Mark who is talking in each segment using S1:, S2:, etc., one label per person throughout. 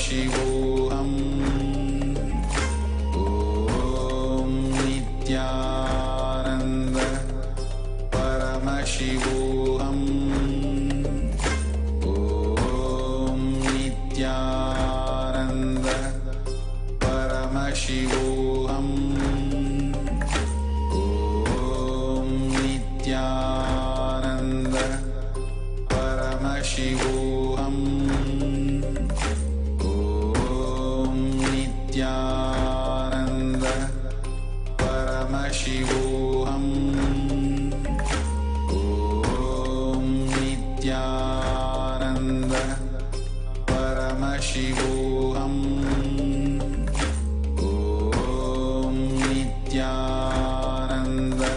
S1: Paramashivoham. Om Nithyananda Paramashivoham. Om Nithyananda Paramashivoham. Om Nithyananda Paramashivoham. Om Nithyananda Paramashivoham. Om Nithyananda Paramashivoham. Om Nithyananda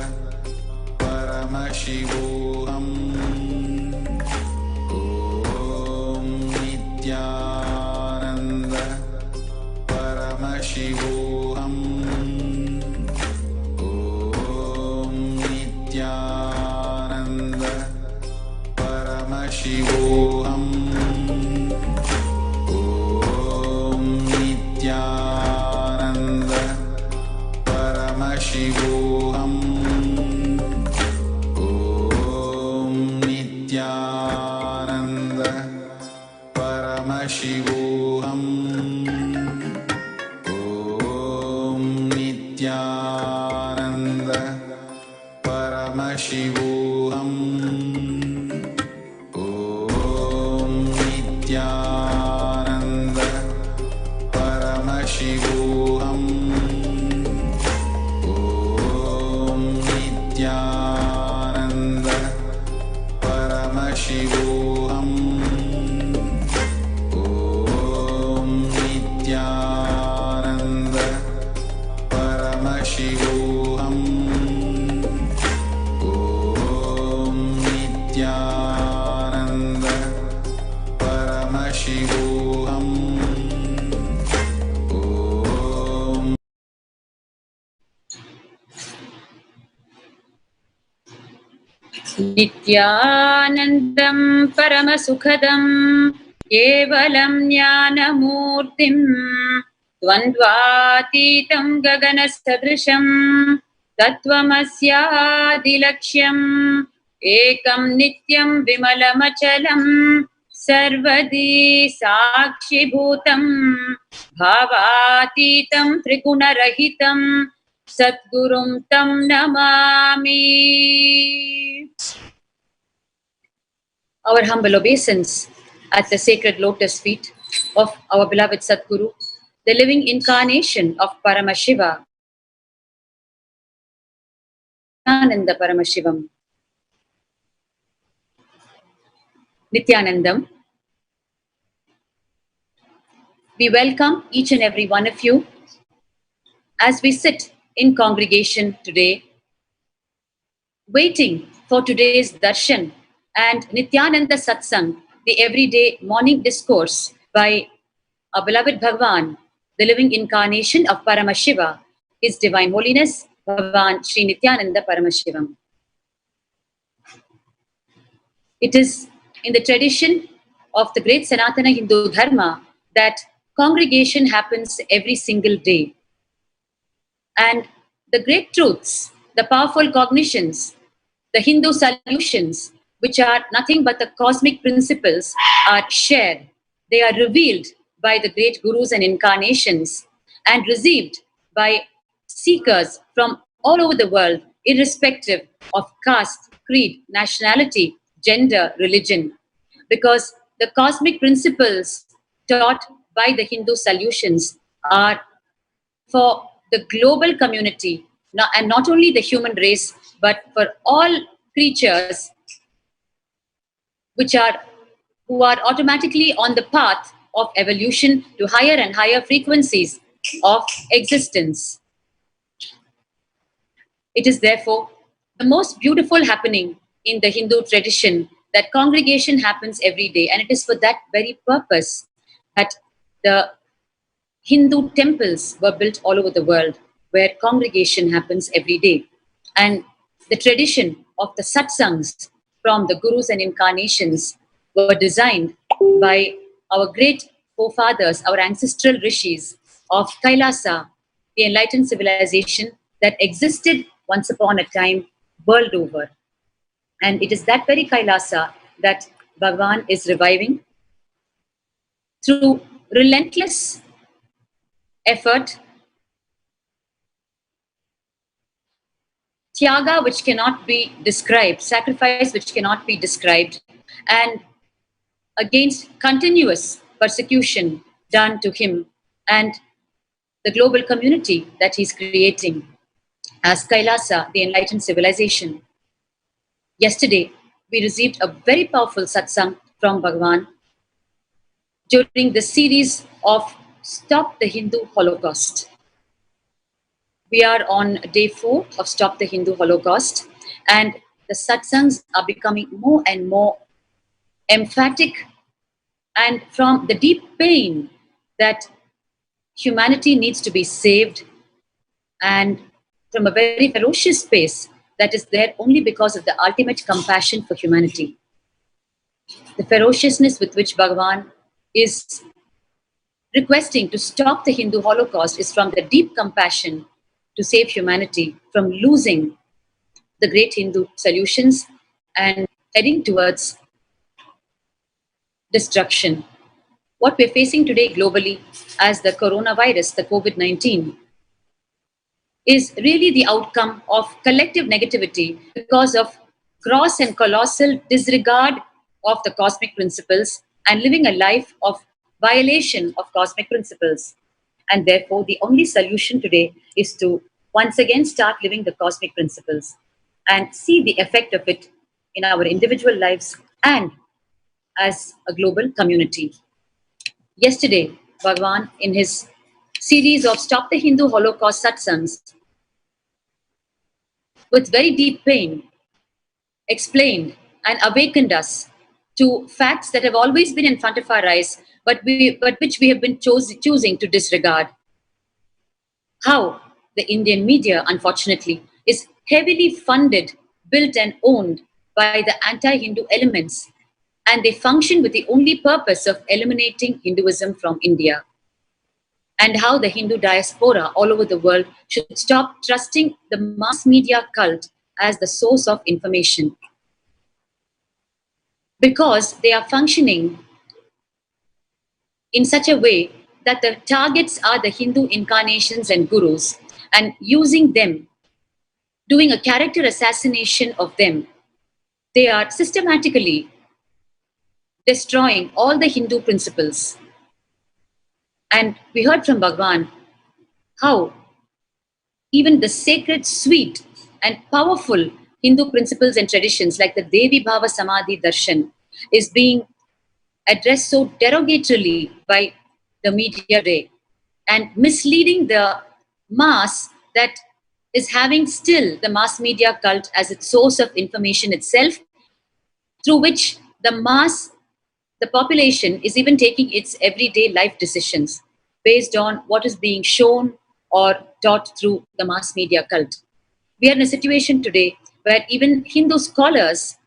S1: Paramashivoham. Om Nithyananda Paramashivoham. Om Nithyananda Paramashivoham. Om Nithyananda Paramashivoham. Om Nithyananda Paramashivoham. Om Nithyananda Paramashivoham. Om Nithyananda Paramashivoham. Om Nithyananda Paramashivoham. Om Nithyananda Paramashivoham. Om Nithyananda Paramashivoham. Om
S2: Nithyanandam Paramasukhadam Kevalam Jnanamurtim Dvandvatitam Gaganasadrisham Tattvamasyaadilaksham Ekam Nityam Vimalamachalam Sarvadi Sakshibhutam Bhavatitam Trigunarahitam Satgurum Tam Namami. Our humble obeisance at the sacred lotus feet of our beloved Satguru, the living incarnation of Paramashiva, Nithyananda Paramashivam. Nithyanandam. We welcome each and every one of you as we sit in congregation today, waiting for today's darshan and Nithyananda Satsang, the everyday morning discourse by our beloved Bhagavan, the living incarnation of Paramashiva, His Divine Holiness, Bhagavan Sri Nithyananda Paramashivam. It is in the tradition of the great Sanatana Hindu Dharma that congregation happens every single day. And the great truths, the powerful cognitions, the Hindu solutions, which are nothing but the cosmic principles, are shared. They are revealed by the great gurus and incarnations and received by seekers from all over the world, irrespective of caste, creed, nationality, gender, religion. Because the cosmic principles taught by the Hindu solutions are for the global community, and not only the human race, but for all creatures who are automatically on the path of evolution to higher and higher frequencies of existence. It is therefore the most beautiful happening in the Hindu tradition that congregation happens every day, and it is for that very purpose that the Hindu temples were built all over the world, where congregation happens every day. And the tradition of the satsangs from the gurus and incarnations were designed by our great forefathers, our ancestral rishis of Kailasa, the enlightened civilization that existed once upon a time world over. And it is that very Kailasa that Bhagavan is reviving through relentless effort, tyaga which cannot be described, sacrifice which cannot be described, and against continuous persecution done to him and the global community that he's creating as Kailasa, the enlightened civilization. Yesterday, we received a very powerful satsang from Bhagavan during the series of Stop the Hindu Holocaust. We are on day 4 of Stop the Hindu Holocaust, and the satsangs are becoming more and more emphatic and from the deep pain that humanity needs to be saved, and from a very ferocious space that is there only because of the ultimate compassion for humanity. The ferociousness with which Bhagavan is requesting to stop the Hindu Holocaust is from the deep compassion to save humanity from losing the great Hindu solutions and heading towards destruction. What we're facing today globally as the coronavirus, the COVID-19, is really the outcome of collective negativity because of gross and colossal disregard of the cosmic principles and living a life of violation of cosmic principles. And therefore, the only solution today is to once again start living the cosmic principles and see the effect of it in our individual lives and as a global community. Yesterday, Bhagavan, in his series of Stop the Hindu Holocaust satsangs, with very deep pain, explained and awakened us to facts that have always been in front of our eyes, but which we have been choosing to disregard. How the Indian media, unfortunately, is heavily funded, built and owned by the anti-Hindu elements, and they function with the only purpose of eliminating Hinduism from India. And how the Hindu diaspora all over the world should stop trusting the mass media cult as the source of information, because they are functioning in such a way that the targets are the Hindu incarnations and gurus, and using them, doing a character assassination of them, they are systematically destroying all the Hindu principles. And we heard from Bhagavan how even the sacred, sweet, and powerful Hindu principles and traditions like the Devi Bhava Samadhi Darshan is being addressed so derogatorily by the media today and misleading the mass that is having still the mass media cult as its source of information itself, through which the population is even taking its everyday life decisions based on what is being shown or taught through the mass media cult. We are in a situation today where even Hindu scholars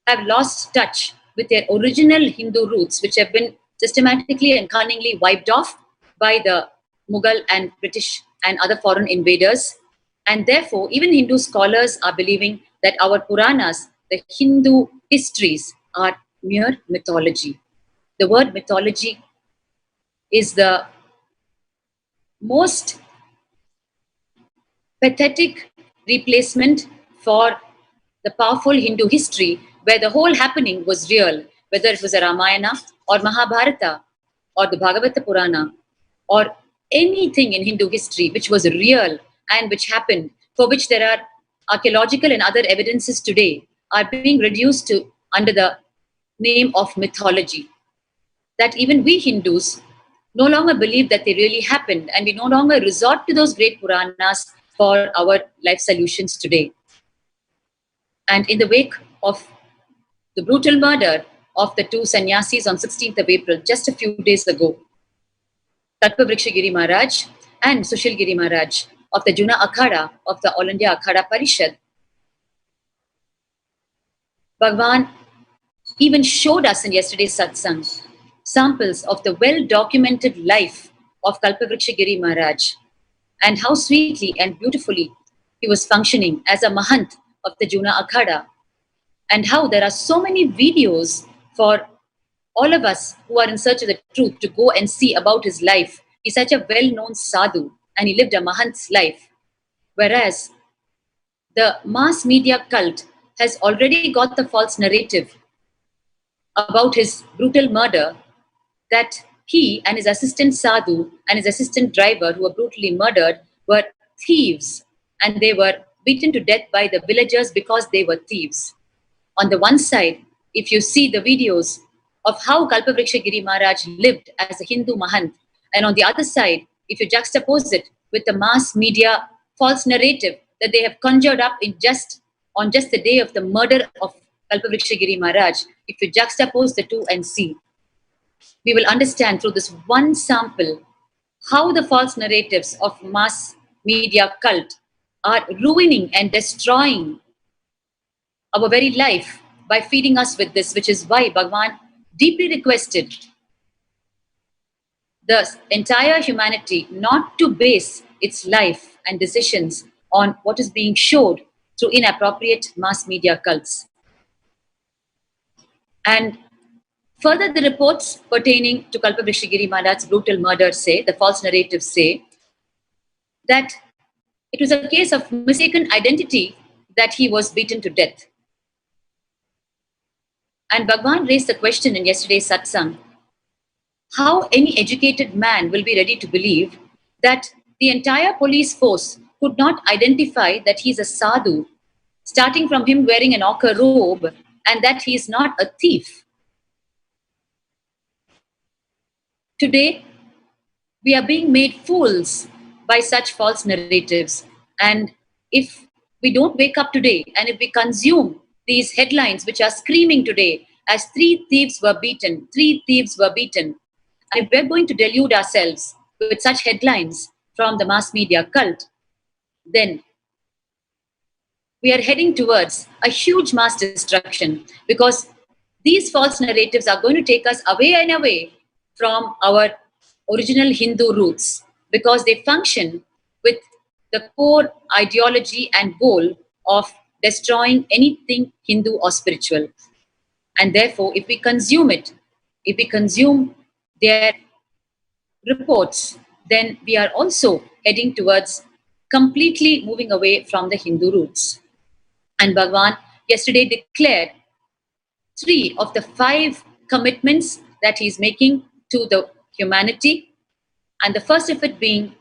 S2: have lost touch with their original Hindu roots, which have been systematically and cunningly wiped off by the Mughal and British and other foreign invaders. And therefore, even Hindu scholars are believing that our Puranas, the Hindu histories, are mere mythology. The word mythology is the most pathetic replacement for the powerful Hindu history where the whole happening was real, whether it was a Ramayana or Mahabharata or the Bhagavata Purana or anything in Hindu history which was real and which happened, for which there are archaeological and other evidences today, are being reduced to under the name of mythology. That even we Hindus no longer believe that they really happened, and we no longer resort to those great Puranas for our life solutions today. And in the wake of the brutal murder of the two sannyasis on 16th of April, just a few days ago, Kalpavriksha Giri Maharaj and Sushil Giri Maharaj of the Juna Akhada of the All India Akhada Parishad, Bhagavan even showed us in yesterday's satsang samples of the well-documented life of Kalpavriksha Giri Maharaj and how sweetly and beautifully he was functioning as a Mahant of the Juna Akhada, and how there are so many videos for all of us who are in search of the truth to go and see about his life. He's such a well-known sadhu and he lived a Mahant's life. Whereas the mass media cult has already got the false narrative about his brutal murder, that he and his assistant sadhu and his assistant driver who were brutally murdered were thieves, and they were beaten to death by the villagers because they were thieves. On the one side, if you see the videos of how Kalpavriksha Giri Maharaj lived as a Hindu Mahant, and on the other side, if you juxtapose it with the mass media false narrative that they have conjured up on just the day of the murder of Kalpavriksha Giri Maharaj, if you juxtapose the two and see, we will understand through this one sample how the false narratives of mass media cult are ruining and destroying our very life by feeding us with this, which is why Bhagavan deeply requested the entire humanity not to base its life and decisions on what is being showed through inappropriate mass media cults. And further, the reports pertaining to Kalpavriksha Giri Maharaj's brutal murder say, the false narratives say, that it was a case of mistaken identity that he was beaten to death. And Bhagavan raised the question in yesterday's Satsang, how any educated man will be ready to believe that the entire police force could not identify that he is a sadhu, starting from him wearing an ochre robe, and that he is not a thief. Today, we are being made fools by such false narratives. And if we don't wake up today, and if we consume these headlines which are screaming today as 3 thieves were beaten, 3 thieves were beaten, and if we're going to delude ourselves with such headlines from the mass media cult, then we are heading towards a huge mass destruction, because these false narratives are going to take us away and away from our original Hindu roots, because they function with the core ideology and goal of destroying anything Hindu or spiritual. And therefore, if we consume it, if we consume their reports, then we are also heading towards completely moving away from the Hindu roots. And Bhagavan yesterday declared 3 of the 5 commitments that he is making to the humanity. And the first of it being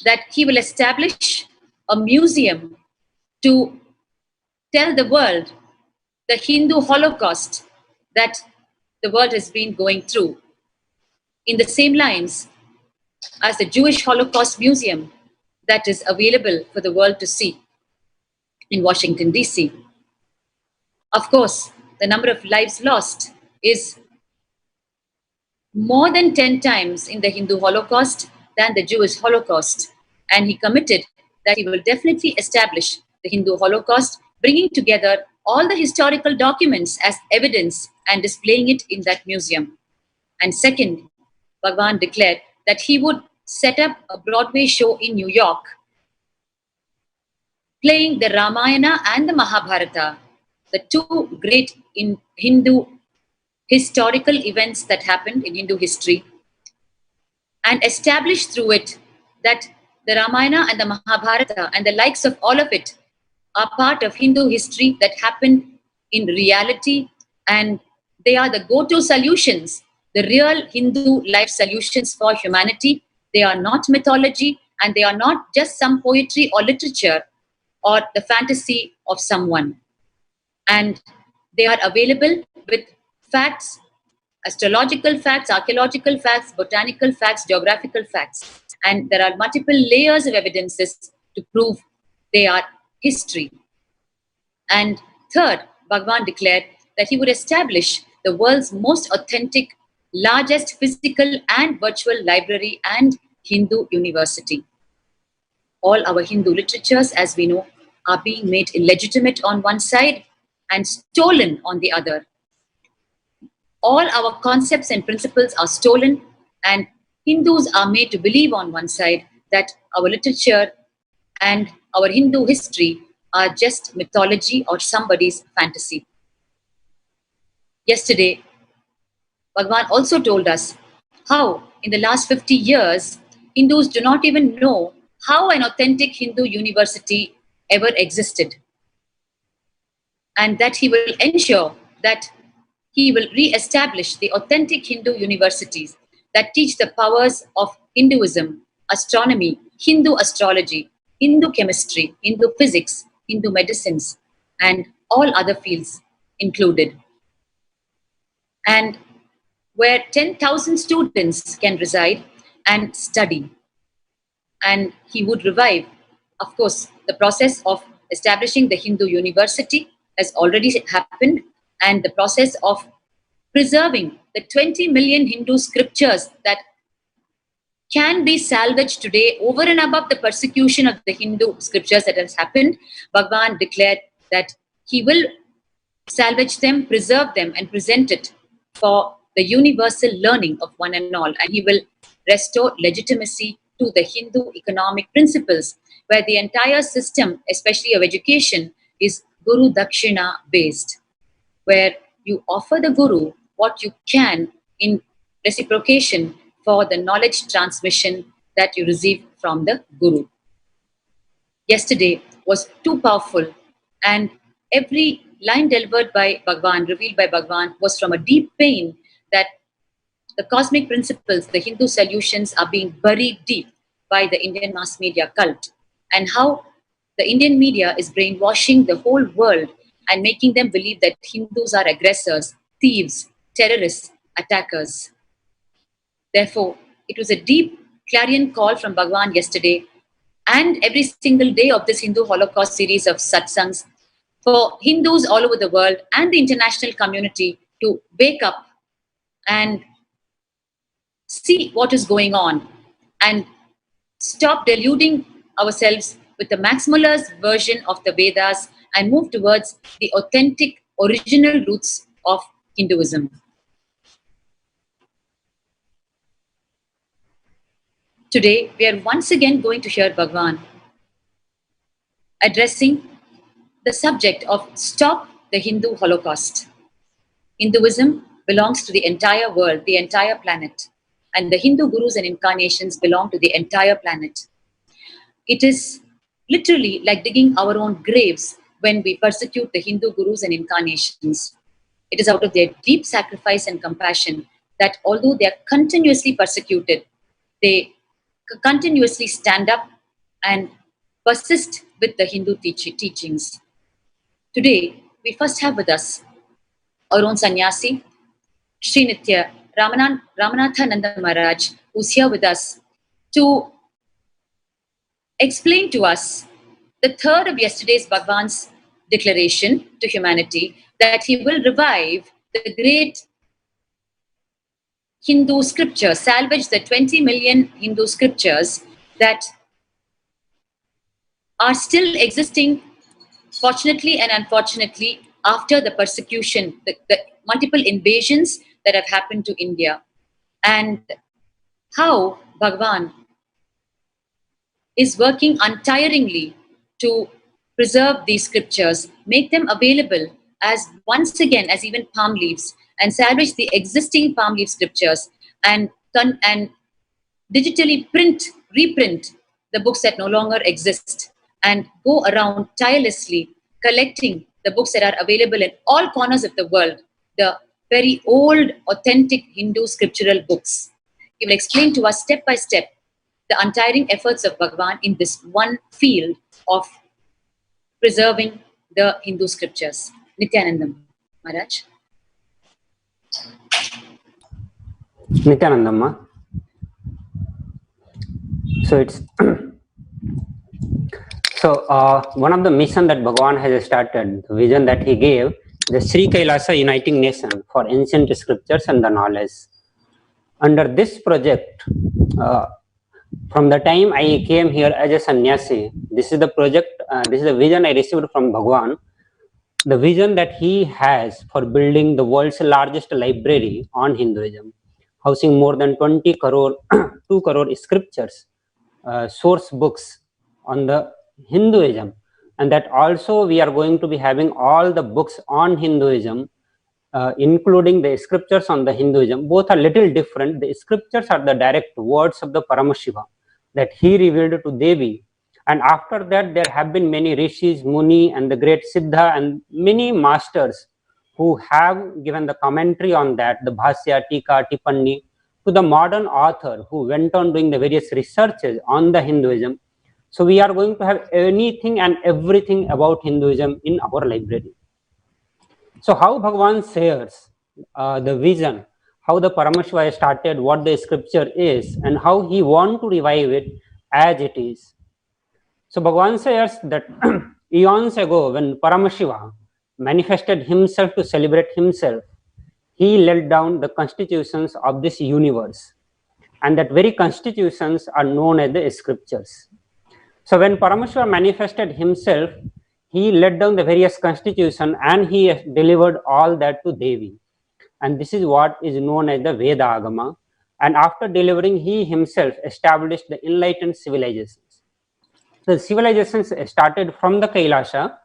S2: that he will establish a museum to tell the world the Hindu Holocaust that the world has been going through, in the same lines as the Jewish Holocaust Museum that is available for the world to see in Washington, D.C. Of course, the number of lives lost is more than 10 times in the Hindu Holocaust than the Jewish Holocaust. And he committed that he will definitely establish the Hindu Holocaust, bringing together all the historical documents as evidence and displaying it in that museum. And second, Bhagavan declared that he would set up a Broadway show in New York, playing the Ramayana and the Mahabharata, the 2 great in Hindu historical events that happened in Hindu history, and establish through it that the Ramayana and the Mahabharata and the likes of all of it are part of Hindu history that happened in reality, and they are the go-to solutions, the real Hindu life solutions for humanity. They are not mythology, and they are not just some poetry or literature or the fantasy of someone. And they are available with facts, astrological facts, archaeological facts, botanical facts, geographical facts. And there are multiple layers of evidences to prove they are history. And third, Bhagavan declared that he would establish the world's most authentic, largest physical and virtual library and Hindu university. All our Hindu literatures, as we know, are being made illegitimate on one side and stolen on the other. all our concepts and principles are stolen, and Hindus are made to believe on one side that our literature and our Hindu history are just mythology or somebody's fantasy. Yesterday, Bhagwan also told us how, in the last 50 years, Hindus do not even know how an authentic Hindu university ever existed, and that he will ensure that he will re-establish the authentic Hindu universities that teach the powers of Hinduism, astronomy, Hindu astrology, Hindu chemistry, Hindu physics, Hindu medicines, and all other fields included. And where 10,000 students can reside and study. And he would revive, of course, the process of establishing the Hindu university has already happened, and the process of preserving the 20 million Hindu scriptures that can be salvaged today over and above the persecution of the Hindu scriptures that has happened. Bhagwan declared that he will salvage them, preserve them, and present it for the universal learning of one and all. And he will restore legitimacy to the Hindu economic principles, where the entire system, especially of education, is Guru Dakshina based, where you offer the Guru what you can in reciprocation for the knowledge transmission that you receive from the Guru. Yesterday was too powerful, and every line delivered by Bhagwan, revealed by Bhagwan, was from a deep pain that the cosmic principles, the Hindu solutions are being buried deep by the Indian mass media cult, and how the Indian media is brainwashing the whole world and making them believe that Hindus are aggressors, thieves, terrorists, attackers. Therefore, it was a deep clarion call from Bhagwan yesterday and every single day of this Hindu Holocaust series of satsangs for Hindus all over the world and the international community to wake up and see what is going on and stop deluding ourselves with the maximalist version of the Vedas and move towards the authentic, original roots of Hinduism. Today, we are once again going to hear Bhagwan addressing the subject of Stop the Hindu Holocaust. Hinduism belongs to the entire world, the entire planet, and the Hindu gurus and incarnations belong to the entire planet. It is literally like digging our own graves when we persecute the Hindu gurus and incarnations. It is out of their deep sacrifice and compassion that although they are continuously persecuted, they continuously stand up and persist with the Hindu teachings. Today, we first have with us our own sannyasi, Sri Nithya Ramanathananda Maharaj, who's here with us to explain to us the third of yesterday's Bhagwan's declaration to humanity that he will revive the great Hindu scripture, salvage the 20 million Hindu scriptures that are still existing, fortunately and unfortunately, after the persecution, the multiple invasions that have happened to India, and how Bhagwan is working untiringly to preserve these scriptures, make them available as once again as even palm leaves, and salvage the existing palm leaf scriptures and digitally reprint the books that no longer exist, and go around tirelessly collecting the books that are available in all corners of the world, the very old, authentic Hindu scriptural books. He will explain to us step by step the untiring efforts of Bhagwan in this one field of preserving the Hindu scriptures. Nithyananda Maharaj.
S3: Nithyanandamma. So it's one of the mission that Bhagwan has started, the vision that he gave, the Sri Kailasa Uniting Nation for Ancient Scriptures and the Knowledge. Under this project, from the time I came here as a sannyasi, this is the project, this is the vision I received from Bhagwan the vision that he has for building the world's largest library on Hinduism, housing more than 20 crore, 2 crore scriptures, source books on the Hinduism, and that also we are going to be having all the books on Hinduism, including the scriptures on the Hinduism. Both are little different. The scriptures are the direct words of the Paramashiva that he revealed to Devi. And after that, there have been many rishis, Muni, and the great Siddha, and many masters who have given the commentary on that, the Bhasya, Tika, Tipani, to the modern author who went on doing the various researches on the Hinduism. So we are going to have anything and everything about Hinduism in our library. So how Bhagavan shares the vision, how the Paramashiva started, what the scripture is, and how he want to revive it as it is. So Bhagavan says that eons ago, when Paramashiva manifested himself to celebrate himself, he laid down the constitutions of this universe. And that very constitutions are known as the scriptures. So when Paramashiva manifested himself, he laid down the various constitutions and he delivered all that to Devi. And this is what is known as the Veda Agama. And after delivering, he himself established the enlightened civilizations. The civilizations started from the Kailasha,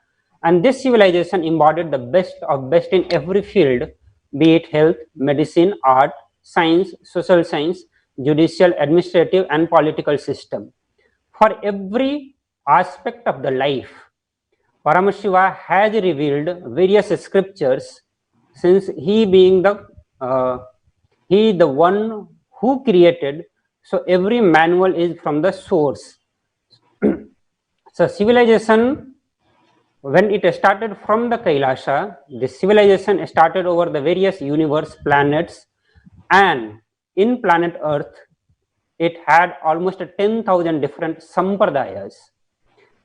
S3: and this civilization embodied the best of best in every field, be it health, medicine, art, science, social science, judicial, administrative, and political system. For every aspect of the life, Paramashiva has revealed various scriptures, since he being the one who created. So every manual is from the source. So civilization, when it started from the Kailasha, the civilization started over the various universe, planets, and in planet Earth, it had almost 10,000 different sampradayas.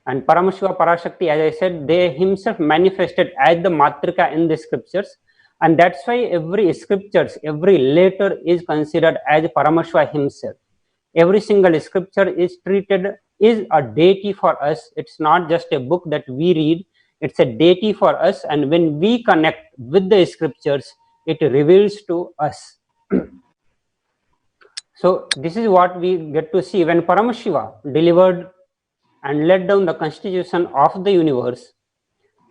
S3: And Paramashiva, Parashakti, as I said, they himself manifested as the Matrika in the scriptures, and that's why every scriptures, every letter is considered as Paramashiva himself. Every single scripture is treated is a deity for us. It's not just a book that we read, it's a deity for us, and when we connect with the scriptures, it reveals to us. So this is what we get to see when Paramashiva delivered and laid down the constitution of the universe.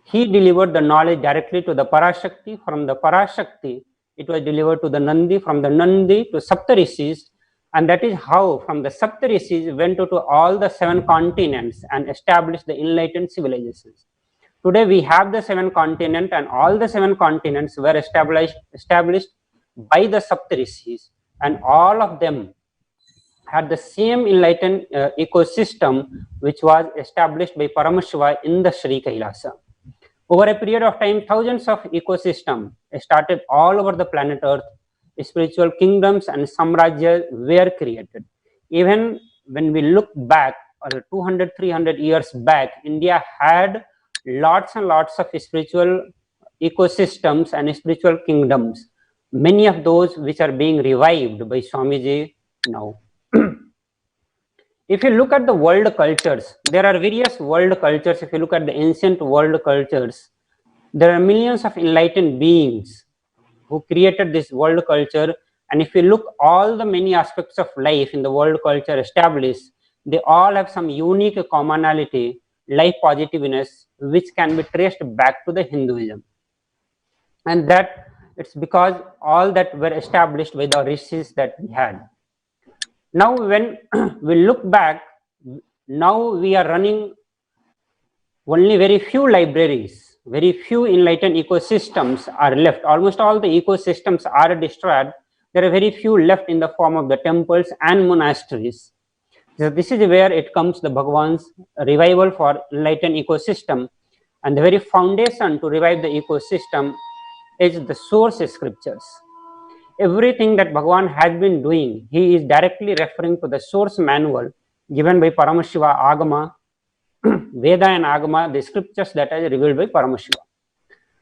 S3: He delivered the knowledge directly to the Parashakti. From the Parashakti, it was delivered to the Nandi, from the Nandi to Saptarishis, and that is how from the Saptarishis went to all the 7 continents and established the enlightened civilizations. Today we have the 7 continents, and all the 7 continents were established by the Saptarishis, and all of them had the same enlightened ecosystem which was established by Paramashiva in the Sri Kailasa. Over a period of time, thousands of ecosystems started all over the planet Earth. Spiritual kingdoms and samrajyas were created. Even when we look back 200, 300 years back, India had lots and lots of spiritual ecosystems and spiritual kingdoms. Many of those which are being revived by Swamiji now. If you look at the world cultures, there are various world cultures. If you look at the ancient world cultures, there are millions of enlightened beings who created this world culture. And if you look all the many aspects of life in the world culture established, they all have some unique commonality, life positiveness, which can be traced back to the Hinduism. And that it's because all that were established by the rishis that we had. Now when we look back, now we are running only very few libraries, very few enlightened ecosystems are left. Almost all the ecosystems are destroyed. There are very few left in the form of the temples and monasteries. So this is where it comes, the Bhagavan's revival for enlightened ecosystem. And the very foundation to revive the ecosystem is the source scriptures. Everything that Bhagavan has been doing, he is directly referring to the source manual given by Paramashiva, Agama, Veda and Agama, the scriptures that are revealed by Paramashiva.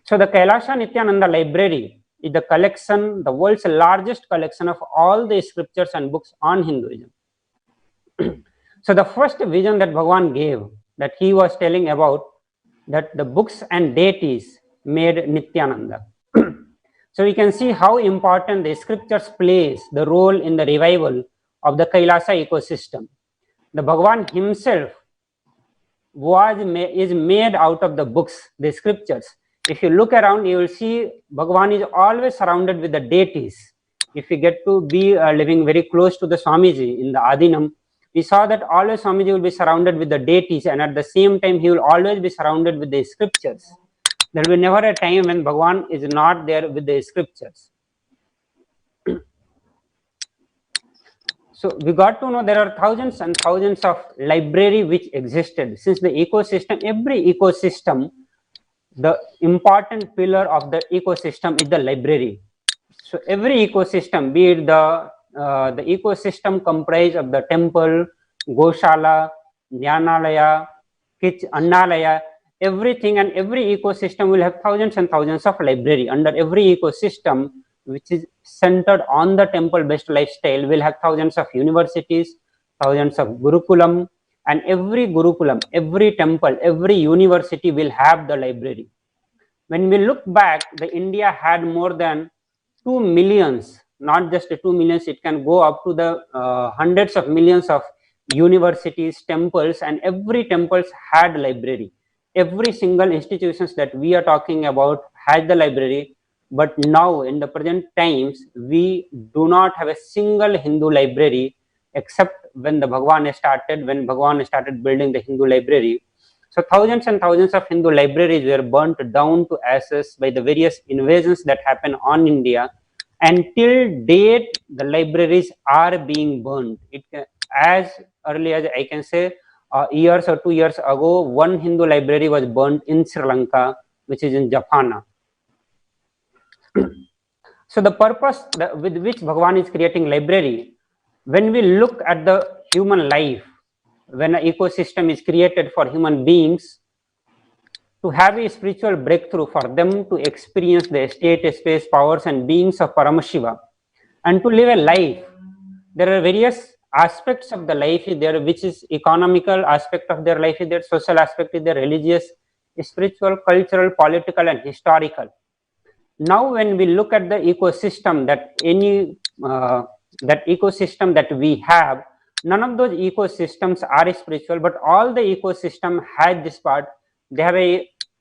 S3: So the Kailasha Nithyananda Library is the collection, the world's largest collection of all the scriptures and books on Hinduism. So the first vision that Bhagavan gave, that he was telling about, that the books and deities made Nithyananda. So we can see how important the scriptures plays the role in the revival of the Kailasa ecosystem. The Bhagavan himself is made out of the books, the scriptures. If you look around, you will see Bhagavan is always surrounded with the deities. If we get to be living very close to the Swamiji in the Adinam, we saw that always Swamiji will be surrounded with the deities, and at the same time he will always be surrounded with the scriptures. There will be never a time when Bhagavan is not there with the scriptures. So we got to know there are thousands and thousands of library which existed. Since the ecosystem, every ecosystem, the important pillar of the ecosystem is the library. So every ecosystem, be it the ecosystem comprised of the temple, Goshala, Jnanalaya, Annalaya, everything, and every ecosystem will have thousands and thousands of library. Under every ecosystem which is centered on the temple based lifestyle will have thousands of universities, thousands of gurukulam, and every gurukulam, every temple, every university will have the library. When we look back, the India had more than 2 millions, not just 2 millions, it can go up to the hundreds of millions of universities, temples, and every temples had library. Every single institutions that we are talking about has the library, but now in the present times, we do not have a single Hindu library except when Bhagavan started building the Hindu library. So thousands and thousands of Hindu libraries were burnt down to ashes by the various invasions that happened on India. And till date, the libraries are being burnt. As early as I can say, years or 2 years ago, one Hindu library was burnt in Sri Lanka, which is in Jaffna. So the purpose with which Bhagavan is creating library, when we look at the human life, when an ecosystem is created for human beings to have a spiritual breakthrough, for them to experience the state, space, powers, and beings of Paramashiva, and to live a life, there are various aspects of the life is there, which is economical aspect of their life is there, social aspect is there, religious, spiritual, cultural, political, and historical. Now when we look at the ecosystem that ecosystem that we have, none of those ecosystems are spiritual, but all the ecosystem has this part. They have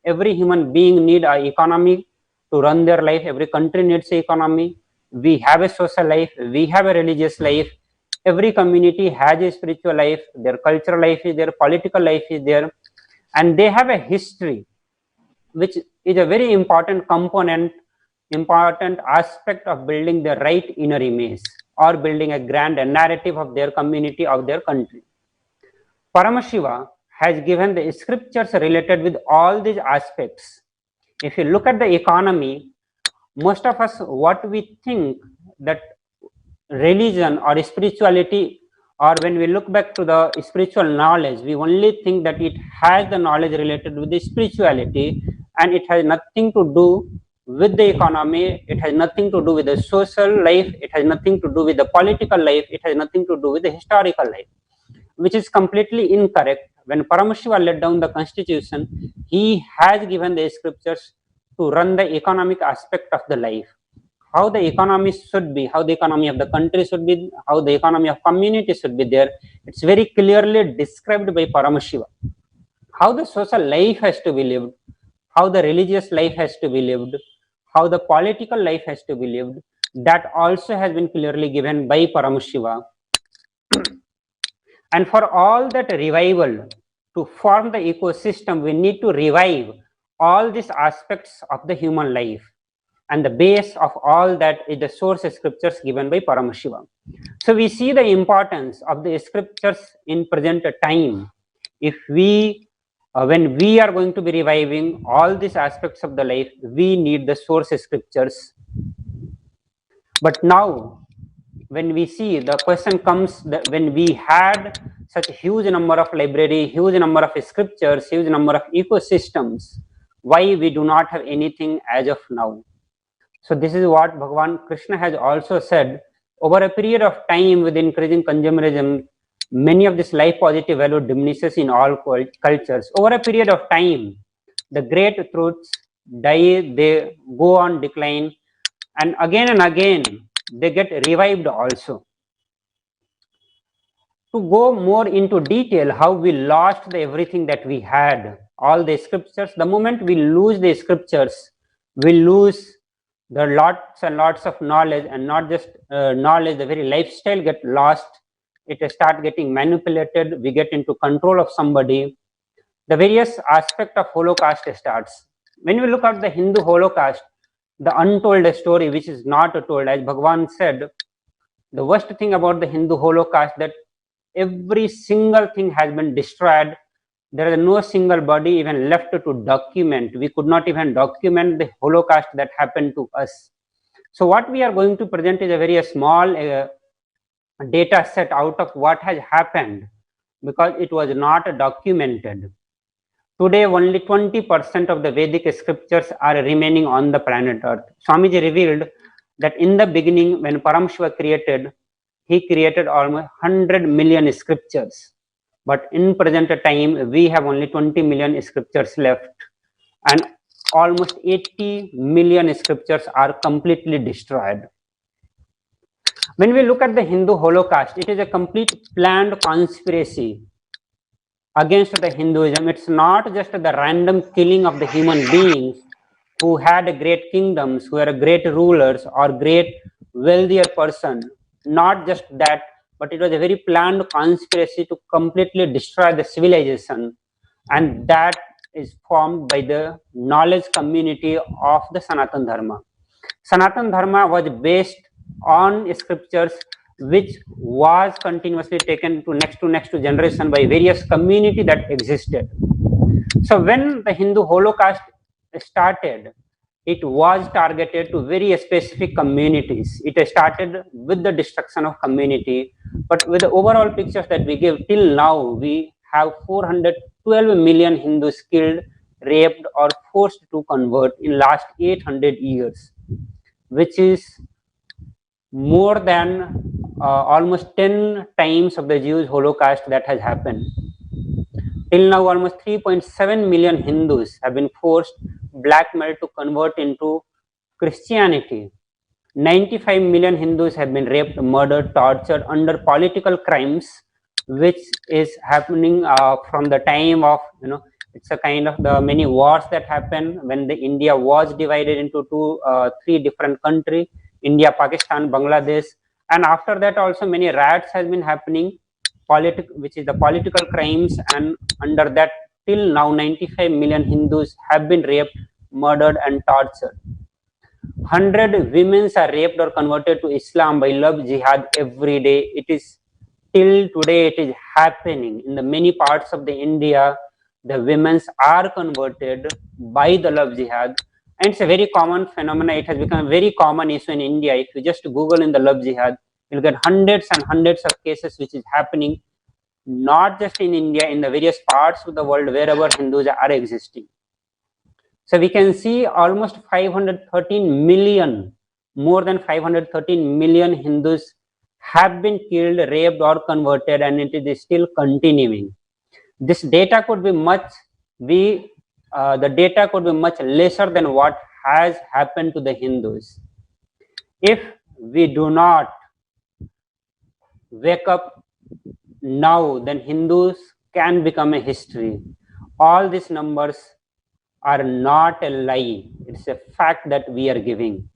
S3: every human being need an economy to run their life. Every country needs an economy. We have a social life. We have a religious life. Every community has a spiritual life. Their cultural life is there. Political life is there, and they have a history, which is a very important component, important aspect of building the right inner image or building a grand narrative of their community, of their country. Paramashiva has given the scriptures related with all these aspects. If you look at the economy, most of us, what we think that religion or spirituality, or when we look back to the spiritual knowledge, we only think that it has the knowledge related with the spirituality, and it has nothing to do with the economy, it has nothing to do with the social life, it has nothing to do with the political life, it has nothing to do with the historical life, which is completely incorrect. When Paramashiva laid down the constitution, he has given the scriptures to run the economic aspect of the life. How the economy should be, how the economy of the country should be, how the economy of community should be there. It's very clearly described by Paramashiva. How the social life has to be lived, how the religious life has to be lived, how the political life has to be lived, that also has been clearly given by Paramashiva. And for all that revival, to form the ecosystem, we need to revive all these aspects of the human life. And the base of all that is the source scriptures given by Paramashiva. So we see the importance of the scriptures in present time. If we, when we are going to be reviving all these aspects of the life, we need the source scriptures. But now, when we see, the question comes that when we had such a huge number of library, huge number of scriptures, huge number of ecosystems, why we do not have anything as of now? So this is what Bhagavan Krishna has also said. Over a period of time, with increasing consumerism, many of this life positive value diminishes in all cultures. Over a period of time, the great truths, die, they go on decline, and again they get revived also. To go more into detail how we lost everything that we had, all the scriptures, the moment we lose the scriptures, we lose the lots and lots of knowledge, and not just knowledge, the very lifestyle get lost. It start getting manipulated, we get into control of somebody. The various aspect of Holocaust starts. When we look at the Hindu Holocaust, the untold story which is not told, as Bhagavan said, the worst thing about the Hindu Holocaust that every single thing has been destroyed. There is no single body even left to document. We could not even document the Holocaust that happened to us. So what we are going to present is a very small data set out of what has happened, because it was not documented. Today only 20% of the Vedic scriptures are remaining on the planet Earth. Swamiji revealed that in the beginning, when Paramashiva created, he created almost 100 million scriptures. But in present time, we have only 20 million scriptures left, and almost 80 million scriptures are completely destroyed. When we look at the Hindu Holocaust, it is a complete planned conspiracy against the Hinduism. It's not just the random killing of the human beings who had great kingdoms, who are great rulers or great wealthier person. Not just that, but it was a very planned conspiracy to completely destroy the civilization, and that is formed by the knowledge community of the Sanatan Dharma. Sanatan Dharma was based on scriptures which was continuously taken to next generation by various community that existed. So when the Hindu Holocaust started, it was targeted to very specific communities. It started with the destruction of community, but with the overall pictures that we give till now, we have 412 million Hindus killed, raped or forced to convert in last 800 years, which is more than almost 10 times of the Jewish Holocaust that has happened. Till now, almost 3.7 million Hindus have been forced, blackmailed to convert into Christianity. 95 million Hindus have been raped, murdered, tortured under political crimes, which is happening from the time of, it's a kind of the many wars that happened when the India was divided into three different countries, India, Pakistan, Bangladesh, and after that also many riots has been happening, which is the political crimes, and under that till now 95 million Hindus have been raped, murdered and tortured. 100 women are raped or converted to Islam by love jihad every day. It is till today it is happening in the many parts of the India. The women are converted by the love jihad, and it's a very common phenomenon. It has become a very common issue in India. If you just Google in the love jihad, you'll get hundreds and hundreds of cases which is happening, not just in India, in the various parts of the world wherever Hindus are existing. So we can see almost 513 million, more than 513 million Hindus have been killed, raped or converted, and it is still continuing. This data could be the data could be much lesser than what has happened to the Hindus. If we do not wake up now, then Hindus can become a history. All these numbers are not a lie. It's a fact that we are giving.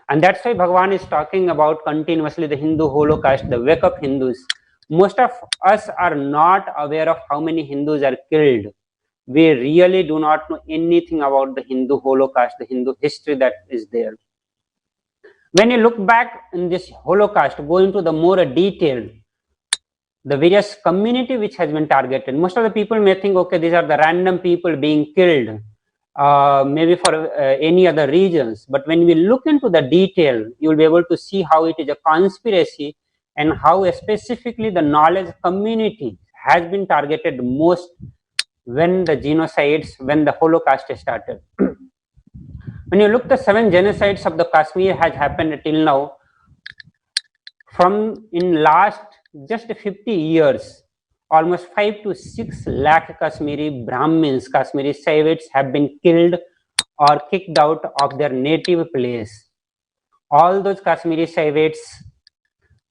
S3: And that's why Bhagavan is talking about continuously the Hindu Holocaust, the wake up Hindus. Most of us are not aware of how many Hindus are killed. We really do not know anything about the Hindu Holocaust, the Hindu history that is there. When you look back in this Holocaust, go into the more detail, the various community which has been targeted. Most of the people may think, okay, these are the random people being killed, maybe for any other regions. But when we look into the detail, you will be able to see how it is a conspiracy and how specifically the knowledge community has been targeted most when the genocides, when the Holocaust started. When you look the 7 genocides of the Kashmir has happened till now, from in last just 50 years, almost 5 to 6 lakh Kashmiri Brahmins, Kashmiri Saivites have been killed or kicked out of their native place. All those Kashmiri Shaivites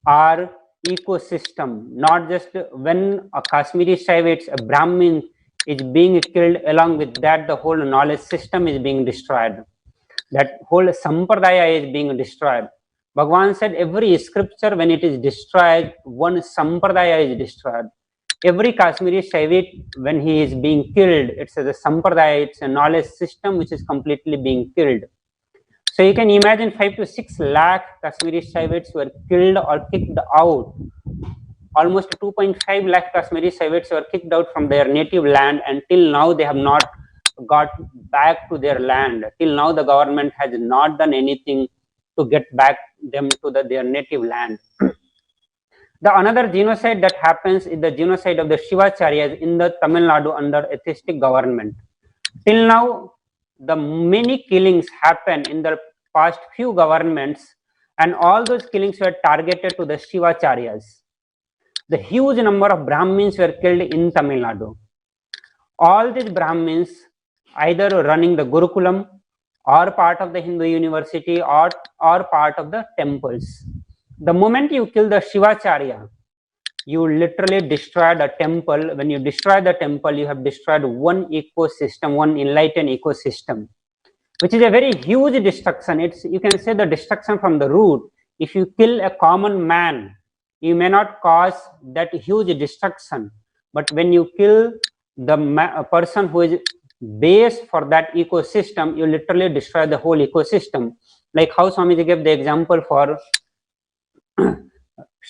S3: are ecosystem, not just when a Kashmiri Shaivites, a Brahmin is being killed, along with that the whole knowledge system is being destroyed. That whole sampradaya is being destroyed. Bhagavan said every scripture, when it is destroyed, one sampradaya is destroyed. Every Kashmiri Shaivite, when he is being killed, it's a sampradaya, it's a knowledge system which is completely being killed. So you can imagine 5 to 6 lakh Kashmiri Shaivites were killed or kicked out. Almost 2.5 lakh Kashmiri Shaivites were kicked out from their native land, and till now they have not got back to their land. Till now the government has not done anything to get back them to their native land. The another genocide that happens is the genocide of the Shivacharyas in the Tamil Nadu under atheistic government. Till now, the many killings happen in the past few governments, and all those killings were targeted to the Shivacharyas. The huge number of Brahmins were killed in Tamil Nadu. All these Brahmins either running the Gurukulam or part of the Hindu university or part of the temples. The moment you kill the Shivacharya, you literally destroy the temple. When you destroy the temple, you have destroyed one ecosystem, one enlightened ecosystem, which is a very huge destruction. It's, you can say, the destruction from the root. If you kill a common man, you may not cause that huge destruction, but when you kill the person who is base for that ecosystem, you literally destroy the whole ecosystem. Like how Swamiji gave the example for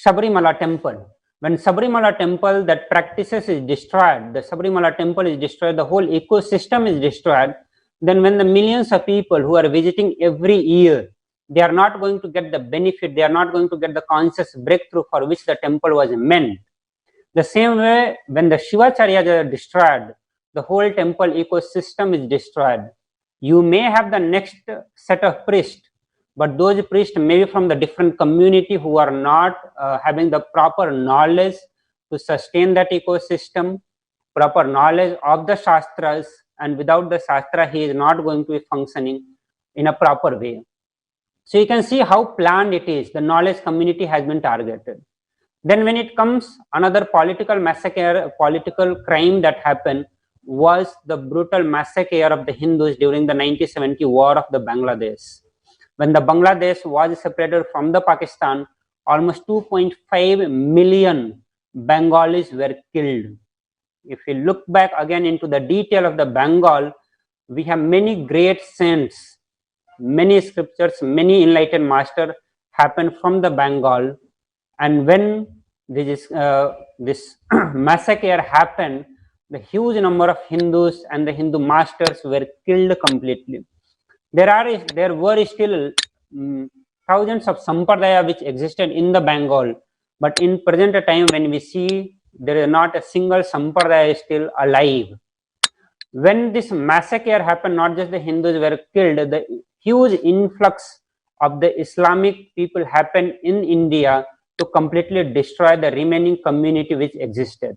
S3: Sabrimala temple. When Sabrimala temple that practices is destroyed, the Sabrimala temple is destroyed, the whole ecosystem is destroyed, then when the millions of people who are visiting every year, they are not going to get the benefit, they are not going to get the conscious breakthrough for which the temple was meant. The same way, when the Shivacharyas are destroyed, the whole temple ecosystem is destroyed. You may have the next set of priests, but those priests may be from the different community who are not having the proper knowledge to sustain that ecosystem, proper knowledge of the Shastras, and without the Shastra, he is not going to be functioning in a proper way. So you can see how planned it is. The knowledge community has been targeted. Then when it comes, another political massacre, political crime that happened was the brutal massacre of the Hindus during the 1970 war of the Bangladesh. When the Bangladesh was separated from the Pakistan, almost 2.5 million Bengalis were killed. If we look back again into the detail of the Bengal, we have many great saints, many scriptures, many enlightened masters happened from the Bengal. And when this massacre happened, the huge number of Hindus and the Hindu masters were killed completely. There were still thousands of sampradaya which existed in the Bengal, but in present time when we see, there is not a single sampradaya still alive. When this massacre happened, not just the Hindus were killed, the huge influx of the Islamic people happened in India to completely destroy the remaining community which existed.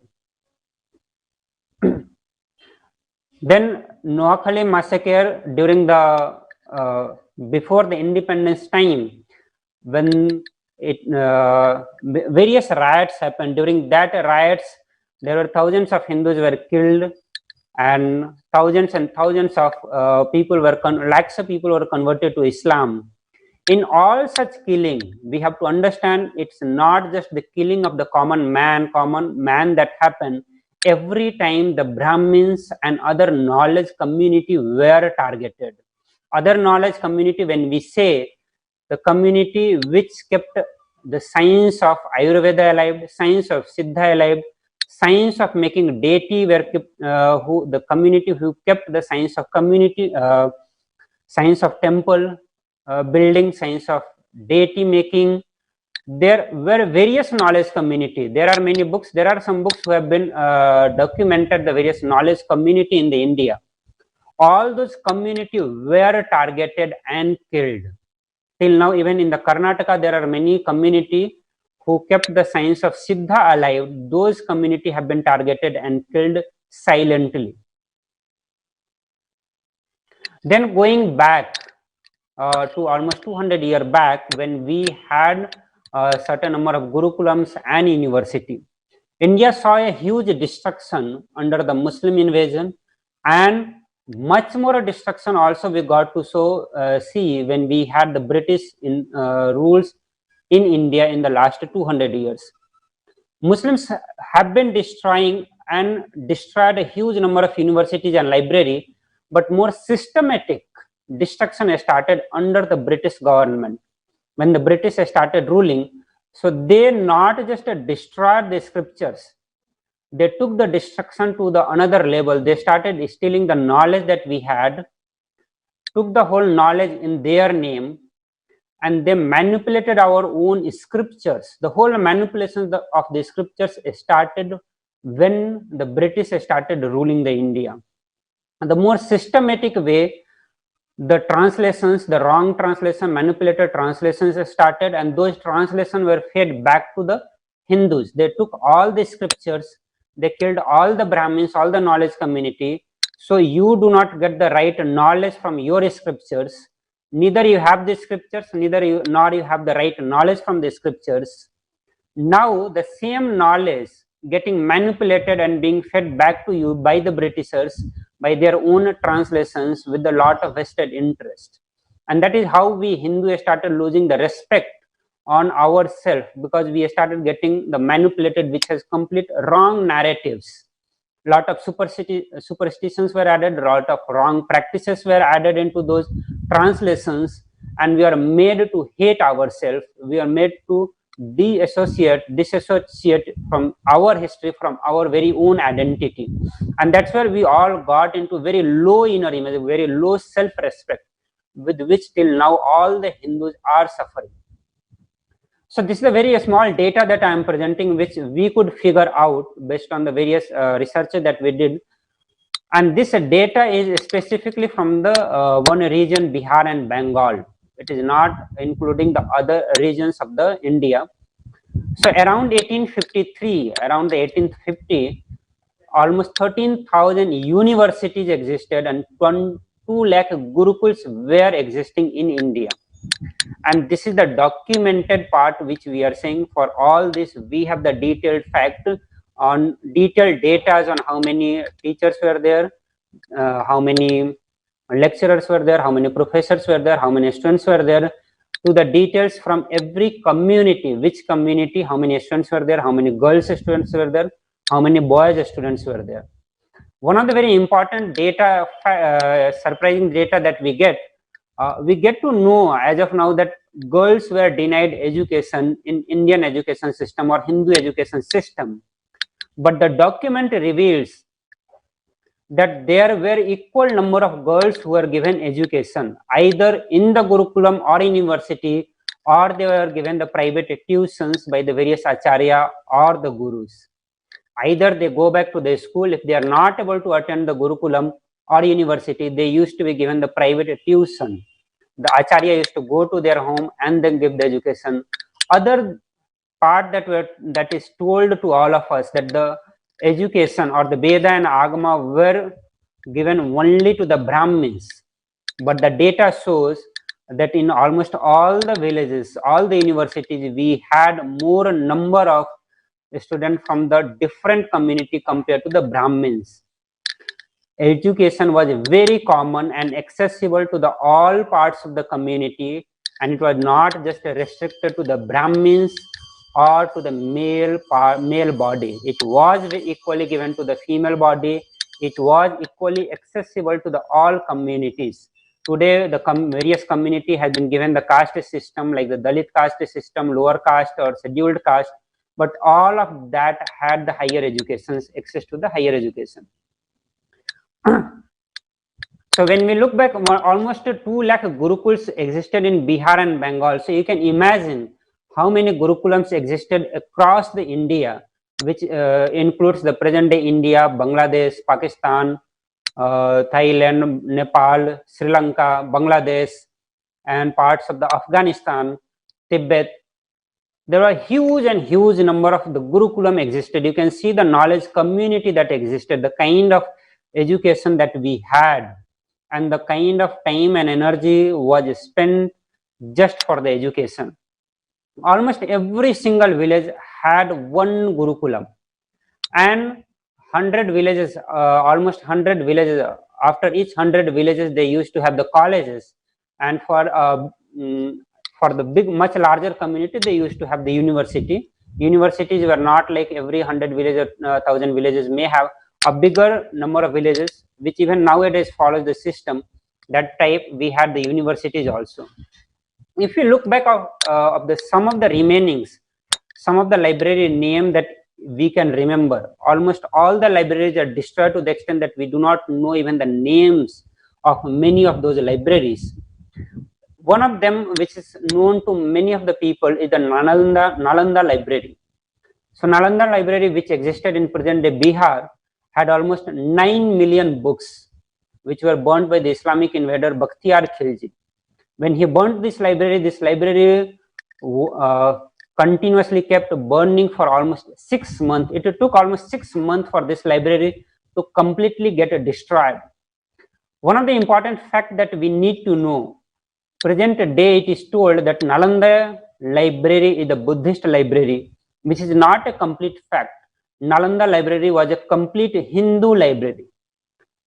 S3: Then Noakhali massacre during the before the independence time, when various riots happened. During that riots, there were thousands of Hindus were killed, and thousands of people were lakhs of people were converted to Islam. In all such killing, we have to understand it's not just the killing of the common man that happened. Every time the Brahmins and other knowledge community were targeted. Other knowledge community, when we say the community which kept the science of Ayurveda alive, science of Siddha alive, science of making deity, were kept, the community who kept the science of community, science of temple building, science of deity making. There were various knowledge community. There are many books. There are some books who have been documented the various knowledge community in the India. All those community were targeted and killed. Till now, even in the Karnataka, there are many community who kept the science of Siddha alive. Those community have been targeted and killed silently. Then going back to almost 200 years back, when we had a certain number of gurukulams and university, India saw a huge destruction under the Muslim invasion, and much more destruction also we got to see when we had the British rules in India in the last 200 years. Muslims have been destroying and destroyed a huge number of universities and library, but more systematic destruction started under the British government when the British started ruling. So they not just destroyed the scriptures, they took the destruction to the another level. They started stealing the knowledge that we had, took the whole knowledge in their name, and they manipulated our own scriptures. The whole manipulation of the scriptures started when the British started ruling the India. And the more systematic way, the translations, the wrong translation, manipulated translations started, and those translations were fed back to the Hindus. They took all the scriptures, they killed all the Brahmins, all the knowledge community. So you do not get the right knowledge from your scriptures. Neither you have the scriptures, nor you have the right knowledge from the scriptures. Now the same knowledge getting manipulated and being fed back to you by the Britishers, by their own translations with a lot of vested interest. And that is how we Hindus started losing the respect on ourselves, because we started getting the manipulated, which has complete wrong narratives. Lot of superstitions were added, a lot of wrong practices were added into those translations, and we are made to hate ourselves. We are made to disassociate from our history, from our very own identity. And that's where we all got into very low inner image, very low self-respect, with which till now all the Hindus are suffering. So this is a very small data that I am presenting, which we could figure out based on the various research that we did. And this data is specifically from the one region, Bihar and Bengal. It is not including the other regions of the India. So around 1853, around the 1850, almost 13,000 universities existed, and 2 lakh gurukuls were existing in India. And this is the documented part which we are saying. For all this, we have the detailed fact on detailed data on how many teachers were there, how many lecturers were there, how many professors were there, how many students were there, to the details from every community, which community, how many students were there, how many girls students were there, how many boys students were there. One of the very important data, surprising data that we get to know as of now that girls were denied education in Indian education system or Hindu education system. But the document reveals that there were equal number of girls who were given education, either in the Gurukulam or in university, or they were given the private tuitions by the various acharya or the gurus. Either they go back to the school, if they are not able to attend the Gurukulam or university, they used to be given the private tuition. The acharya used to go to their home and then give the education. Other part that is told to all of us, that the education or the Veda and Agama were given only to the Brahmins. But the data shows that in almost all the villages, all the universities, we had more number of students from the different community compared to the Brahmins. Education was very common and accessible to the all parts of the community, and it was not just restricted to the Brahmins or to the male body. It was equally given to the female body. It was equally accessible to the all communities. Today, the various community has been given the caste system, like the Dalit caste system, lower caste or scheduled caste, but all of that had the higher education, access to the higher education. So when we look back, almost 2 lakh gurukuls existed in Bihar and Bengal. So you can imagine how many gurukulams existed across the India, which includes the present day India, Bangladesh, Pakistan, Thailand, Nepal, Sri Lanka, Bangladesh, and parts of the Afghanistan, Tibet. There were huge number of the gurukulam existed. You can see the knowledge community that existed, the kind of education that we had. and the kind of time and energy was spent just for the education. Almost every single village had one Gurukulam, and 100 villages, almost 100 villages, after each 100 villages they used to have the colleges, and for the big, much larger community, they used to have the university. Universities were not like every 100 villages, 1000 villages may have a bigger number of villages, which even nowadays follows the system. That type, we had the universities also. If you look back of the some of the remainings, some of the library name that we can remember, almost all the libraries are destroyed to the extent that we do not know even the names of many of those libraries. One of them, which is known to many of the people, is the Nalanda library. So Nalanda library, which existed in present day Bihar, had almost 9 million books, which were burnt by the Islamic invader Bakhtiyar Khilji. When he burnt this library continuously kept burning for almost 6 months. It took almost 6 months for this library to completely get destroyed. One of the important facts that we need to know, present day it is told that Nalanda library is a Buddhist library, which is not a complete fact. Nalanda library was a complete Hindu library.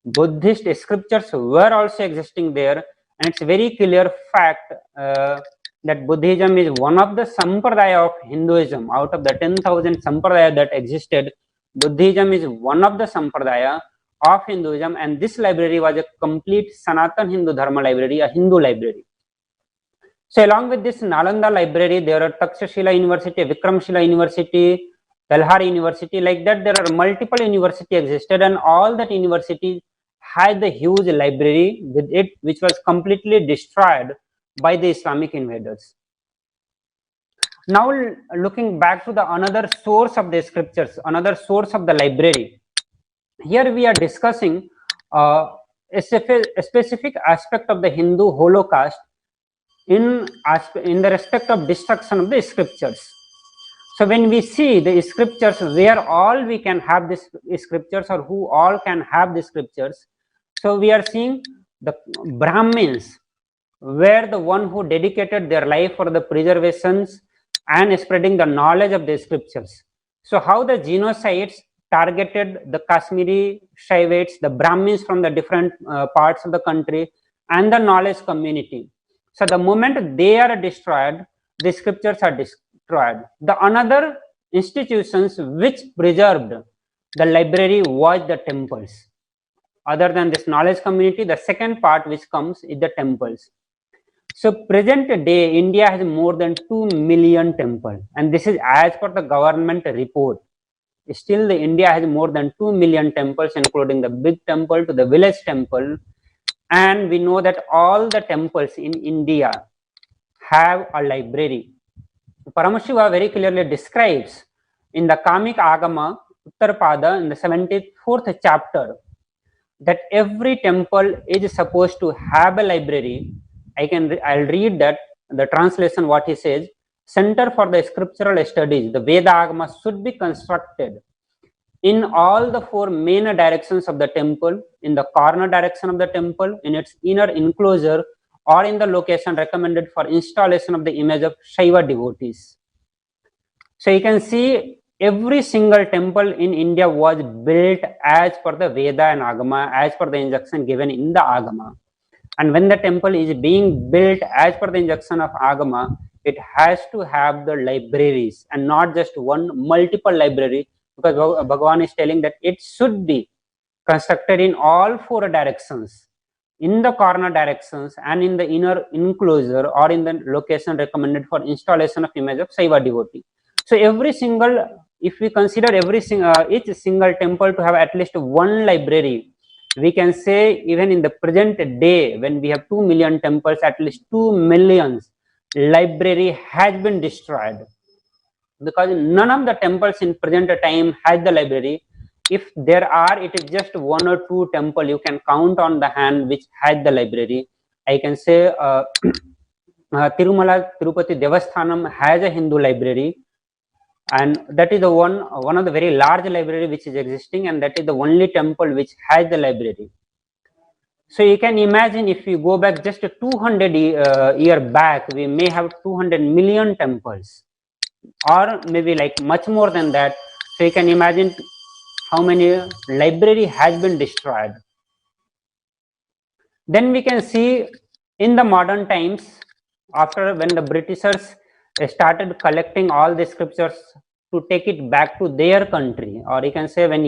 S3: Buddhist scriptures were also existing there, and it's very clear fact that Buddhism is one of the sampradaya of Hinduism. Out of the 10,000 sampradaya that existed, Buddhism is one of the sampradaya of Hinduism, and this library was a complete Sanatan Hindu Dharma library, a Hindu library. So along with this Nalanda library, there are Takshashila University, Vikramshila University, Telhar University, like that there are multiple universities existed, and all that universities had the huge library with it, which was completely destroyed by the Islamic invaders. Now looking back to the another source of the scriptures, another source of the library. Here we are discussing a specific aspect of the Hindu Holocaust in the respect of destruction of the scriptures. So when we see the scriptures, where all we can have these scriptures, or who all can have the scriptures, so we are seeing the Brahmins were the one who dedicated their life for the preservations and spreading the knowledge of the scriptures. So how the genocides targeted the Kashmiri Shaivites, the Brahmins from the different parts of the country, and the knowledge community. So the moment they are destroyed, the scriptures are destroyed. The another institutions which preserved the library was the temples. Other than this knowledge community, the second part which comes is the temples. So present day, India has more than 2 million temples, and this is as per the government report. Still, the India has more than 2 million temples, including the big temple to the village temple. And we know that all the temples in India have a library. Paramashiva very clearly describes in the Kamik Agama, Uttarpada, in the 74th chapter, that every temple is supposed to have a library. I'll read that, the translation, what he says. Center for the scriptural studies, the Veda Agama, should be constructed in all the 4 main directions of the temple, in the corner direction of the temple, in its inner enclosure, or in the location recommended for installation of the image of Shaiva devotees. So you can see every single temple in India was built as per the Veda and Agama, as per the instruction given in the Agama. And when the temple is being built as per the instruction of Agama, it has to have the libraries, and not just one, multiple library, because Bhagavan is telling that it should be constructed in all 4 directions, in the corner directions, and in the inner enclosure, or in the location recommended for installation of image of Shaiva devotee. So every single, if we consider each single temple to have at least one library, we can say even in the present day, when we have 2 million temples, at least 2 million library has been destroyed, because none of the temples in present time has the library. If there are, it is just 1 or 2 temple you can count on the hand which has the library. I can say Tirumala Tirupati Devasthanam has a Hindu library, and that is the one of the very large library which is existing, and that is the only temple which has the library. So you can imagine if we go back just 200 year back, we may have 200 million temples, or maybe like much more than that. So you can imagine how many library has been destroyed. Then we can see in the modern times, after when the Britishers started collecting all the scriptures to take it back to their country, or you can say when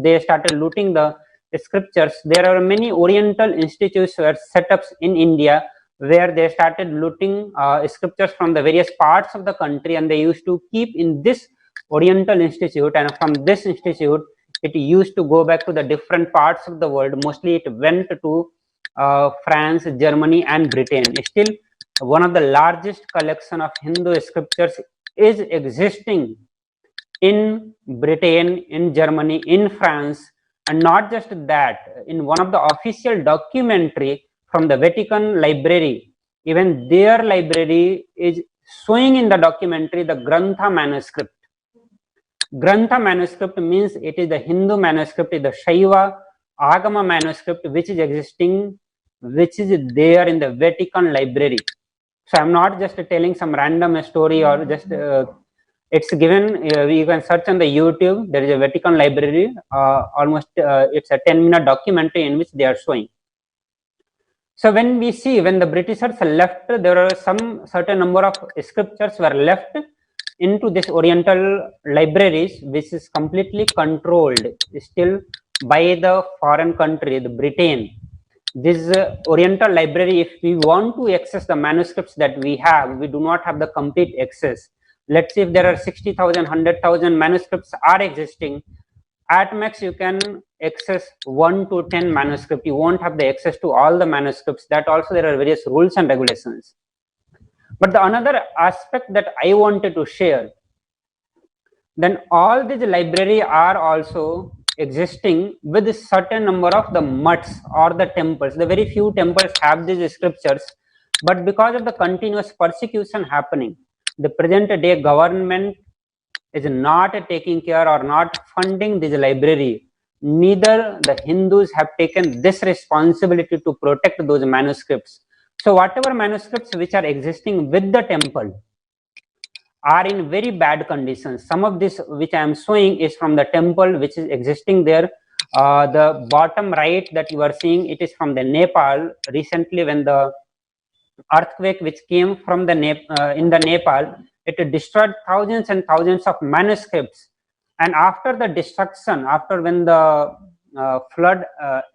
S3: they started looting the scriptures, there are many Oriental institutes were set up in India where they started looting scriptures from the various parts of the country, and they used to keep in this Oriental institute, and from this institute it used to go back to the different parts of the world. Mostly it went to France, Germany, and Britain. Still, one of the largest collection of Hindu scriptures is existing in Britain, in Germany, in France, and not just that. In one of the official documentary from the Vatican Library, even their library is showing in the documentary the Grantha manuscript. Grantha manuscript means it is the Hindu manuscript, is the Shaiva Agama manuscript which is existing, which is there in the Vatican library. So I'm not just telling some random story or just it's given. You can search on the YouTube. There is a Vatican library. Almost it's a 10-minute documentary in which they are showing. So when we see when the Britishers left, there are some certain number of scriptures were left into this Oriental libraries, which is completely controlled still by the foreign country, the Britain. This Oriental library, if we want to access the manuscripts that we have, we do not have the complete access. Let's say if there are 60,000, 100,000 manuscripts are existing, at max you can access 1 to 10 manuscripts. You won't have the access to all the manuscripts. That also there are various rules and regulations. But the another aspect that I wanted to share, then all these library are also existing with a certain number of the mutts or the temples. The very few temples have these scriptures, but because of the continuous persecution happening, the present day government is not taking care or not funding this library. Neither the Hindus have taken this responsibility to protect those manuscripts. So whatever manuscripts which are existing with the temple are in very bad conditions. Some of this which I am showing is from the temple which is existing there. The bottom right that you are seeing, it is from the Nepal. Recently when the earthquake which came from the in the Nepal, it destroyed thousands and thousands of manuscripts. And after the destruction, after when the flood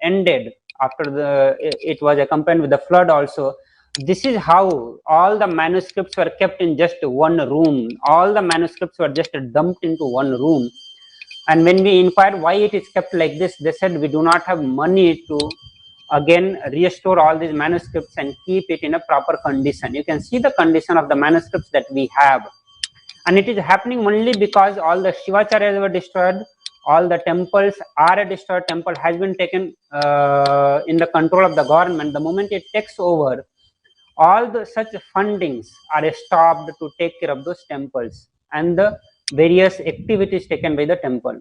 S3: ended, after it was accompanied with the flood also, this is how all the manuscripts were kept in just one room. All the manuscripts were just dumped into one room. And when we inquired why it is kept like this, they said we do not have money to again restore all these manuscripts and keep it in a proper condition. You can see the condition of the manuscripts that we have. And it is happening only because all the Shivacharyas were destroyed, all the temples are destroyed, temple has been taken in the control of the government. The moment it takes over, all the such fundings are stopped to take care of those temples and the various activities taken by the temple.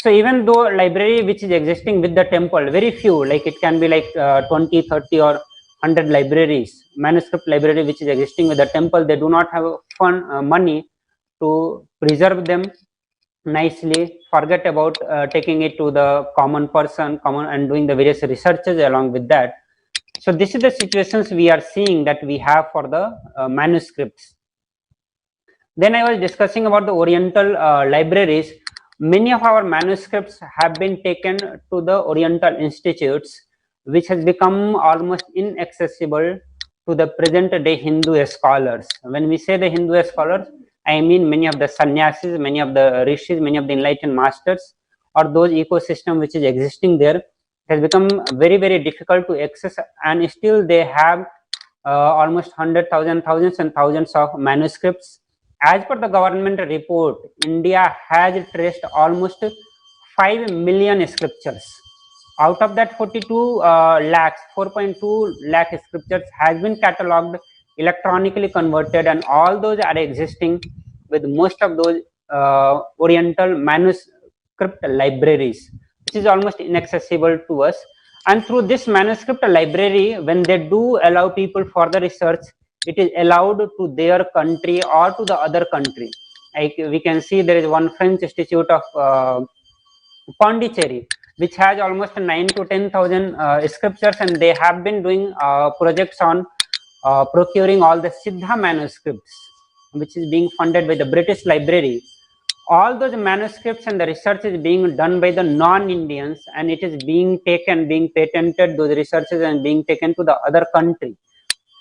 S3: So even though library which is existing with the temple, very few, like it can be like 20, 30 or 100 libraries, manuscript library which is existing with the temple, they do not have money to preserve them nicely, forget about taking it to the common person, and doing the various researches along with that. So this is the situations we are seeing that we have for the manuscripts. Then I was discussing about the Oriental libraries. Many of our manuscripts have been taken to the Oriental institutes, which has become almost inaccessible to the present day Hindu scholars. When we say the Hindu scholars, I mean many of the sannyasis, many of the rishis, many of the enlightened masters, or those ecosystem which is existing there. Has become very, very difficult to access, and still they have almost 100,000, thousands and thousands of manuscripts. As per the government report, India has traced almost 5 million scriptures. Out of that, 4.2 lakh scriptures has been catalogued, electronically converted, and all those are existing with most of those Oriental manuscript libraries, which is almost inaccessible to us. And through this manuscript library, when they do allow people for the research, it is allowed to their country or to the other country. Like we can see there is one French institute of Pondicherry, which has almost 9 to 10,000 scriptures, and they have been doing projects on procuring all the Siddha manuscripts, which is being funded by the British Library. All those manuscripts and the research is being done by the non-Indians, and it is being taken, being patented, those researches, and being taken to the other country.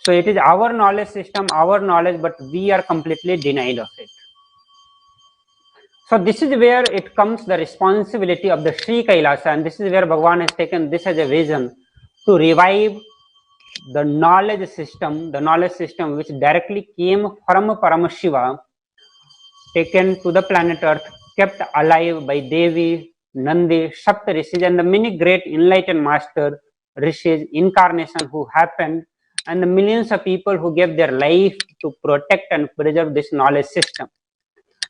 S3: So it is our knowledge system, our knowledge, but we are completely denied of it. So this is where it comes the responsibility of the Sri Kailasa, and this is where Bhagavan has taken this as a vision to revive the knowledge system which directly came from Paramashiva, taken to the planet Earth, kept alive by Devi, Nandi, Sapta Rishis, and the many great enlightened master Rishis, incarnation who happened, and the millions of people who gave their life to protect and preserve this knowledge system.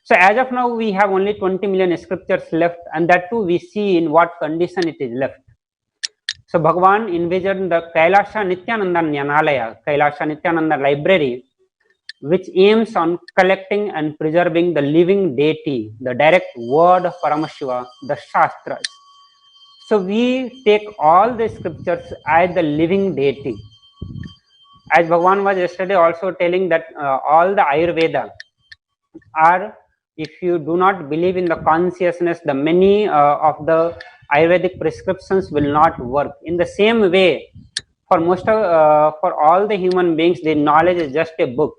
S3: So as of now, we have only 20 million scriptures left, and that too we see in what condition it is left. So Bhagavan envisioned the Kailasha Nithyananda Nyanalaya, Kailasha Nithyananda Library, which aims on collecting and preserving the living deity, the direct word of Paramashiva, the Shastras. So we take all the scriptures as the living deity. As Bhagavan was yesterday also telling that all the Ayurveda are, if you do not believe in the consciousness, the many of the Ayurvedic prescriptions will not work. In the same way, for for all the human beings, the knowledge is just a book.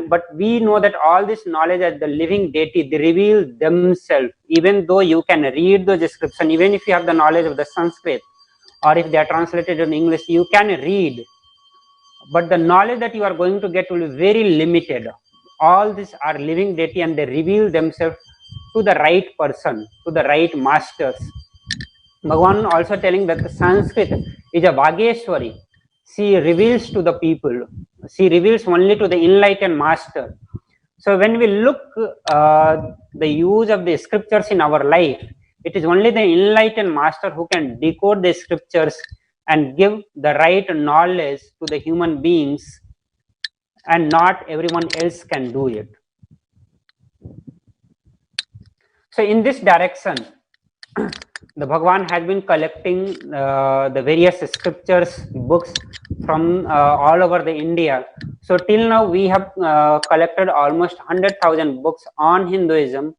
S3: But we know that all this knowledge as the living deity, they reveal themselves. Even though you can read the description, even if you have the knowledge of the Sanskrit, or if they are translated in English, you can read. But the knowledge that you are going to get will be very limited. All these are living deity, and they reveal themselves to the right person, to the right masters. Bhagavan also telling that the Sanskrit is a Vageshwari. She reveals to the people. She reveals only to the enlightened master. So when we look the use of the scriptures in our life, it is only the enlightened master who can decode the scriptures and give the right knowledge to the human beings, and not everyone else can do it. So in this direction, the Bhagavan has been collecting the various scriptures, books from all over the India. So till now we have collected almost 100,000 books on Hinduism,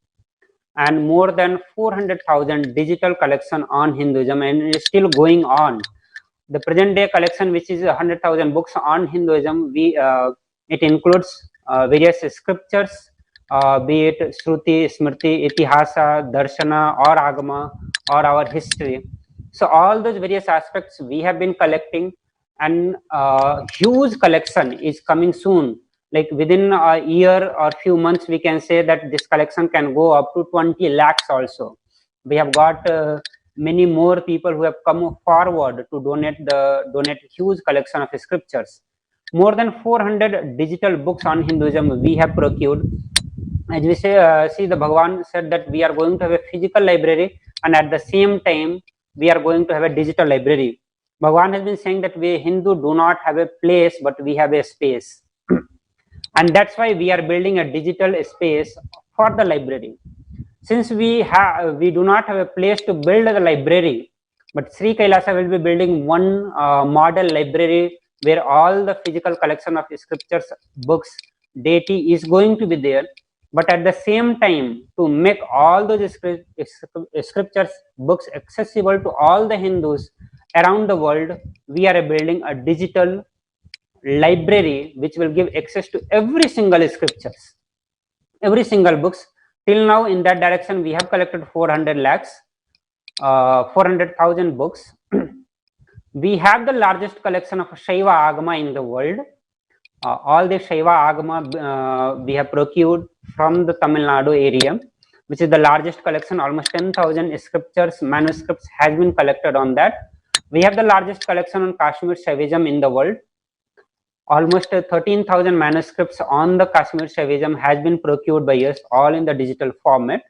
S3: and more than 400,000 digital collection on Hinduism, and it is still going on. The present day collection, which is 100,000 books on Hinduism, it includes various scriptures, be it Shruti, Smriti, Itihasa, Darshana, or Agama, or our history. So all those various aspects we have been collecting, and huge collection is coming soon. Like within a year or few months, we can say that this collection can go up to 20 lakhs also. We have got many more people who have come forward to donate huge collection of scriptures. More than 400 digital books on Hinduism we have procured. As we say, see, the Bhagavan said that we are going to have a physical library, and at the same time we are going to have a digital library. Bhagavan has been saying that we Hindu do not have a place, but we have a space. And that's why we are building a digital space for the library. Since we do not have a place to build the library, but Sri Kailasa will be building one model library where all the physical collection of scriptures, books, deity is going to be there. But at the same time, to make all those scriptures, books accessible to all the Hindus around the world, we are building a digital library which will give access to every single scriptures, every single books. Till now, in that direction, we have collected 400 lakhs, 400,000 books. We have the largest collection of Shaiva Agama in the world. All the Shaiva Agama we have procured from the Tamil Nadu area, which is the largest collection. Almost 10,000 scriptures, manuscripts has been collected on that. We have the largest collection on Kashmir Shaivism in the world. Almost 13,000 manuscripts on the Kashmir Shaivism has been procured by us, all in the digital format,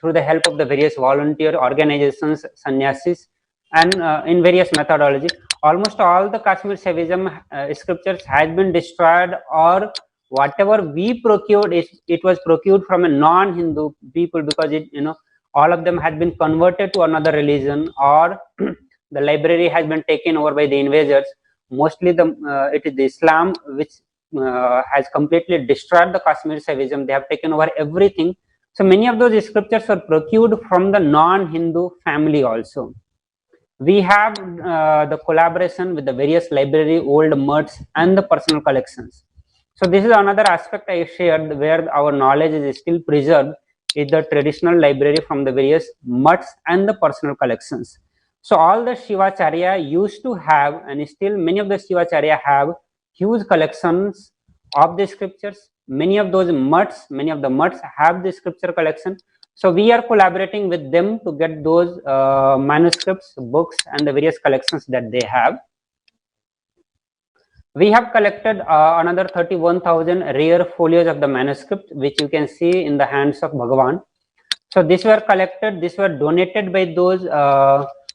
S3: through the help of the various volunteer organizations, sannyasis, and in various methodology. Almost all the Kashmir Shaivism scriptures has been destroyed, or whatever we procured, it was procured from a non-Hindu people, because all of them had been converted to another religion, or the library has been taken over by the invaders. Mostly it is the Islam which has completely destroyed the Kashmir Shaivism. They have taken over everything. So many of those scriptures were procured from the non-Hindu family also. We have the collaboration with the various library, old muds, and the personal collections. So this is another aspect I shared, where our knowledge is still preserved, is the traditional library from the various muds and the personal collections. So all the Shivacharya used to have, and still many of the Shivacharya have, huge collections of the scriptures. Many of the muds have the scripture collection. So we are collaborating with them to get those manuscripts, books, and the various collections that they have. We have collected another 31,000 rare folios of the manuscript, which you can see in the hands of Bhagavan. So these were collected, these were donated by those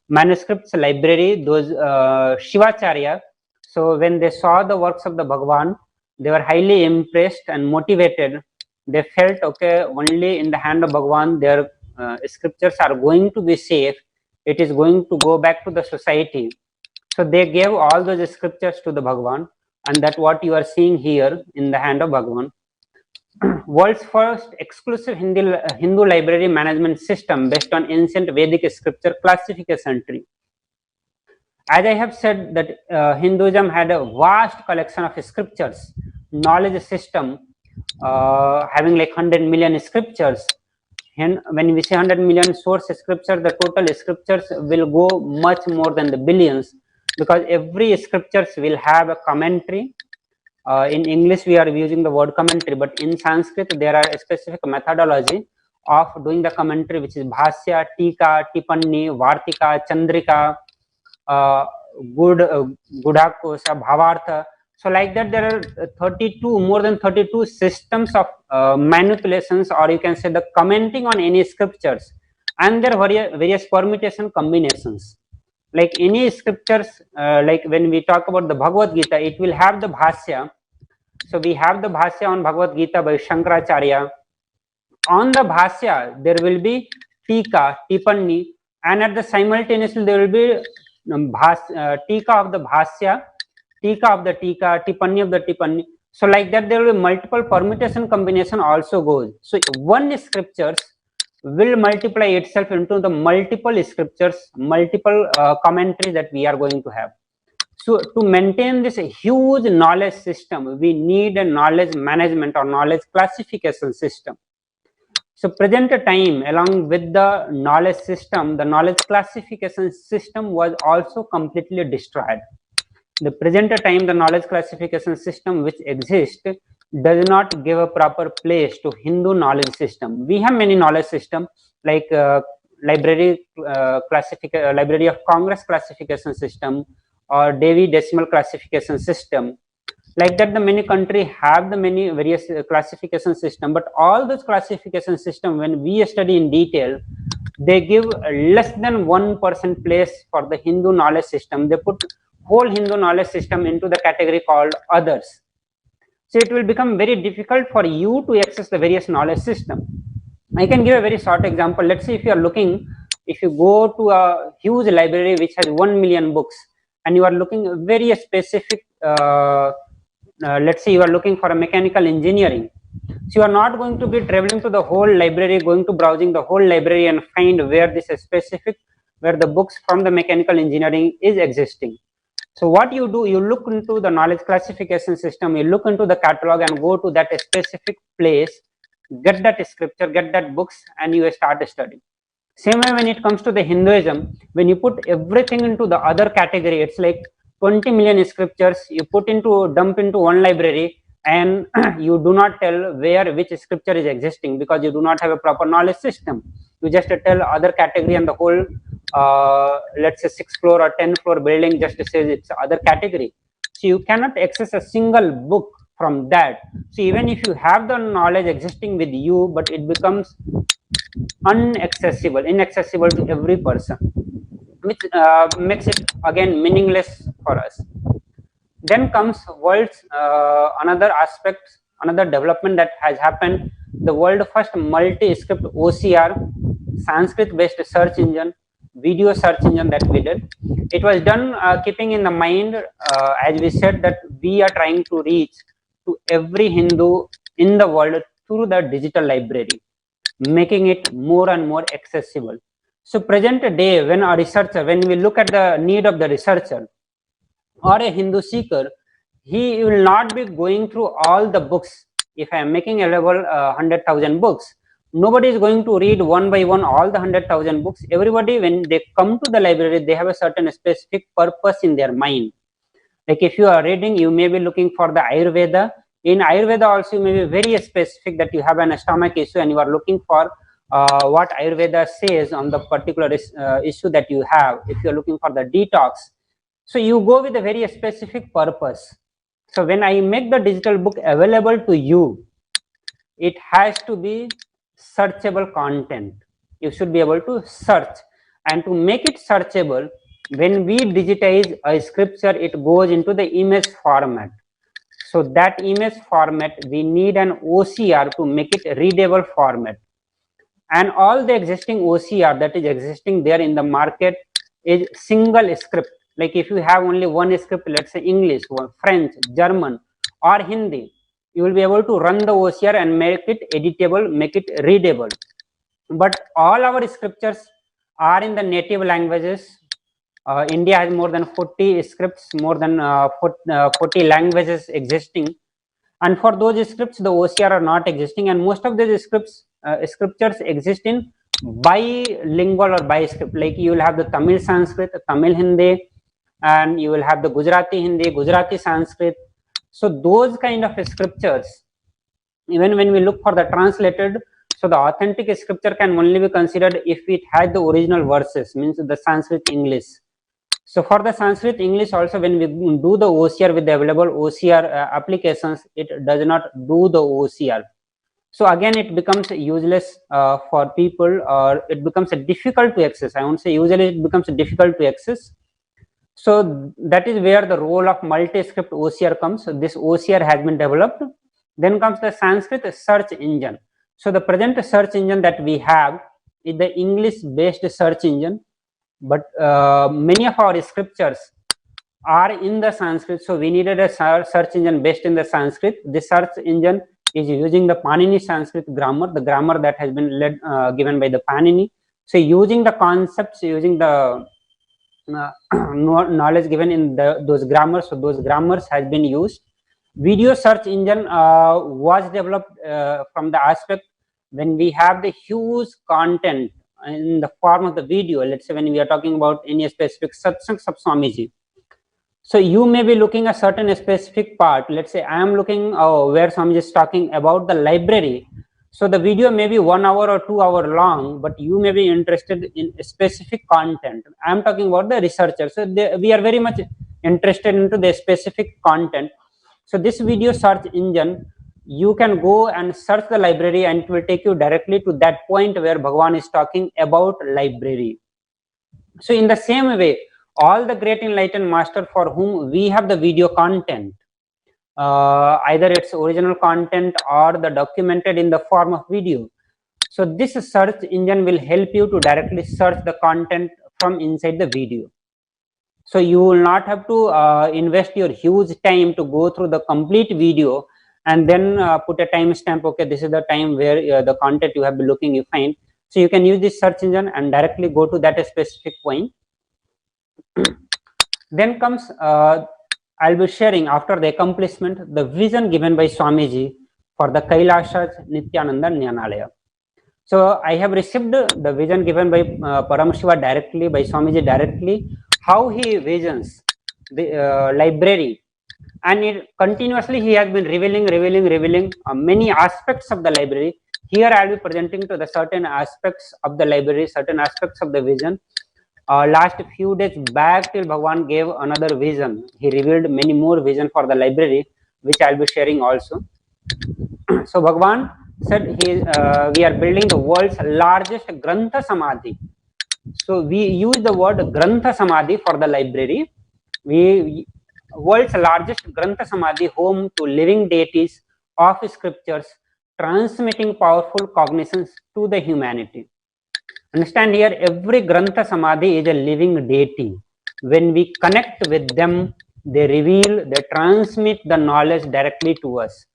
S3: manuscripts library, those Shivacharya. So when they saw the works of the Bhagavan, they were highly impressed and motivated. They felt, okay, only in the hand of Bhagavan their scriptures are going to be safe. It is going to go back to the society. So they gave all those scriptures to the Bhagavan, and that's what you are seeing here in the hand of Bhagavan. World's first exclusive Hindu library management system based on ancient Vedic scripture classification tree. As I have said, that Hinduism had a vast collection of scriptures, knowledge system having like 100 million scriptures. And when we say 100 million source scripture, the total scriptures will go much more than the billions, because every scriptures will have a commentary. In English we are using the word commentary, but in Sanskrit there are a specific methodology of doing the commentary, which is bhasya, tika, tipanni, vartika, chandrika, gudhakosa, bhavartha. So like that, there are more than 32 systems of manipulations, or you can say the commenting on any scriptures, and their various permutation combinations. Like any scriptures, like when we talk about the Bhagavad Gita, it will have the bhasya. So we have the bhasya on Bhagavad Gita by Shankaracharya. On the bhasya, there will be tika, tipanni, and at the simultaneously there will be tika of the bhasya, tika of the tika, tipanni of the tipanni. So like that, there will be multiple permutation combination also goes. So one scriptures will multiply itself into the multiple scriptures, multiple commentaries that we are going to have. So to maintain this huge knowledge system, we need a knowledge management or knowledge classification system. So present time, along with the knowledge system, the knowledge classification system was also completely destroyed. The present time, the knowledge classification system which exists does not give a proper place to Hindu knowledge system. We have many knowledge system, like Library of Congress classification system, or Devi decimal classification system. Like that, the many country have the many various classification system, but all those classification system, when we study in detail, they give less than 1% place for the Hindu knowledge system. They put whole Hindu knowledge system into the category called others. So it will become very difficult for you to access the various knowledge system. I can give a very short example. Let's say if you go to a huge library which has 1 million books, and you are looking very specific, let's say you are looking for a mechanical engineering. So you are not going to be traveling to the whole library, going to browsing the whole library and find where this is specific, where the books from the mechanical engineering is existing. So what you do, you look into the knowledge classification system, you look into the catalog and go to that specific place, get that scripture, get that books, and you start studying. Same way when it comes to the Hinduism, when you put everything into the other category, it's like 20 million scriptures you dump into one library, and you do not tell which scripture is existing, because you do not have a proper knowledge system. You just tell other category, and the whole let's say 6th floor or 10th floor building just says it's other category. So you cannot access a single book from that. So even if you have the knowledge existing with you, but it becomes inaccessible to every person. which makes it again meaningless for us. Then comes world's another aspect, another development that has happened. The world first multi-script OCR, Sanskrit-based search engine, video search engine that we did. It was done keeping in the mind, as we said, that we are trying to reach to every Hindu in the world through the digital library, making it more and more accessible. So present day, when a researcher, when we look at the need of the researcher or a Hindu seeker, he will not be going through all the books. If I am making available 100,000 books, nobody is going to read one by one all the 100,000 books. Everybody, when they come to the library, they have a certain specific purpose in their mind. Like if you are reading, you may be looking for the Ayurveda. In Ayurveda also, you may be very specific that you have an stomach issue and you are looking for what Ayurveda says on the particular issue that you have. If you are looking for the detox, so you go with a very specific purpose. So when I make the digital book available to you, it has to be searchable content. You should be able to search, and to make it searchable, when we digitize a scripture, it goes into the image format. So that image format, we need an OCR to make it readable format. And all the existing OCR that is existing there in the market is single script. Like if you have only one script, let's say English, French, German, or Hindi, you will be able to run the OCR and make it editable, make it readable. But all our scriptures are in the native languages. India has more than 40 scripts, more than 40 languages existing. And for those scripts, the OCR are not existing. And most of these scriptures exist in bilingual or bi-script. Like you will have the Tamil Sanskrit, Tamil Hindi, and you will have the Gujarati Hindi, Gujarati Sanskrit. So those kind of scriptures, even when we look for the translated, so the authentic scripture can only be considered if it has the original verses, means the Sanskrit English. So for the Sanskrit English also, when we do the OCR with the available OCR applications, it does not do the OCR. So again, it becomes useless for people, or it becomes difficult to access. I won't say usually it becomes difficult to access. So that is where the role of multi-script OCR comes. So this OCR has been developed. Then comes the Sanskrit search engine. So the present search engine that we have is the English-based search engine, but many of our scriptures are in the Sanskrit. So we needed a search engine based in the Sanskrit. This search engine is using the Panini Sanskrit grammar, the grammar that has been given by the Panini. So using the concepts, using the knowledge given in those grammars, so those grammars has been used. Video search engine was developed from the aspect when we have the huge content in the form of the video. Let's say when we are talking about any specific Satsang of Swamiji, so you may be looking a certain specific part. Let's say I am looking where Swamiji is talking about the library. So the video may be 1 hour or 2 hour long, but you may be interested in specific content. I am talking about the researcher. So we are very much interested into the specific content. So this video search engine, you can go and search the library and it will take you directly to that point where Bhagavan is talking about library. So in the same way, all the great enlightened master for whom we have the video content, either its original content or the documented in the form of video. So this search engine will help you to directly search the content from inside the video. So you will not have to invest your huge time to go through the complete video and then put a timestamp. Okay, this is the time where the content you have been looking, you find. So you can use this search engine and directly go to that specific point. Then comes I'll be sharing after the accomplishment the vision given by Swamiji for the HDH Nithyananda Paramashivam. So I have received the vision given by Paramashiva directly, by Swamiji directly, how he visions the library, and it continuously he has been revealing many aspects of the library. Here I will be presenting to the certain aspects of the library, certain aspects of the vision. Last few days back till Bhagavan gave another vision. He revealed many more vision for the library, which I'll be sharing also. So Bhagavan said we are building the world's largest Grantha Samadhi. So we use the word Grantha Samadhi for the library. We world's largest Grantha Samadhi, home to living deities of scriptures, transmitting powerful cognitions to the humanity. Understand here, every Grantha Samadhi is a living deity. When we connect with them, they reveal, they transmit the knowledge directly to us.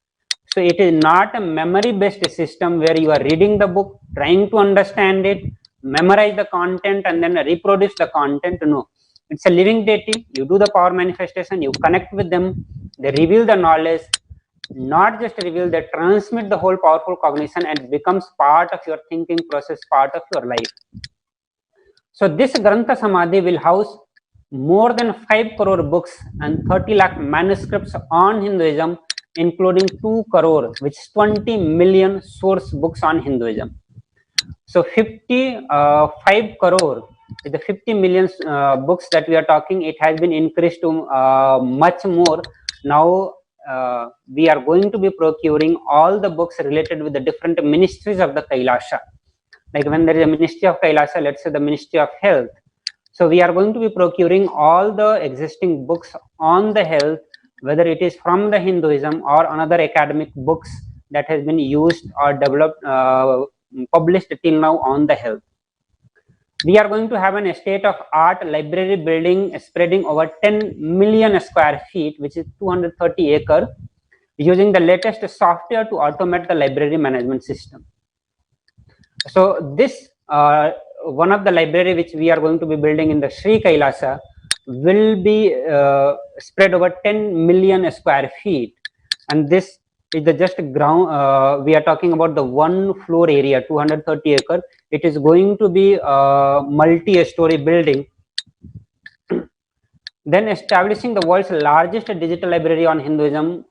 S3: So it is not a memory based system where you are reading the book, trying to understand it, memorize the content and then reproduce the content. No, it's a living deity. You do the power manifestation, you connect with them, they reveal the knowledge, not just reveal, they transmit the whole powerful cognition and becomes part of your thinking process, part of your life. So this Grantha Samadhi will house more than 5 crore books and 30 lakh manuscripts on Hinduism, including 2 crore, which is 20 million source books on Hinduism. So 5 crore is the 50 million books that we are talking. It has been increased to much more. Now we are going to be procuring all the books related with the different ministries of the Kailasha. Like when there is a ministry of Kailasa, let's say the Ministry of Health. So we are going to be procuring all the existing books on the health, whether it is from the Hinduism or another academic books that has been used or developed, published till now on the health. We are going to have an state-of-art library building spreading over 10 million square feet, which is 230 acres, using the latest software to automate the library management system. So this one of the library which we are going to be building in the Sri Kailasa will be spread over 10 million square feet, and this is the just ground. We are talking about the one floor area, 230 acres. It is going to be a multi-story building. Then establishing the world's largest digital library on Hinduism,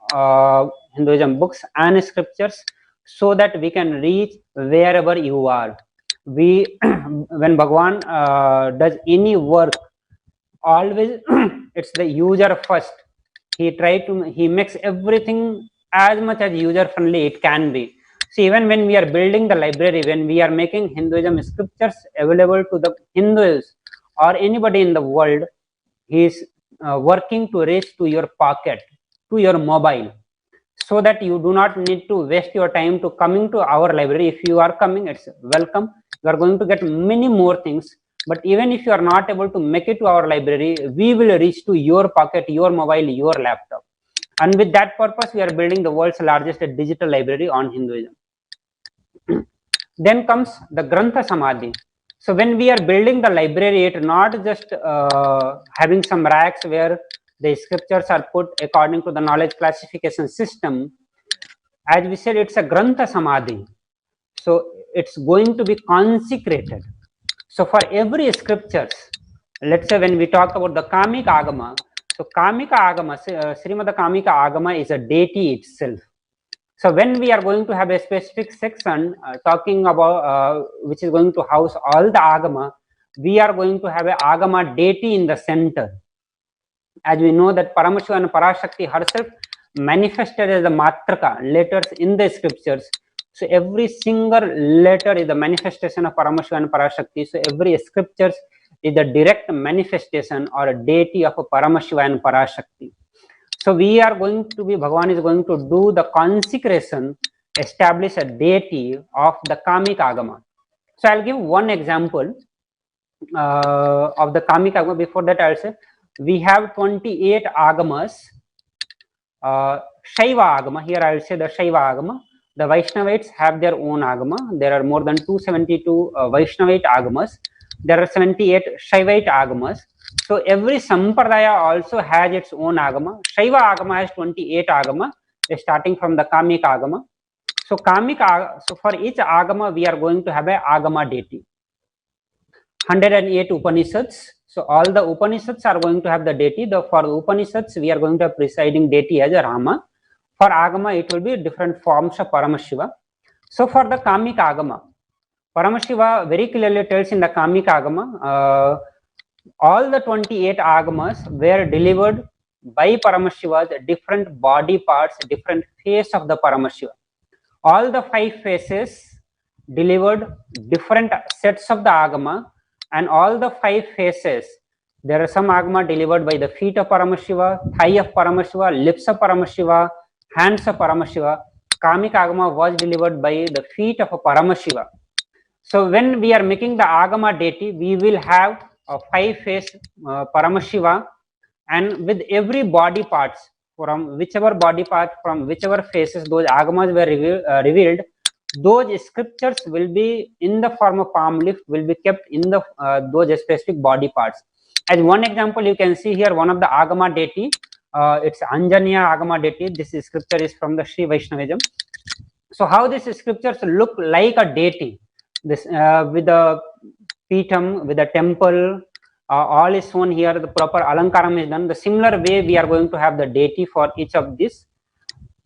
S3: Hinduism books and scriptures, so that we can reach wherever you are. We, when Bhagwan does any work, always it's the user first. He makes everything as much as user friendly it can be. So even when we are building the library, when we are making Hinduism scriptures available to the Hindus or anybody in the world, he is working to reach to your pocket, to your mobile, so that you do not need to waste your time to coming to our library. If you are coming, it's welcome. You are going to get many more things. But even if you are not able to make it to our library, we will reach to your pocket, your mobile, your laptop. And with that purpose, we are building the world's largest digital library on Hinduism. Then comes the Grantha Samadhi. So when we are building the library, it's not just having some racks where the scriptures are put according to the knowledge classification system. As we said, it's a Grantha Samadhi. So it's going to be consecrated. So for every scriptures, let's say when we talk about the Kamika Agama, so Kamika Agama, Srimad Kamika Agama is a deity itself. So when we are going to have a specific section talking about which is going to house all the Agama, we are going to have a Agama deity in the center. As we know that Paramashiva and Parashakti herself manifested as the Matraka letters in the scriptures. So every single letter is the manifestation of Paramashiva and Parashakti. So every scriptures is the direct manifestation or a deity of a Paramashiva and Parashakti. So we are going to be, Bhagavan is going to do the consecration, establish a deity of the Kamika Agama. So I'll give one example of the Kamika Agama. Before that, I'll say we have 28 Agamas, Shaiva Agama. Here I'll say the Shaiva Agama. The Vaishnavites have their own Agama. There are more than 272 Vaishnavite Agamas. There are 78 Shaivite Agamas. So every Sampradaya also has its own Agama. Shaiva Agama has 28 Agama, starting from the Kamika Agama. So so for each Agama, we are going to have a Agama deity. 108 Upanishads. So all the Upanishads are going to have the deity. For the Upanishads, we are going to have presiding deity as a Rama. For Agama, it will be different forms of Paramashiva. So for the Kamika Agama, Paramashiva very clearly tells in the Kamika Agama, all the 28 Agamas were delivered by Paramashiva's different body parts, different face of the Paramashiva. All the 5 faces delivered different sets of the Agama, and all the 5 faces, there are some agama delivered by the feet of Paramashiva, thigh of Paramashiva, lips of Paramashiva, hands of Paramashiva. Kamik agama was delivered by the feet of a Paramashiva. So when we are making the agama deity, we will have a 5 face Paramashiva, and with every body parts, from whichever body part, from whichever faces those agamas were revealed, those scriptures will be in the form of palm leaf, will be kept in the those specific body parts. As one example, you can see here one of the agama deity. It's Anjanya agama deity. This scripture is from the Sri Vaishnavism. So how these scriptures look like a deity, this with the peetham, with the temple, all is shown here, the proper alankaram is done. The similar way we are going to have the deity for each of this.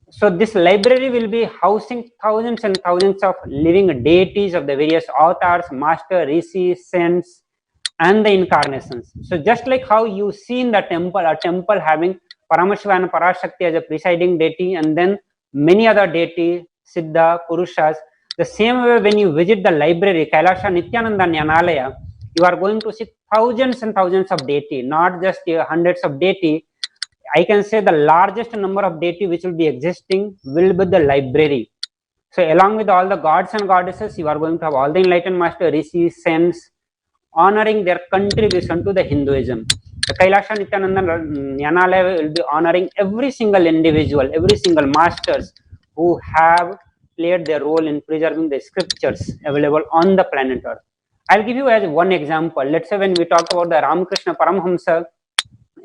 S3: So this library will be housing thousands and thousands of living deities of the various avatars, master, rishi, saints, and the incarnations. So just like how you see in the temple, a temple having Paramashiva and Parashakti as a presiding deity, and then many other deities, Siddha, Purushas. The same way when you visit the library, Kailasha Nithyananda Nyanalaya, you are going to see thousands and thousands of deity, not just hundreds of deity. I can say the largest number of deity which will be existing will be the library. So along with all the gods and goddesses, you are going to have all the enlightened master, rishis, saints, honoring their contribution to the Hinduism. The Kailasha Nithyananda Nyanalaya will be honoring every single individual, every single masters who have played their role in preserving the scriptures available on the planet Earth. I'll give you as one example. Let's say when we talk about the Ramakrishna Paramahamsa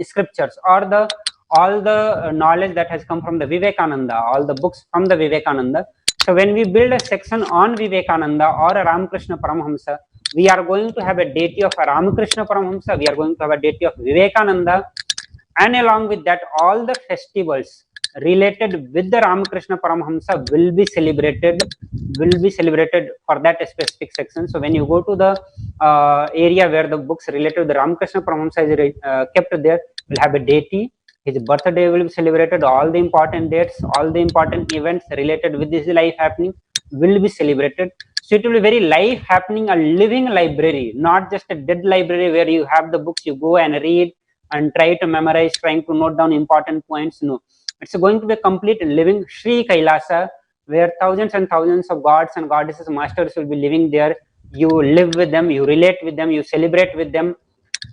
S3: scriptures, or the all the knowledge that has come from the Vivekananda, all the books from the Vivekananda. So when we build a section on Vivekananda or a Ramakrishna Paramahamsa, we are going to have a deity of a Ramakrishna Paramahamsa, we are going to have a deity of Vivekananda, and along with that all the festivals related with the Ramakrishna Paramahamsa will be celebrated for that specific section. So when you go to the area where the books related to the Ramakrishna Paramahamsa is kept there, will have a deity. His birthday will be celebrated, all the important dates, all the important events related with his life happening will be celebrated. So it will be very life happening, a living library, not just a dead library where you have the books, you go and read and try to memorize, trying to note down important points. No, it's going to be a complete living Sri Kailasa, where thousands and thousands of gods and goddesses, masters will be living there. You live with them, you relate with them, you celebrate with them,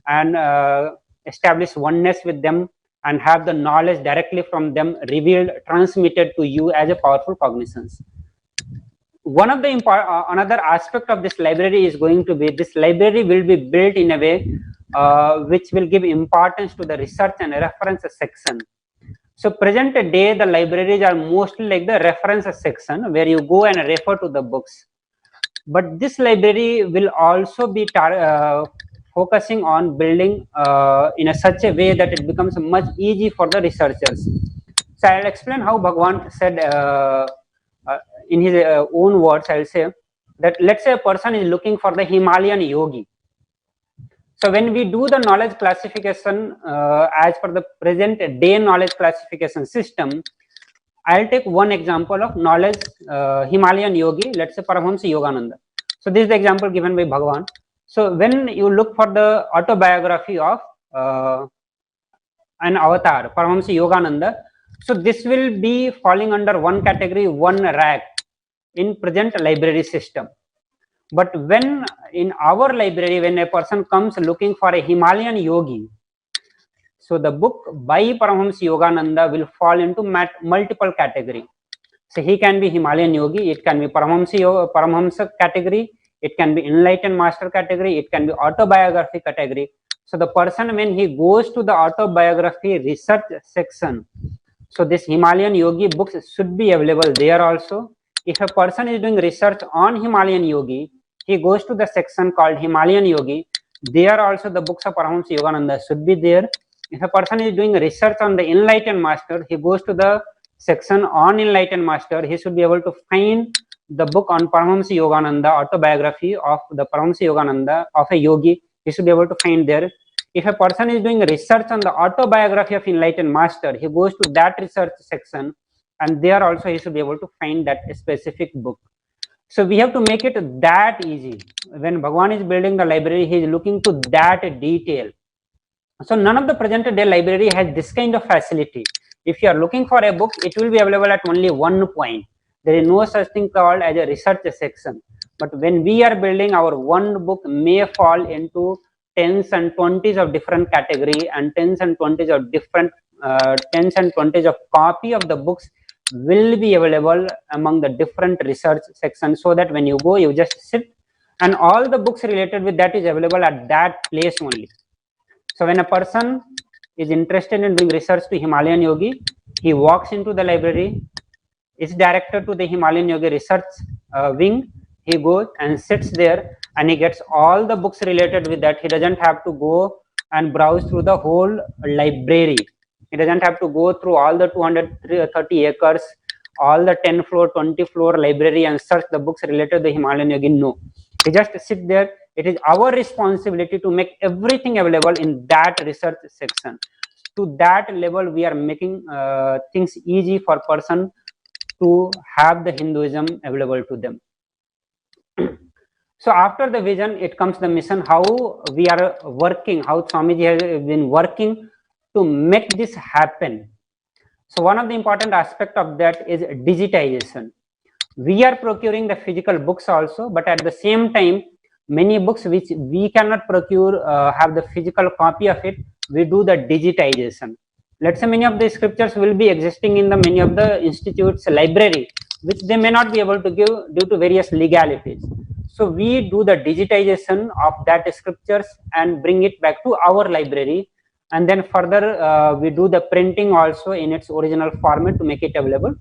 S3: and establish oneness with them, and have the knowledge directly from them revealed, transmitted to you as a powerful cognizance. One of the another aspect of this library is going to be, this library will be built in a way which will give importance to the research and reference section. So present day, the libraries are mostly like the reference section where you go and refer to the books. But this library will also be focusing on building in a such a way that it becomes much easy for the researchers. So I'll explain how Bhagwan said in his own words. I'll say that let's say a person is looking for the Himalayan yogi. So when we do the knowledge classification as per the present day knowledge classification system, I'll take one example of knowledge Himalayan yogi, let's say Paramahamsa Yogananda. So this is the example given by Bhagwan. So when you look for the autobiography of an avatar, Paramahamsa Yogananda, so this will be falling under one category, one rack in present library system. But when in our library, when a person comes looking for a Himalayan yogi, so the book by Paramahamsa Yogananda will fall into multiple category. So he can be Himalayan yogi, it can be Paramahamsa category, it can be enlightened master category, it can be autobiography category. So the person, when he goes to the autobiography research section, so this Himalayan yogi books should be available there also. If a person is doing research on Himalayan yogi, he goes to the section called Himalayan yogi, there also the books of Paramahamsa Yogananda should be there. If a person is doing research on the enlightened master, he goes to the section on enlightened master, he should be able to find the book on Paramahamsa Yogananda, autobiography of the Paramahamsa Yogananda of a yogi, he should be able to find there. If a person is doing research on the autobiography of enlightened master, he goes to that research section, and there also he should be able to find that specific book. So we have to make it that easy. When Bhagwan is building the library, he is looking to that detail. So none of the present day library has this kind of facility. If you are looking for a book, it will be available at only one point. There is no such thing called as a research section. But when we are building, our one book may fall into tens and twenties of different category, and tens and twenties of different tens and twenties of copy of the books will be available among the different research sections, so that when you go, you just sit and all the books related with that is available at that place only. So when a person is interested in doing research to Himalayan Yogi, he walks into the library, is directed to the Himalayan Yogi research wing, he goes and sits there and he gets all the books related with that. He doesn't have to go and browse through the whole library. He doesn't have to go through all the 230 acres, all the 10 floor, 20 floor library and search the books related to the Himalayan Yogi. No, he just sit there. It is our responsibility to make everything available in that research section. To that level, we are making things easy for person to have the Hinduism available to them. So after the vision, it comes the mission, how we are working, how Swamiji has been working to make this happen. So one of the important aspect of that is digitization. We are procuring the physical books also, but at the same time, many books which we cannot procure have the physical copy of it, we do the digitization. Let's say many of the scriptures will be existing in the many of the institutes library, which they may not be able to give due to various legalities. So we do the digitization of that scriptures and bring it back to our library, and then further we do the printing also in its original format to make it available.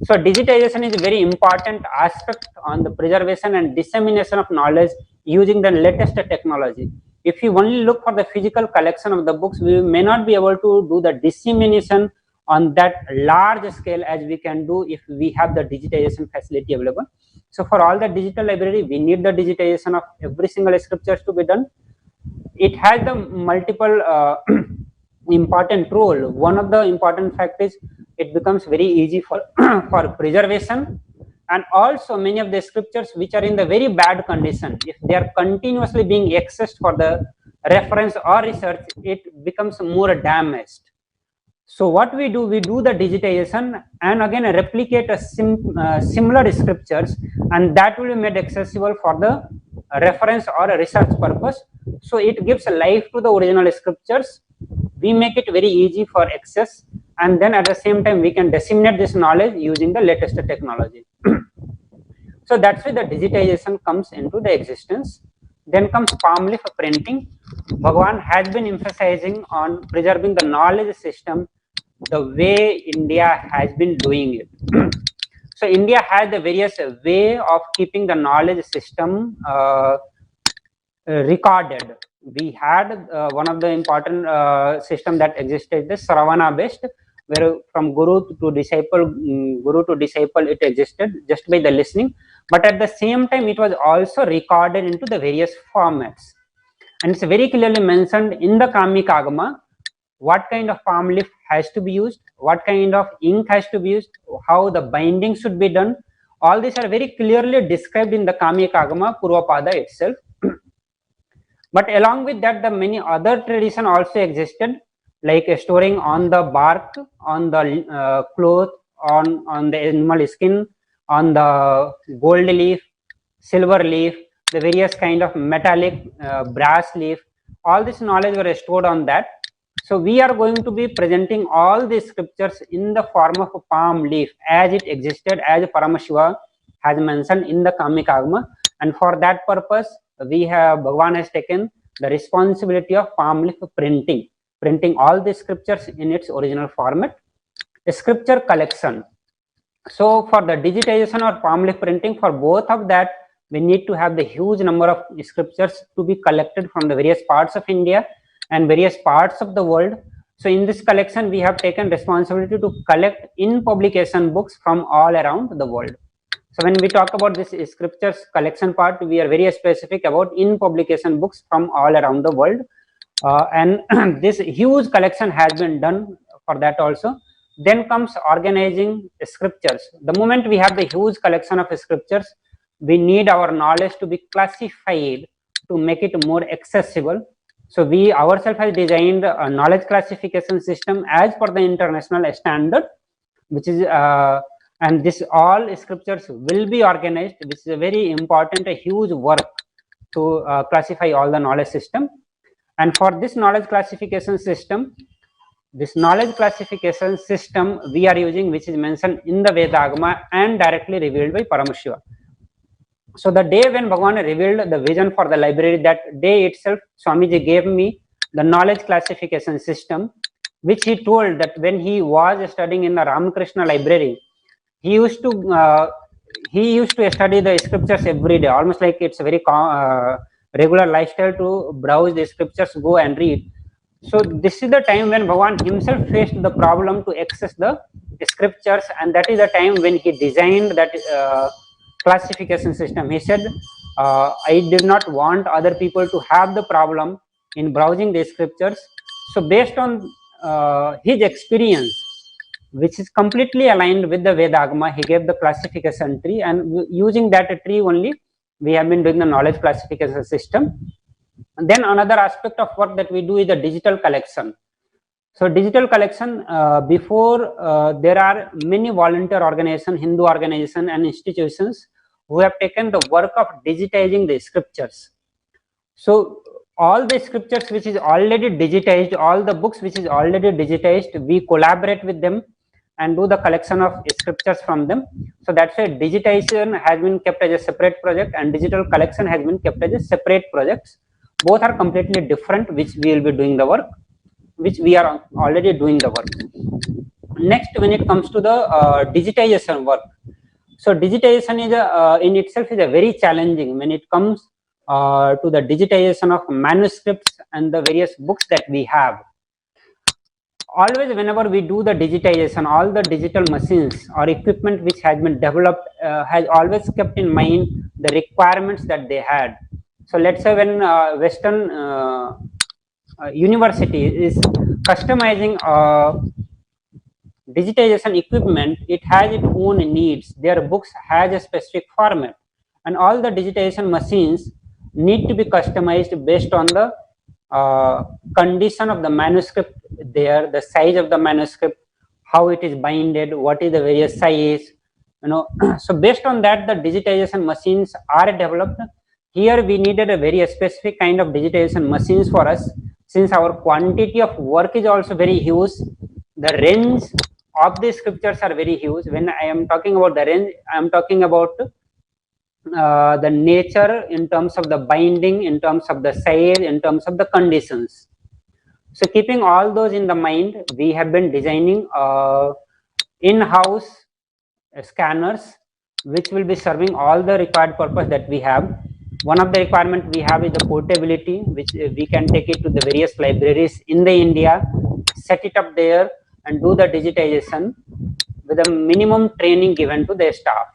S3: So digitization is a very important aspect on the preservation and dissemination of knowledge using the latest technology. If you only look for the physical collection of the books, we may not be able to do the dissemination on that large scale as we can do if we have the digitization facility available. So for all the digital library, we need the digitization of every single scriptures to be done. It has the multiple important role. One of the important fact is it becomes very easy for for preservation, and also many of the scriptures which are in the very bad condition, if they are continuously being accessed for the reference or research, it becomes more damaged. So what we do the digitization and again replicate a similar scriptures, and that will be made accessible for the reference or a research purpose. So it gives life to the original scriptures. We make it very easy for access, and then at the same time we can disseminate this knowledge using the latest technology. So that's why the digitization comes into the existence. Then comes palm leaf printing. Bhagwan has been emphasizing on preserving the knowledge system the way India has been doing it. So India has the various way of keeping the knowledge system recorded. We had one of the important system that existed, the Sravana based, where from guru to disciple it existed just by the listening, but at the same time it was also recorded into the various formats, and it's very clearly mentioned in the Kami Kagama what kind of palm leaf has to be used, what kind of ink has to be used, how the binding should be done. All these are very clearly described in the Kami Kagama Purvapada itself. But along with that, the many other tradition also existed, like storing on the bark, on the cloth, on the animal skin, on the gold leaf, silver leaf, the various kind of metallic brass leaf. All this knowledge were stored on that. So we are going to be presenting all these scriptures in the form of a palm leaf as it existed, as Paramashiva has mentioned in the Kami Kagama, and for that purpose we have Bhagwan has taken the responsibility of palm leaf printing all the scriptures in its original format. A scripture collection. So for the digitization or palm leaf printing, for both of that we need to have the huge number of scriptures to be collected from the various parts of India and various parts of the world. So in this collection we have taken responsibility to collect in publication books from all around the world. So when we talk about this scriptures collection part, we are very specific about in publication books from all around the world, and this huge collection has been done for that also. Then comes organizing scriptures. The moment we have the huge collection of scriptures, we need our knowledge to be classified to make it more accessible. So we ourselves have designed a knowledge classification system as per the international standard, which is and this all scriptures will be organized, which is a very important, a huge work to classify all the knowledge system. And for this knowledge classification system, we are using, which is mentioned in the Vedagama and directly revealed by Paramashiva. So the day when Bhagavan revealed the vision for the library, that day itself Swamiji gave me the knowledge classification system, which he told that when he was studying in the Ramakrishna library, he used to study the scriptures every day, almost like it's a very regular lifestyle to browse the scriptures, go and read. So this is the time when Bhagavan himself faced the problem to access the scriptures, and that is the time when he designed that classification system. He said, I did not want other people to have the problem in browsing the scriptures. So based on his experience, which is completely aligned with the Vedagama, he gave the classification tree, and using that tree only we have been doing the knowledge classification system. And then another aspect of work that we do is the digital collection. So digital collection, before there are many volunteer organizations, Hindu organizations and institutions who have taken the work of digitizing the scriptures. So all the scriptures which is already digitized, all the books which is already digitized, we collaborate with them and do the collection of scriptures from them. So that's why digitization has been kept as a separate project and digital collection has been kept as a separate project. Both are completely different, which we will be doing the work, which we are already doing the work. Next, when it comes to the digitization work, so digitization is in itself is a very challenging when it comes to the digitization of manuscripts and the various books that we have. Always whenever we do the digitization, all the digital machines or equipment which has been developed has always kept in mind the requirements that they had. So let's say when Western university is customizing digitization equipment, it has its own needs. Their books has a specific format, and all the digitization machines need to be customized based on the condition of the manuscript there, the size of the manuscript, how it is binded, what is the various size, so based on that the digitization machines are developed. Here we needed a very specific kind of digitization machines for us, since our quantity of work is also very huge. The range of the scriptures are very huge. When I am talking about the range, I am talking about the nature in terms of the binding, in terms of the size, in terms of the conditions. So keeping all those in the mind, we have been designing in-house scanners which will be serving all the required purpose that we have. One of the requirement we have is the portability, which we can take it to the various libraries in the India, set it up there and do the digitization with a minimum training given to the staff.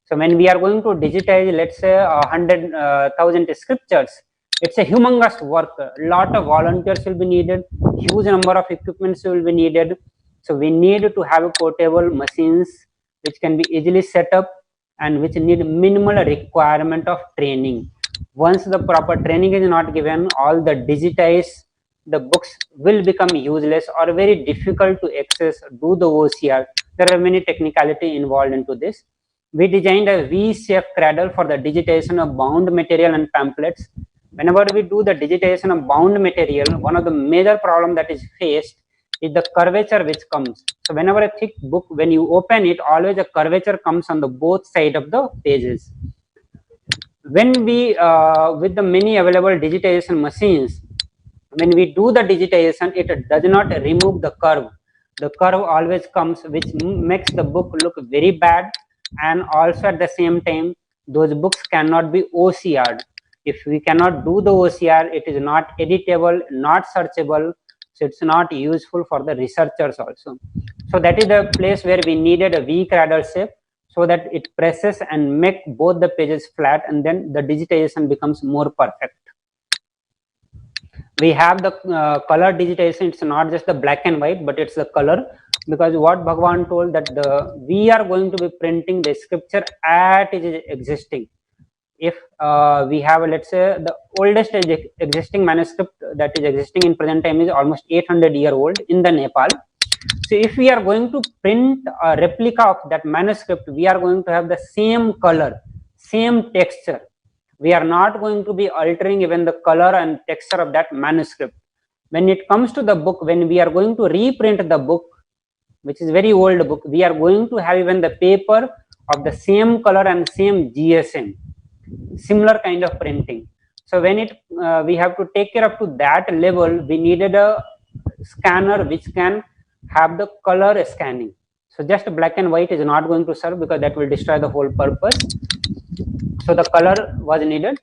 S3: So when we are going to digitize, let's say 100,000 scriptures, it's a humongous work. A lot of volunteers will be needed, huge number of equipments will be needed. So we need to have portable machines which can be easily set up and which need minimal requirement of training. Once the proper training is not given, all the digitized the books will become useless or very difficult to access, do the OCR. There are many technicality involved into this. We designed a V-shaped cradle for the digitization of bound material and pamphlets. Whenever we do the digitization of bound material, one of the major problem that is faced is the curvature which comes. So whenever a thick book, when you open it, always a curvature comes on the both side of the pages. When we, with the many available digitization machines, when we do the digitization, it does not remove the curve. The curve always comes, which makes the book look very bad, and also at the same time, those books cannot be OCR'd. If we cannot do the OCR, it is not editable, not searchable, so it's not useful for the researchers also. So that is the place where we needed a V cradle shape, so that it presses and make both the pages flat, and then the digitization becomes more perfect. We have the color digitization. It's not just the black and white, but it's the color, because what Bhagavan told that we are going to be printing the scripture as it is existing. if we have, let's say, the oldest existing manuscript that is existing in present time is almost 800-year old in the Nepal. So if we are going to print a replica of that manuscript, we are going to have the same color, same texture. We are not going to be altering even the color and texture of that manuscript. When it comes to the book, when we are going to reprint the book, which is very old book, we are going to have even the paper of the same color and same GSM, similar kind of printing. So when it we have to take care up to that level, we needed a scanner which can have the color scanning. So just black and white is not going to serve because that will destroy the whole purpose. So the color was needed.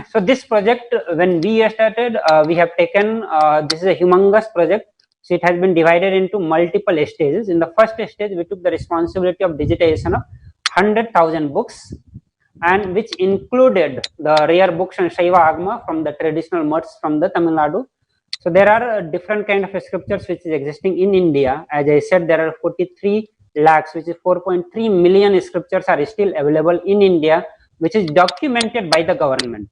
S3: So this project, when we started, we have taken, this is a humongous project. So it has been divided into multiple stages. In the first stage, we took the responsibility of digitization of 100,000 books, and which included the rare books and Shaiva Agama from the traditional mutts from the Tamil Nadu. So there are different kind of scriptures which is existing in India. As I said, there are 43 lakhs, which is 4.3 million scriptures are still available in India, which is documented by the government.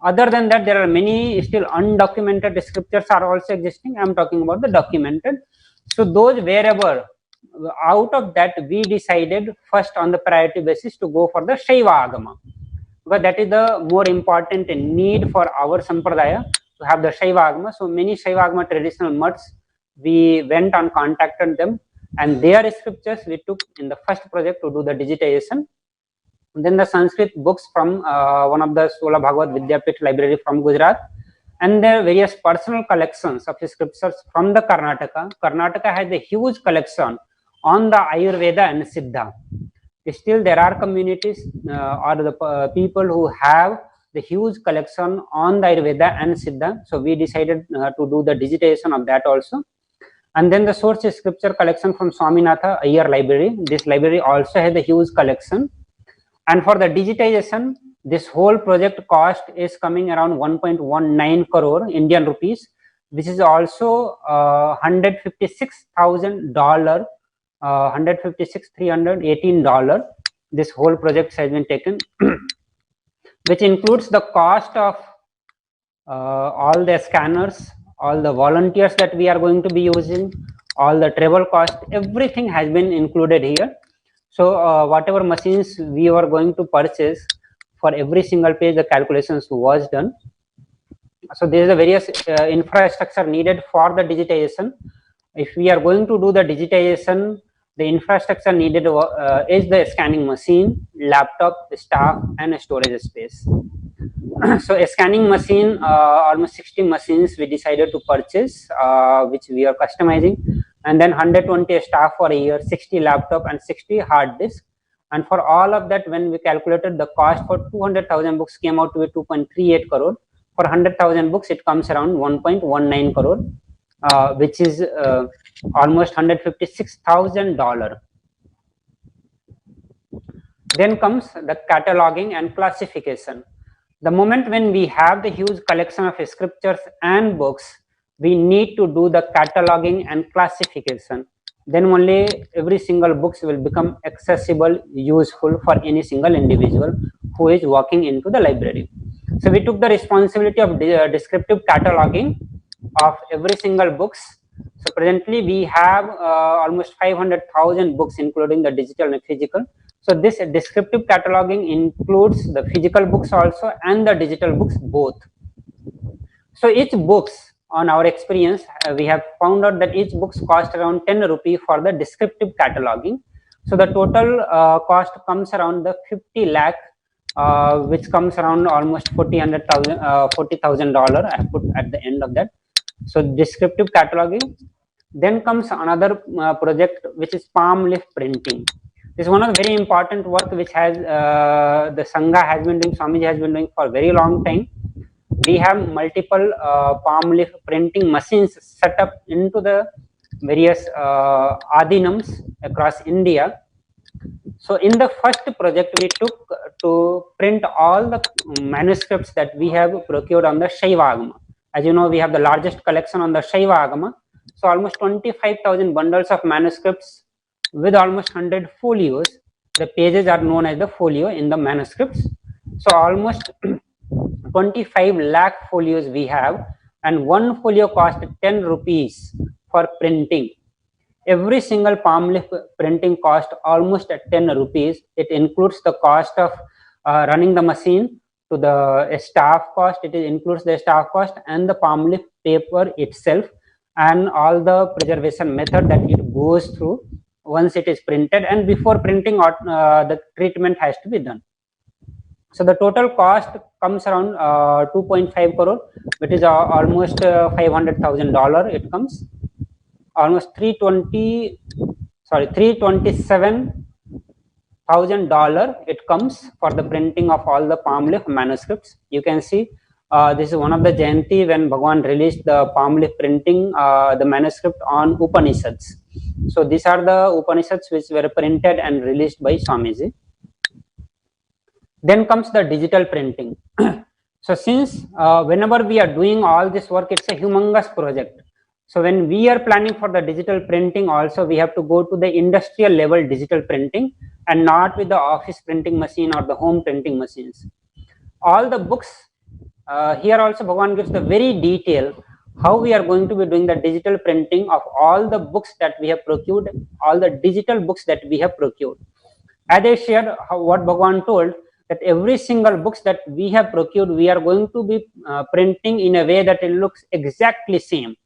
S3: Other than that, there are many still undocumented scriptures are also existing. I am talking about the documented. So those wherever, out of that, we decided first on the priority basis to go for the Shaiva Agama, because that is the more important need for our Sampradaya, to have the Shaiva Agama. So many Shaiva Agama traditional mutts, we went and contacted them, and their scriptures we took in the first project to do the digitization. And then the Sanskrit books from one of the Sola Bhagavad Vidyapith library from Gujarat, and their various personal collections of scriptures from the Karnataka. Karnataka has a huge collection on the Ayurveda and Siddha. Still there are communities or the people who have the huge collection on the Ayurveda and Siddha. So we decided to do the digitization of that also. And then the source scripture collection from Swaminatha Iyer library. This library also has a huge collection. And for the digitization, this whole project cost is coming around 1.19 crore Indian rupees, which is also $156,000, $156,318. This whole project has been taken, which includes the cost of all the scanners, all the volunteers that we are going to be using, all the travel cost, everything has been included here. So whatever machines we were going to purchase, for every single page the calculations was done. So there is a various infrastructure needed for the digitization. If we are going to do the digitization, the infrastructure needed is the scanning machine, laptop, staff, and a storage space. So a scanning machine, almost 60 machines we decided to purchase, which we are customizing, and then 120 staff for a year, 60 laptop and 60 hard disk. And for all of that, when we calculated the cost for 200,000 books came out to be 2.38 crore. For 100,000 books, it comes around 1.19 crore, which is almost $156,000. Then comes the cataloging and classification. The moment when we have the huge collection of scriptures and books, we need to do the cataloging and classification. Then only every single books will become accessible, useful for any single individual who is walking into the library. So we took the responsibility of descriptive cataloging of every single books. So presently we have almost 500,000 books, including the digital and physical. So this descriptive cataloging includes the physical books also and the digital books both. So each books, on our experience, we have found out that each books cost around 10 rupee for the descriptive cataloging. So the total cost comes around the 50 lakh, which comes around almost $40,000 I have put at the end of that. So descriptive cataloging. Then comes another project, which is palm leaf printing. This is one of the very important work which has the Sangha has been doing, Swamiji has been doing for a very long time. We have multiple palm leaf printing machines set up into the various adinams across India. So in the first project, we took to print all the manuscripts that we have procured on the Shaiva Agama. As you know, we have the largest collection on the Shaiva Agama. So almost 25,000 bundles of manuscripts with almost 100 folios. The pages are known as the folio in the manuscripts. So almost 25 lakh folios we have, and one folio cost 10 rupees for printing. Every single palm leaf printing cost almost at 10 rupees. It includes the cost of running the machine, to the staff cost. It includes the staff cost and the palm leaf paper itself, and all the preservation method that it goes through once it is printed, and before printing the treatment has to be done. So the total cost comes around 2.5 crore, which is almost $500,000. It comes almost $327,000. It comes for the printing of all the palm leaf manuscripts. You can see this is one of the Jayanti when Bhagwan released the palm leaf printing, the manuscript on Upanishads. So these are the Upanishads which were printed and released by Swamiji. Then comes the digital printing. So since whenever we are doing all this work, it's a humongous project. So when we are planning for the digital printing also, we have to go to the industrial level digital printing and not with the office printing machine or the home printing machines. All the books, here also Bhagwan gives the very detail how we are going to be doing the digital printing of all the books that we have procured, all the digital books that we have procured. As I shared what Bhagwan told, that every single books that we have procured, we are going to be printing in a way that it looks exactly same.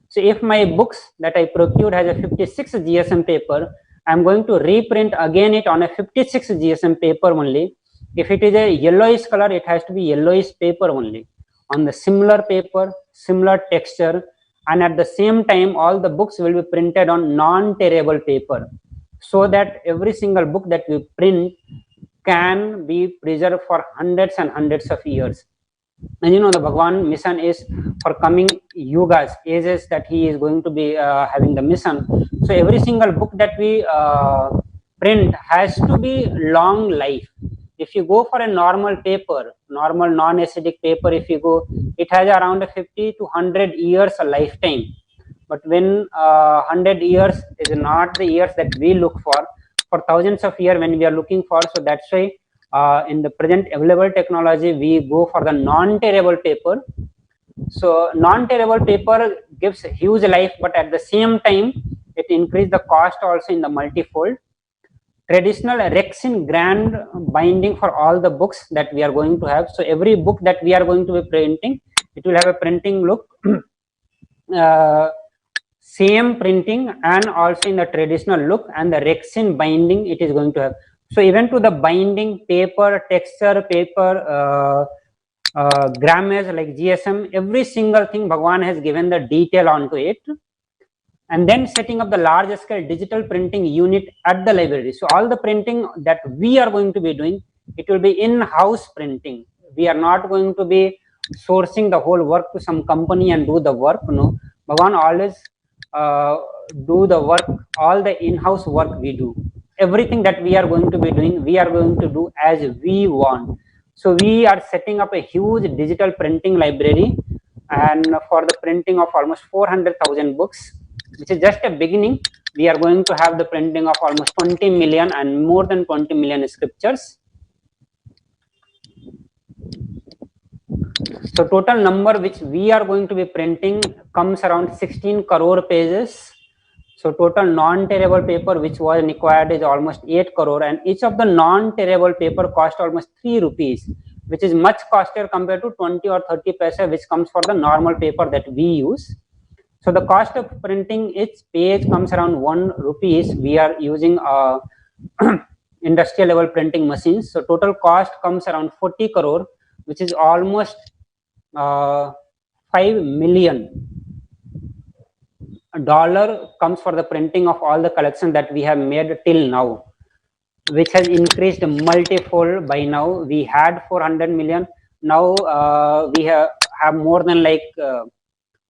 S3: So if my books that I procured has a 56 GSM paper, I'm going to reprint again it on a 56 GSM paper only. If it is a yellowish color, it has to be yellowish paper only, on the similar paper, similar texture, and at the same time all the books will be printed on non-tearable paper, so that every single book that we print can be preserved for hundreds and hundreds of years. And you know, the Bhagwan mission is for coming yugas, ages that he is going to be having the mission. So every single book that we print has to be long life. If you go for a normal paper, normal non-acidic paper, if you go, it has around 50 to 100 years a lifetime. But when 100 years is not the years that we look for thousands of years when we are looking for. So that's why in the present available technology, we go for the non-tearable paper. So non-tearable paper gives huge life, but at the same time, it increases the cost also in the multifold. Traditional Rexin grand binding for all the books that we are going to have. So every book that we are going to be printing, it will have a printing look, same printing, and also in the traditional look, and the Rexin binding it is going to have. So even to the binding, paper, texture, paper, grammage like GSM, every single thing Bhagwan has given the detail onto it. And then setting up the large scale digital printing unit at the library. So all the printing that we are going to be doing, it will be in-house printing. We are not going to be sourcing the whole work to some company and do the work. No, Bhagwan always do the work, all the in-house work we do. Everything that we are going to be doing, we are going to do as we want. So we are setting up a huge digital printing library, and for the printing of almost 400,000 books, which is just a beginning. We are going to have the printing of almost 20 million and more than 20 million scriptures. So total number which we are going to be printing comes around 16 crore pages. So total non-tearable paper which was required is almost 8 crore, and each of the non-tearable paper cost almost 3 rupees, which is much costlier compared to 20 or 30 paisa which comes for the normal paper that we use. So the cost of printing each page comes around 1 rupees. We are using industrial level printing machines. So total cost comes around 40 crore, which is almost $5 million comes for the printing of all the collection that we have made till now, which has increased multifold by now. We had 400 million. Now we have more than like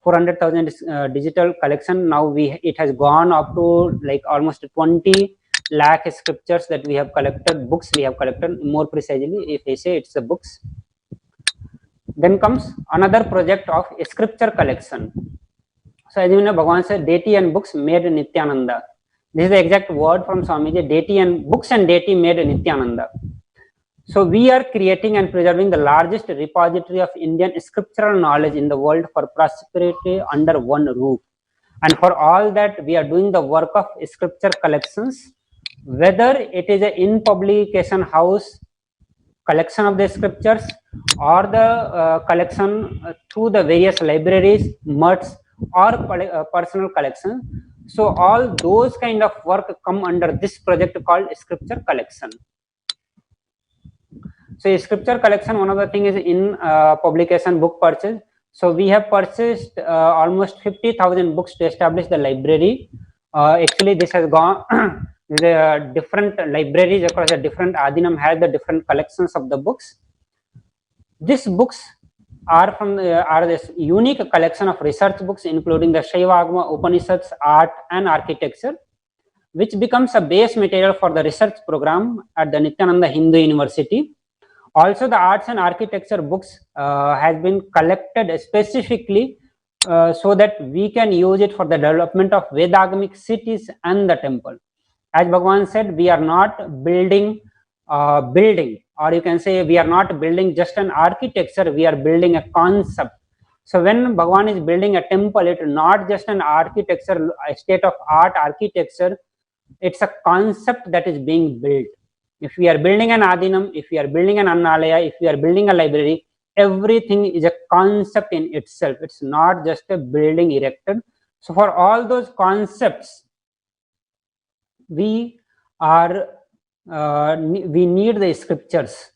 S3: 400,000 digital collection. Now it has gone up to like almost 20 lakh scriptures that we have collected, books we have collected, more precisely if I say it's the books. Then comes another project of scripture collection. So as you know, Bhagwan said, deity and books made Nithyananda. This is the exact word from Swamiji, deity and books and deity made Nithyananda. So we are creating and preserving the largest repository of Indian scriptural knowledge in the world for prosperity under one roof. And for all that, we are doing the work of scripture collections, whether it is a in publication house collection of the scriptures or the collection through the various libraries, mutts, or personal collection. So all those kind of work come under this project called scripture collection. So scripture collection, one of the thing is in publication book purchase. So we have purchased almost 50,000 books to establish the library. Actually, this has gone the different libraries across the different Adinam have the different collections of the books. These books are from are this unique collection of research books, including the Shaiva Agama, Upanishads, art, and architecture, which becomes a base material for the research program at the Nithyananda Hindu University. Also, the arts and architecture books has been collected specifically so that we can use it for the development of Vedagamic cities and the temple. As Bhagavan said, we are not building building, or you can say we are not building just an architecture, we are building a concept. So when Bhagavan is building a temple, it is not just an architecture, a state of art architecture, it's a concept that is being built. If we are building an Adinam, if we are building an Annalaya, if we are building a library, everything is a concept in itself. It's not just a building erected. So for all those concepts, we need the scriptures,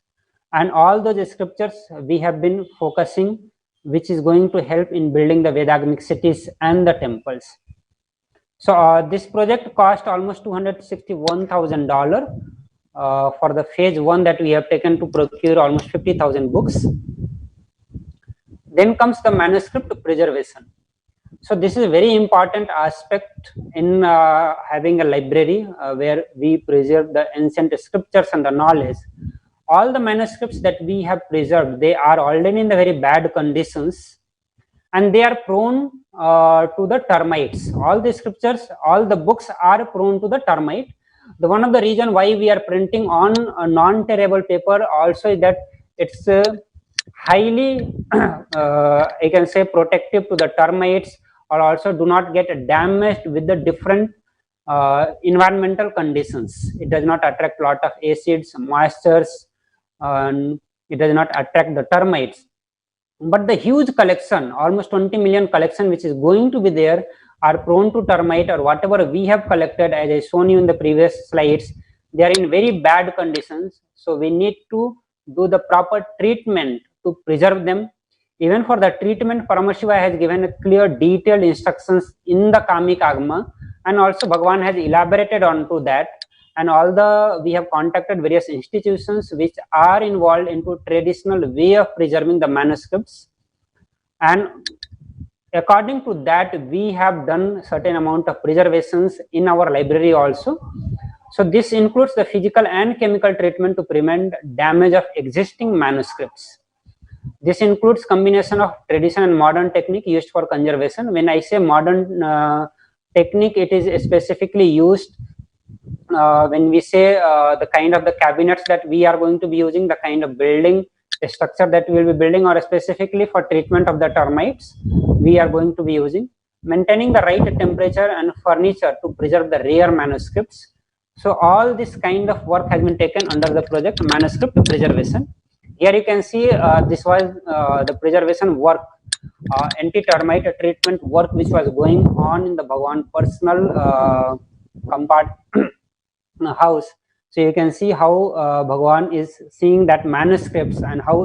S3: and all those scriptures we have been focusing, which is going to help in building the Vedagamic cities and the temples. So this project cost almost $261,000 for the phase 1 that we have taken to procure almost 50,000 books. Then comes the manuscript preservation. So this is a very important aspect in having a library where we preserve the ancient scriptures and the knowledge. All the manuscripts that we have preserved, they are already in the very bad conditions, and they are prone to the termites. All the scriptures, all the books are prone to the termite. The one of the reason why we are printing on a non-tearable paper also is that it's highly I can say protective to the termites, or also do not get damaged with the different environmental conditions. It does not attract a lot of acids, moistures, and it does not attract the termites. But the huge collection, almost 20 million collection, which is going to be there, are prone to termite, or whatever we have collected, as I shown you in the previous slides, they are in very bad conditions. So we need to do the proper treatment to preserve them. Even for the treatment, Paramashiva has given a clear detailed instructions in the Kamik Agama, and also Bhagavan has elaborated onto that. And we have contacted various institutions which are involved into traditional way of preserving the manuscripts, and according to that we have done certain amount of preservations in our library also. So this includes the physical and chemical treatment to prevent damage of existing manuscripts. This includes combination of tradition and modern technique used for conservation. When I say modern technique, it is specifically used when we say the kind of the cabinets that we are going to be using, the kind of building structure that we will be building, or specifically for treatment of the termites we are going to be using, maintaining the right temperature and furniture to preserve the rare manuscripts. So all this kind of work has been taken under the project manuscript preservation. Here you can see this was the preservation work, anti-termite treatment work which was going on in the Bhagavan personal house. So you can see how Bhagavan is seeing that manuscripts, and how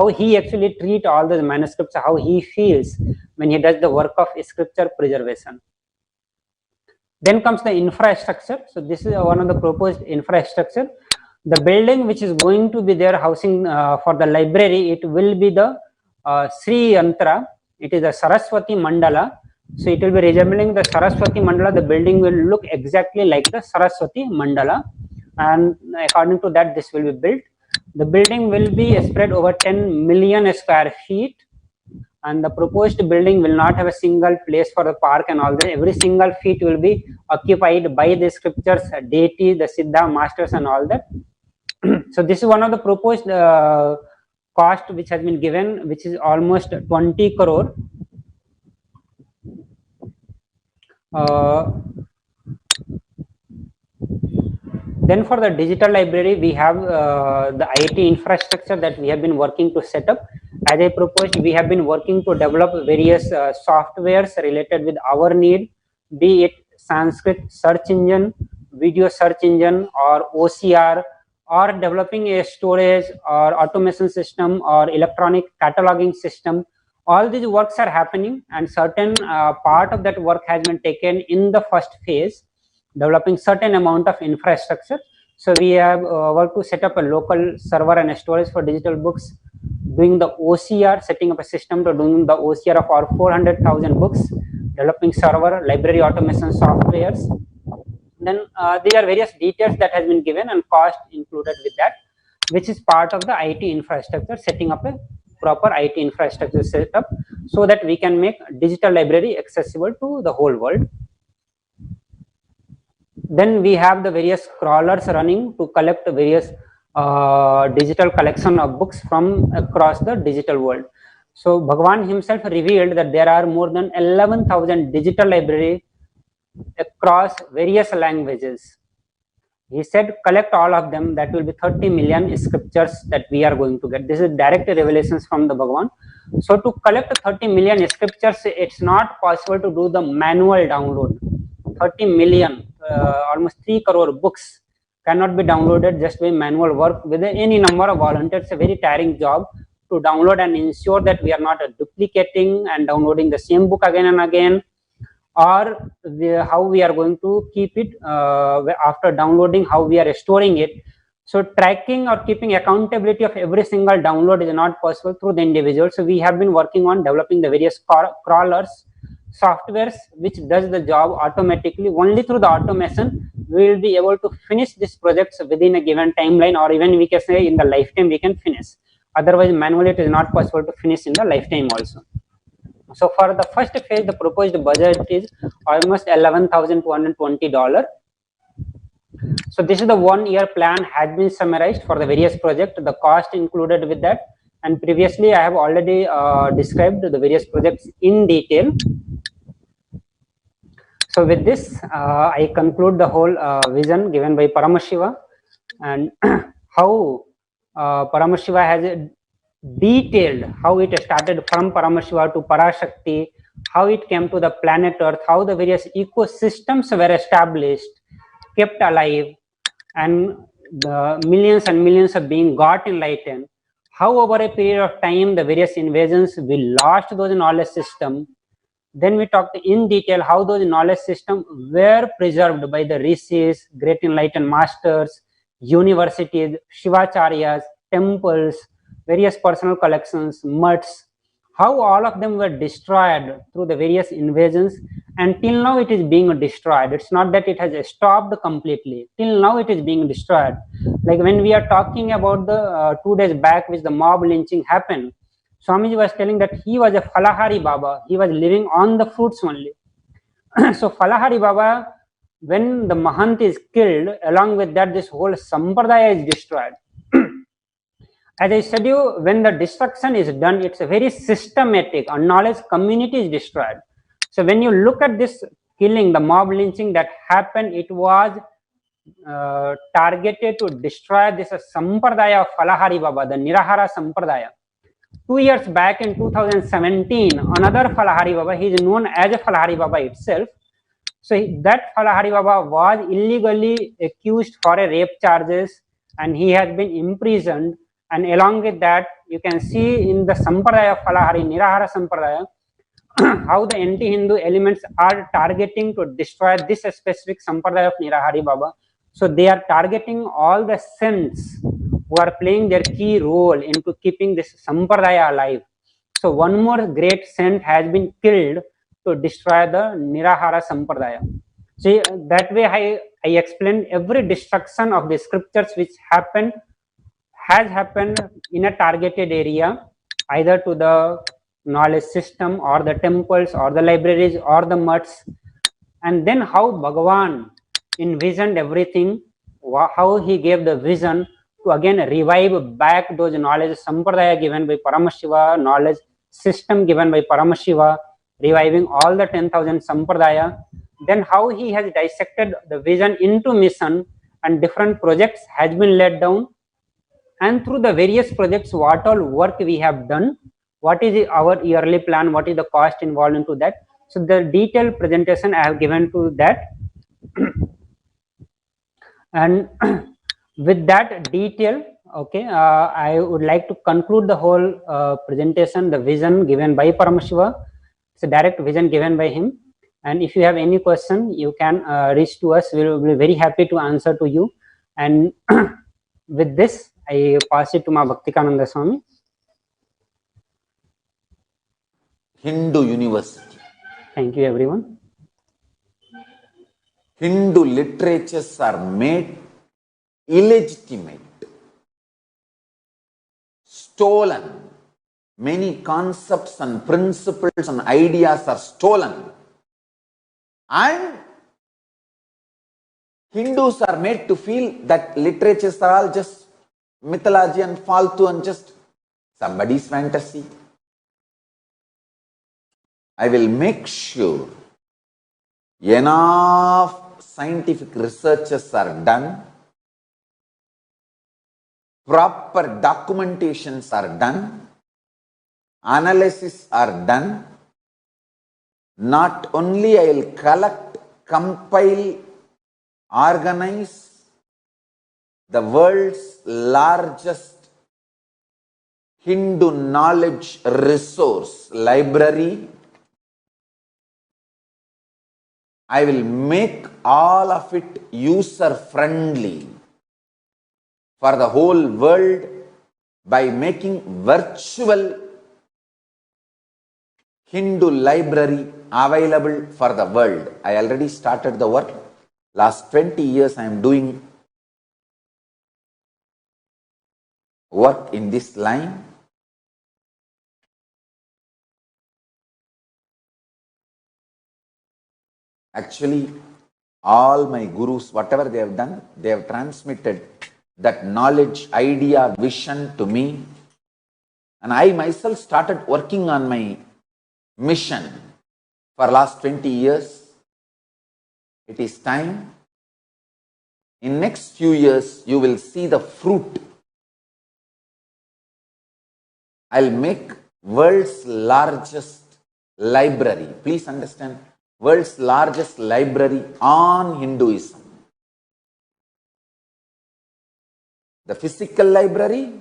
S3: he actually treat all the manuscripts, how he feels when he does the work of scripture preservation. Then comes the infrastructure. So this is one of the proposed infrastructure. The building which is going to be there housing for the library, it will be the Sri Yantra. It is a Saraswati Mandala. So it will be resembling the Saraswati Mandala. The building will look exactly like the Saraswati Mandala, and according to that this will be built. The building will be spread over 10 million square feet, and the proposed building will not have a single place for the park and all that. Every single feet will be occupied by the scriptures, deity, the Siddha, masters and all that. So this is one of the proposed cost which has been given, which is almost 20 crore. Then for the digital library, we have the IT infrastructure that we have been working to set up. As I proposed, we have been working to develop various softwares related with our need, be it Sanskrit search engine, video search engine, or OCR, or developing a storage or automation system or electronic cataloging system. All these works are happening, and certain part of that work has been taken in the first phase, developing certain amount of infrastructure. So we have worked to set up a local server and storage for digital books, doing the OCR, setting up a system to doing the OCR of our 400,000 books, developing server, library automation softwares. Then there are various details that has been given and cost included with that, which is part of the IT infrastructure, setting up a proper IT infrastructure setup so that we can make digital library accessible to the whole world. Then we have the various crawlers running to collect the various digital collection of books from across the digital world. So Bhagavan himself revealed that there are more than 11,000 digital library across various languages. He said, collect all of them, that will be 30 million scriptures that we are going to get. This is direct revelations from the Bhagavan. So to collect 30 million scriptures, it's not possible to do the manual download. 30 million, almost 3 crore books cannot be downloaded just by manual work with any number of volunteers. It's a very tiring job to download and ensure that we are not duplicating and downloading the same book again and again, or how we are going to keep it after downloading, how we are storing it. So tracking or keeping accountability of every single download is not possible through the individual. So we have been working on developing the various crawlers, softwares which does the job automatically. Only through the automation we will be able to finish these projects within a given timeline, or even we can say in the lifetime we can finish. Otherwise manually it is not possible to finish in the lifetime also. So for the first phase, the proposed budget is almost $11,220. So this is the 1 year plan has been summarized for the various projects, the cost included with that. And previously I have already described the various projects in detail. So with this, I conclude the whole vision given by Paramashiva, and how Paramashiva has detailed how it started from Paramashiva to Parashakti, how it came to the planet Earth, how the various ecosystems were established, kept alive, and the millions and millions of beings got enlightened, how over a period of time the various invasions we lost those knowledge systems. Then we talked in detail how those knowledge systems were preserved by the rishis, great enlightened masters, universities, shivacharyas, temples, various personal collections, mutts, how all of them were destroyed through the various invasions, and till now it is being destroyed. It's not that it has stopped completely. Till now it is being destroyed. Like when we are talking about the 2 days back which the mob lynching happened, Swamiji was telling that he was a Falahari Baba. He was living on the fruits only. So Falahari Baba, when the Mahant is killed, along with that this whole Sampradaya is destroyed. As I said you, when the destruction is done, it's a very systematic, a knowledge community is destroyed. So when you look at this killing, the mob lynching that happened, it was targeted to destroy this Sampradaya of Falahari Baba, the Nirahara Sampradaya. 2 years back in 2017, another Falahari Baba, he is known as a Falahari Baba itself. So that Falahari Baba was illegally accused for a rape charges, and he has been imprisoned. And along with that, you can see in the Sampradaya of Falahari, Nirahara Sampradaya, how the anti-Hindu elements are targeting to destroy this specific Sampradaya of Nirahari Baba. So they are targeting all the saints who are playing their key role into keeping this Sampradaya alive. So one more great saint has been killed to destroy the Nirahara Sampradaya. So that way I explained every destruction of the scriptures which has happened in a targeted area, either to the knowledge system or the temples or the libraries or the mutts, and then how Bhagavan envisioned everything, how he gave the vision to again revive back those knowledge sampradaya given by Paramashiva, knowledge system given by Paramashiva, reviving all the 10,000 sampradaya. Then how he has dissected the vision into mission, and different projects has been laid down, and through the various projects what all work we have done, what is our yearly plan, what is the cost involved into that. So the detailed presentation I have given to that. And with that detail, okay, I would like to conclude the whole presentation, the vision given by Paramashiva. It's a direct vision given by him. And if you have any question, you can reach to us. We will be very happy to answer to you. And with this, I pass it to my Bhaktikananda Swami.
S4: Hindu University.
S3: Thank you, everyone.
S4: Hindu literatures are made illegitimate, stolen. Many concepts and principles and ideas are stolen. And Hindus are made to feel that literatures are all just mythology and faltu and just somebody's fantasy. I will make sure enough scientific researches are done, proper documentations are done, analysis are done. Not only I will collect, compile, organize the world's largest Hindu knowledge resource library, I will make all of it user friendly for the whole world by making virtual Hindu library available for the world. I already started the work. Last 20 years I am doing work in this line. Actually, all my gurus, whatever they have done, they have transmitted that knowledge, idea, vision to me. And I myself started working on my mission for last 20 years. It is time. In next few years, you will see the fruit. I'll make world's largest library. Please understand, world's largest library on Hinduism. The physical library,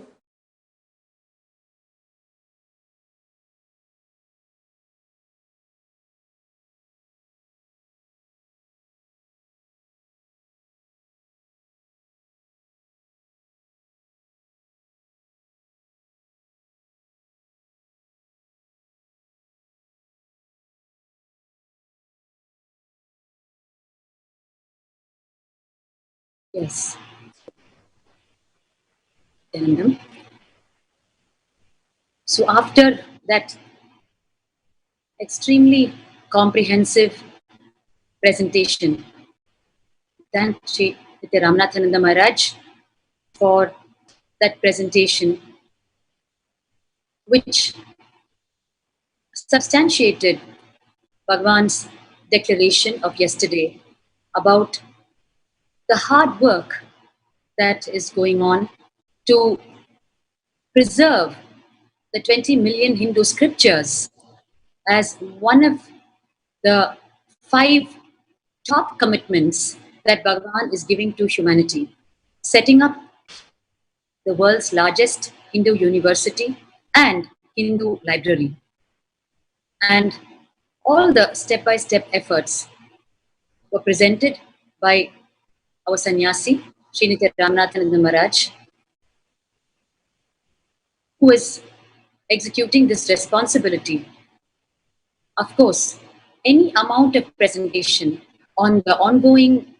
S2: Yes. Nityanandam. So after that extremely comprehensive presentation, thank Sri Nithya Ramanathananda Maharaj for that presentation, which substantiated Bhagwan's declaration of yesterday about the hard work that is going on to preserve the 20 million Hindu scriptures as one of the 5 top commitments that Bhagwan is giving to humanity, setting up the world's largest Hindu university and Hindu library. And all the step-by-step efforts were presented by our sannyasi, Sri Nithya Ramanathananda Maharaj, who is executing this responsibility. Of course, any amount of presentation on the ongoing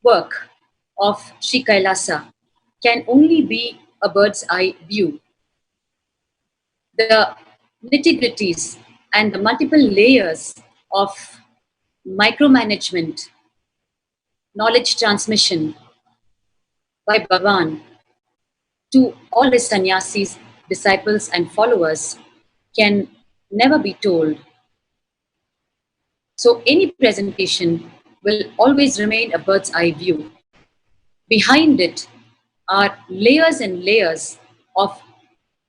S2: work of Sri Kailasa can only be a bird's eye view. The nitty-gritties and the multiple layers of micromanagement, knowledge transmission by Bhagwan to all his sannyasis, disciples, and followers can never be told. So, any presentation will always remain a bird's eye view. Behind it are layers and layers of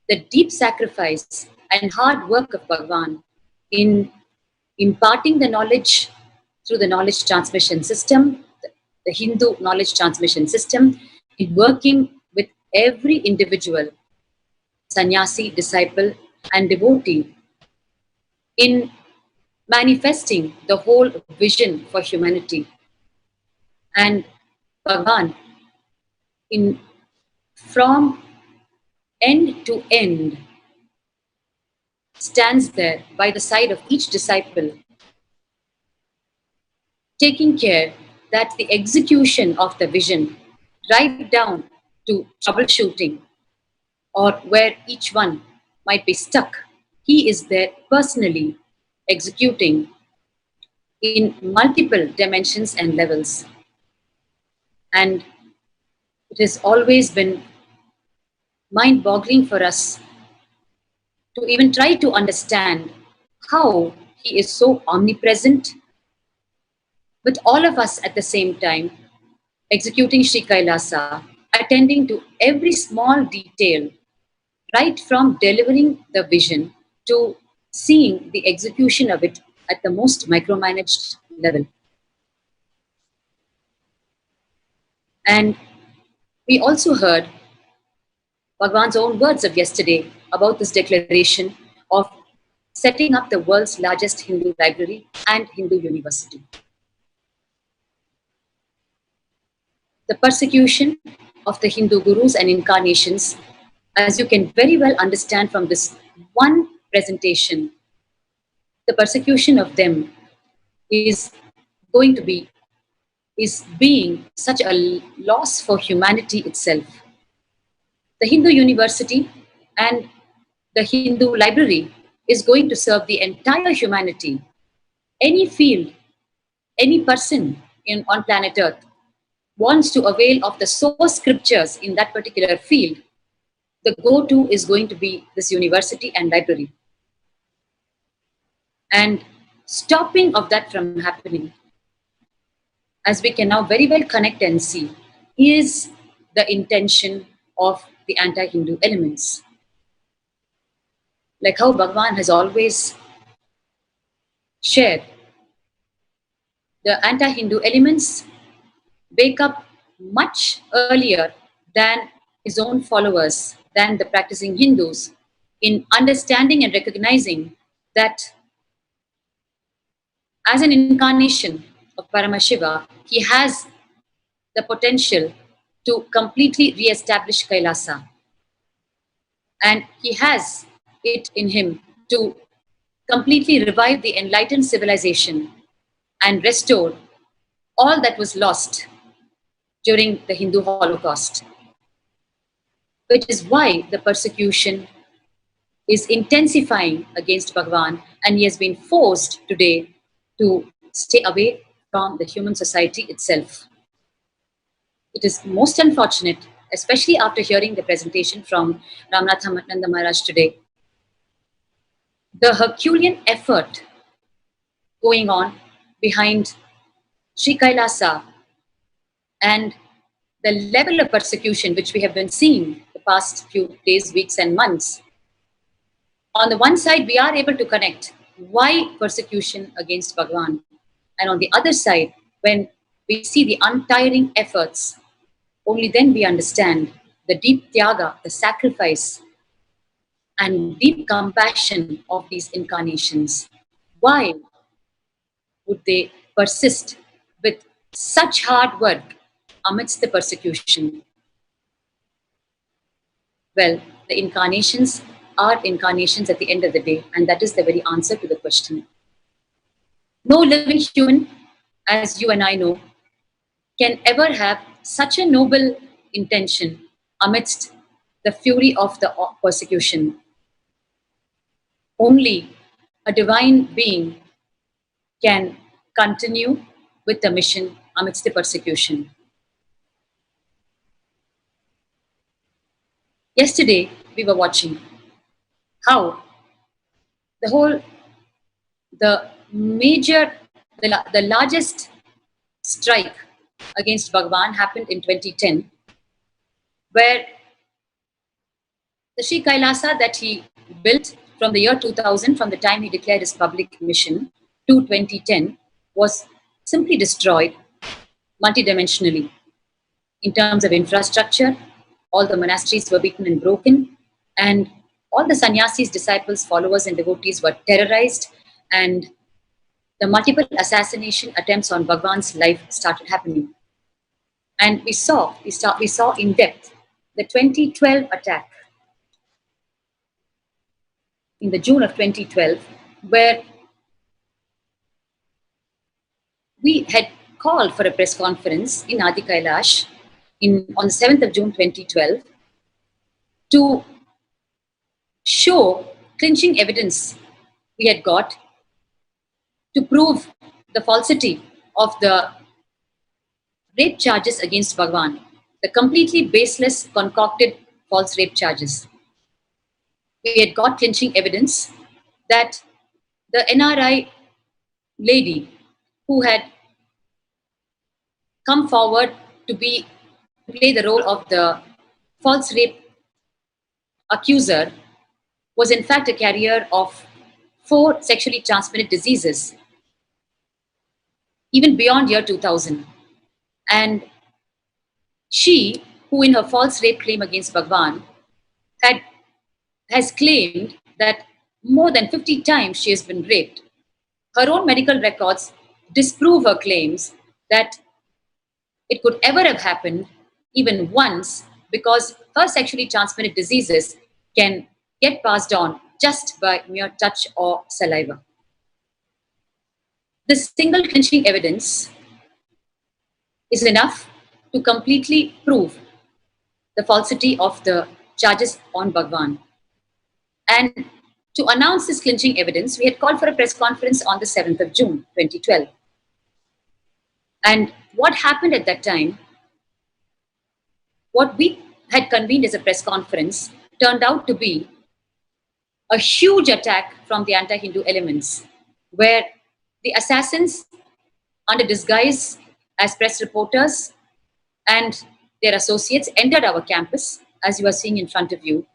S2: the deep sacrifice and hard work of Bhagavan in imparting the knowledge through the knowledge transmission system, the Hindu knowledge transmission system, in working with every individual, sannyasi, disciple, and devotee, in manifesting the whole vision for humanity. And Bhagavan, in from end to end, stands there by the side of each disciple, taking care that the execution of the vision, right down to troubleshooting or where each one might be stuck, he is there personally executing in multiple dimensions and levels. And it has always been mind-boggling for us to even try to understand how he is so omnipresent, with all of us at the same time, executing Sri Kailasa, attending to every small detail, right from delivering the vision to seeing the execution of it at the most micromanaged level. And we also heard Bhagavan's own words of yesterday about this declaration of setting up the world's largest Hindu library and Hindu university. The persecution of the Hindu gurus and incarnations, as you can very well understand from this one presentation, the persecution of them is being such a loss for humanity itself. The Hindu university and the Hindu library is going to serve the entire humanity. Any field, any person on planet Earth wants to avail of the source scriptures in that particular field, the go-to is going to be this university and library. And stopping of that from happening, as we can now very well connect and see, is the intention of the anti-Hindu elements. Like how Bhagavan has always shared, the anti-Hindu elements wake up much earlier than his own followers, than the practicing Hindus, in understanding and recognizing that as an incarnation of Paramashiva, he has the potential to completely re-establish Kailasa. And he has it in him to completely revive the enlightened civilization and restore all that was lost during the Hindu Holocaust, which is why the persecution is intensifying against Bhagavan, and he has been forced today to stay away from the human society itself. It is most unfortunate, especially after hearing the presentation from Nithyananda Maharaj today. The Herculean effort going on behind Sri Kailasa and the level of persecution which we have been seeing the past few days, weeks, and months. On the one side, we are able to connect why persecution against Bhagavan. And on the other side, when we see the untiring efforts, only then we understand the deep tyaga, the sacrifice, and deep compassion of these incarnations. Why would they persist with such hard work amidst the persecution? Well, the incarnations are incarnations at the end of the day, and that is the very answer to the question. No living human, as you and I know, can ever have such a noble intention amidst the fury of the persecution. Only a divine being can continue with the mission amidst the persecution. Yesterday, we were watching how the major, the largest strike against Bhagwan happened in 2010, where the Sri Kailasa that he built from the year 2000, from the time he declared his public mission to 2010, was simply destroyed multidimensionally. In terms of infrastructure, all the monasteries were beaten and broken, and all the sannyasis, disciples, followers, and devotees were terrorized, and the multiple assassination attempts on Bhagwan's life started happening. And we saw in depth the 2012 attack in the June of 2012, where we had called for a press conference in Adi Kailash on the 7th of June 2012 to show clinching evidence we had got to prove the falsity of the rape charges against Bhagwan, the completely baseless, concocted false rape charges. We had got clinching evidence that the NRI lady who had come forward to play the role of the false rape accuser was in fact a carrier of 4 sexually transmitted diseases, even beyond year 2000. And she, who in her false rape claim against Bhagwan, has claimed that more than 50 times she has been raped. Her own medical records disprove her claims that it could ever have happened even once, because her sexually transmitted diseases can get passed on just by mere touch or saliva. This single clinching evidence is enough to completely prove the falsity of the charges on Bhagwan. And to announce this clinching evidence, we had called for a press conference on the 7th of June 2012. And what happened at that time, what we had convened as a press conference, turned out to be a huge attack from the anti-Hindu elements, where the assassins, under disguise as press reporters and their associates, entered our campus, as you are seeing in front of you.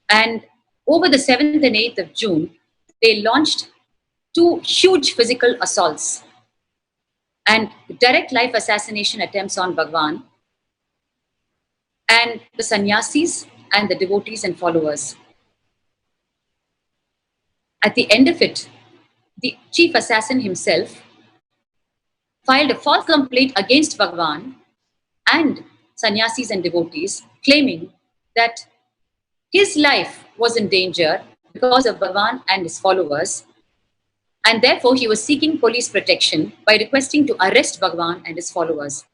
S2: And over the 7th and 8th of June, they launched 2 huge physical assaults and direct life assassination attempts on Bhagwan and the sannyasis and the devotees and followers. At the end of it, the chief assassin himself filed a false complaint against Bhagwan and sannyasis and devotees, claiming that his life was in danger because of Bhagwan and his followers, and therefore he was seeking police protection by requesting to arrest Bhagwan and his followers,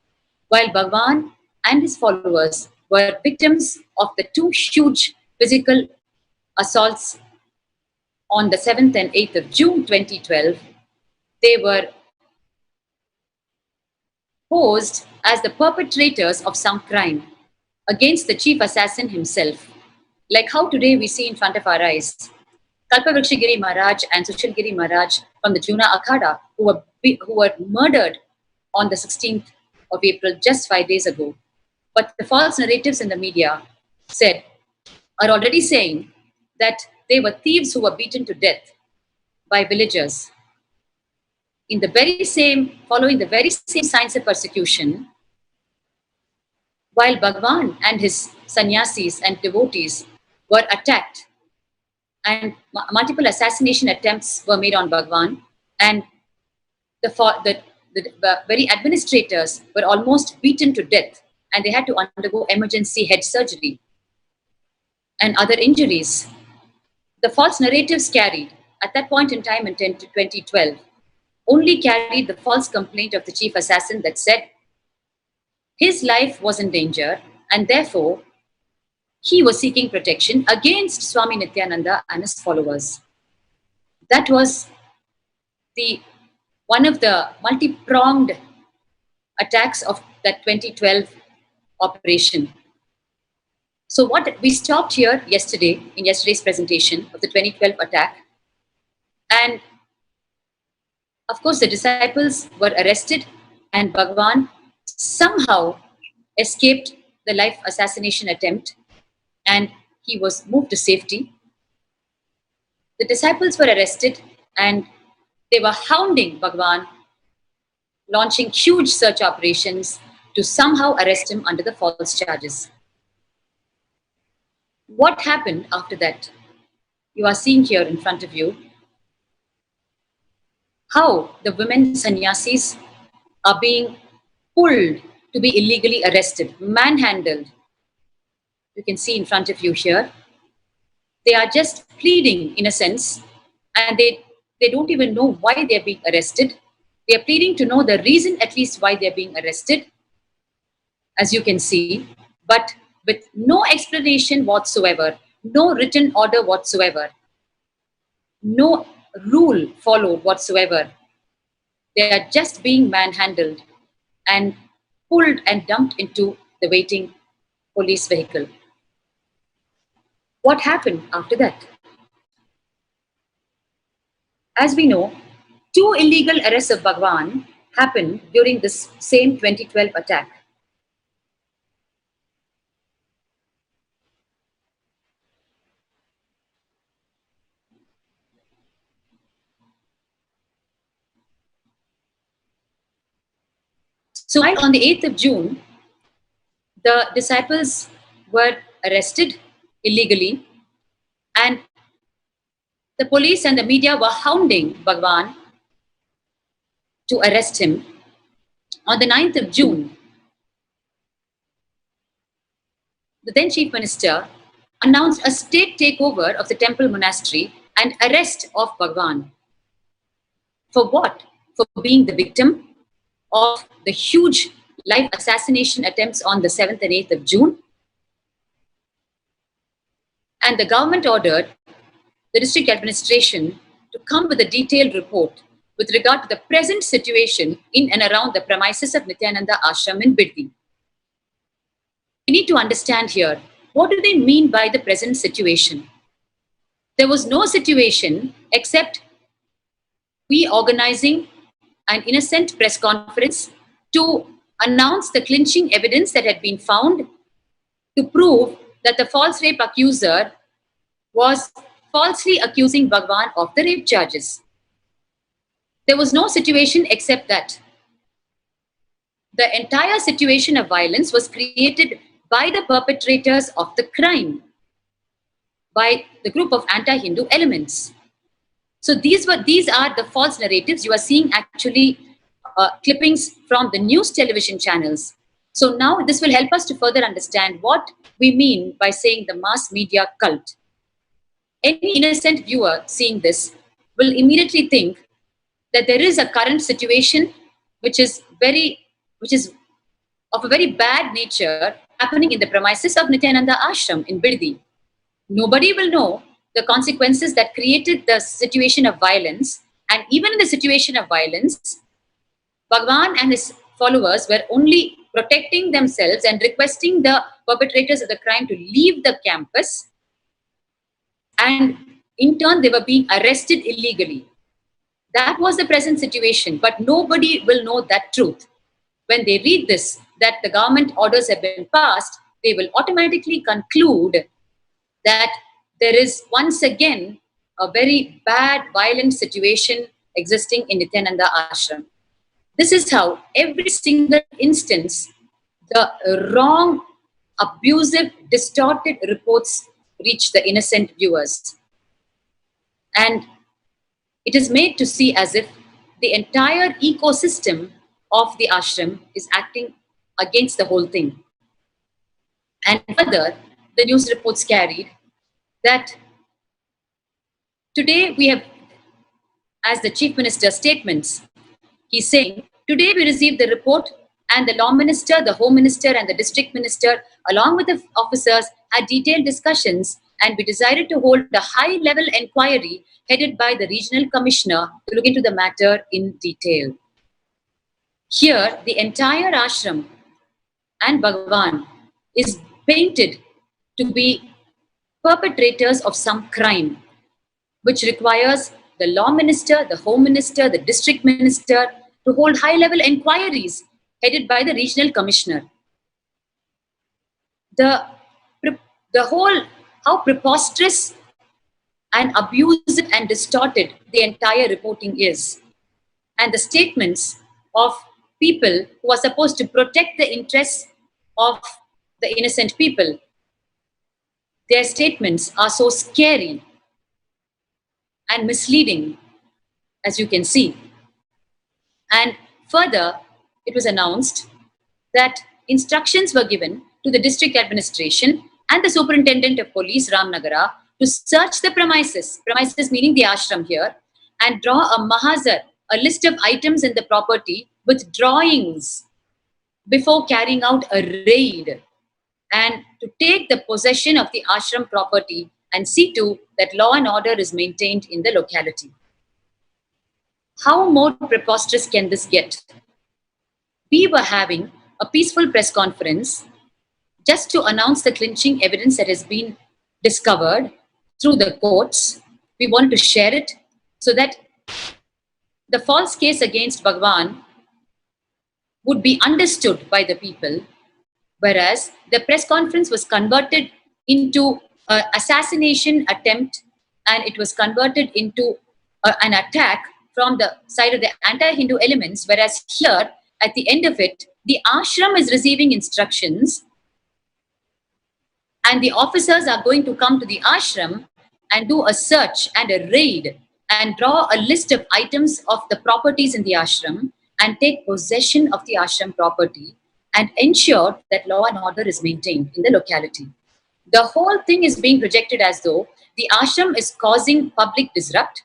S2: while Bhagwan and his followers were victims of the 2 huge physical assaults on the 7th and 8th of June 2012. They were posed as the perpetrators of some crime against the chief assassin himself, like how today we see in front of our eyes Kalpavriksha Maharaj and Sushil Giri Maharaj from the Juna Akhada, who were murdered on the 16th of April, just 5 days ago. But the false narratives in the media are already saying that they were thieves who were beaten to death by villagers. Following the very same signs of persecution, while Bhagwan and his sannyasis and devotees were attacked, and multiple assassination attempts were made on Bhagwan, and the very administrators were almost beaten to death, and they had to undergo emergency head surgery and other injuries. The false narratives carried at that point in time in 2012 only carried the false complaint of the chief assassin that said his life was in danger, and therefore he was seeking protection against Swami Nithyananda and his followers. That was one of the multi-pronged attacks of that 2012 operation. So what we stopped here yesterday, in yesterday's presentation of the 2012 attack, and of course the disciples were arrested and Bhagavan somehow escaped the life assassination attempt and he was moved to safety. The disciples were arrested and they were hounding Bhagavan, launching huge search operations to somehow arrest him under the false charges. What happened after that? You are seeing here in front of you how the women sannyasis are being pulled to be illegally arrested, manhandled. You can see in front of you here. They are just pleading in a sense, and they don't even know why they're being arrested. They are pleading to know the reason at least why they're being arrested, as you can see, but with no explanation whatsoever, no written order whatsoever, no rule followed whatsoever. They are just being manhandled and pulled and dumped into the waiting police vehicle. What happened after that? As we know, 2 illegal arrests of Bhagavan happened during this same 2012 attack. So on the 8th of June, the disciples were arrested illegally and the police and the media were hounding Bhagavan to arrest him. On the 9th of June, the then Chief Minister announced a state takeover of the temple monastery and arrest of Bhagavan. For what? For being the victim of the huge live assassination attempts on the 7th and 8th of June. And the government ordered the district administration to come with a detailed report with regard to the present situation in and around the premises of Nithyananda Ashram in Biddi. We need to understand here, what do they mean by the present situation? There was no situation except we organizing an innocent press conference to announce the clinching evidence that had been found to prove that the false rape accuser was falsely accusing Bhagavan of the rape charges. There was no situation except that. The entire situation of violence was created by the perpetrators of the crime, by the group of anti-Hindu elements. So these are the false narratives. You are seeing actually clippings from the news television channels. So now this will help us to further understand what we mean by saying the mass media cult. Any innocent viewer seeing this will immediately think that there is a current situation which is of a very bad nature happening in the premises of Nithyananda Ashram in Biddi. Nobody will know the consequences that created the situation of violence, and even in the situation of violence, Bhagavan and his followers were only protecting themselves and requesting the perpetrators of the crime to leave the campus, and in turn they were being arrested illegally. That was the present situation, but nobody will know that truth. When they read this, that the government orders have been passed, they will automatically conclude that there is once again a very bad, violent situation existing in Nithyananda Ashram. This is how every single instance, the wrong, abusive, distorted reports reach the innocent viewers. And it is made to see as if the entire ecosystem of the ashram is acting against the whole thing. And further, the news reports carried that today we have, as the Chief Minister's statements, he's saying, today we received the report and the Law Minister, the Home Minister and the District Minister, along with the officers, had detailed discussions, and we decided to hold a high-level inquiry headed by the Regional Commissioner to look into the matter in detail. Here, the entire ashram and Bhagavan is painted to be perpetrators of some crime, which requires the law minister, the home minister, the district minister to hold high-level inquiries headed by the regional commissioner. The whole, how preposterous and abusive and distorted the entire reporting is. And the statements of people who are supposed to protect the interests of the innocent people, their statements are so scary and misleading, as you can see. And further, it was announced that instructions were given to the district administration and the superintendent of police, Ramnagara, to search the premises meaning the ashram here, and draw a mahazar, a list of items in the property with drawings before carrying out a raid, and to take the possession of the ashram property and see to that law and order is maintained in the locality. How more preposterous can this get? We were having a peaceful press conference just to announce the clinching evidence that has been discovered through the courts. We wanted to share it so that the false case against Bhagwan would be understood by the people, whereas the press conference was converted into an assassination attempt, and it was converted into an attack from the side of the anti-Hindu elements, whereas here, at the end of it, the ashram is receiving instructions and the officers are going to come to the ashram and do a search and a raid and draw a list of items of the properties in the ashram and take possession of the ashram property and ensure that law and order is maintained in the locality. The whole thing is being projected as though the ashram is causing public disrupt,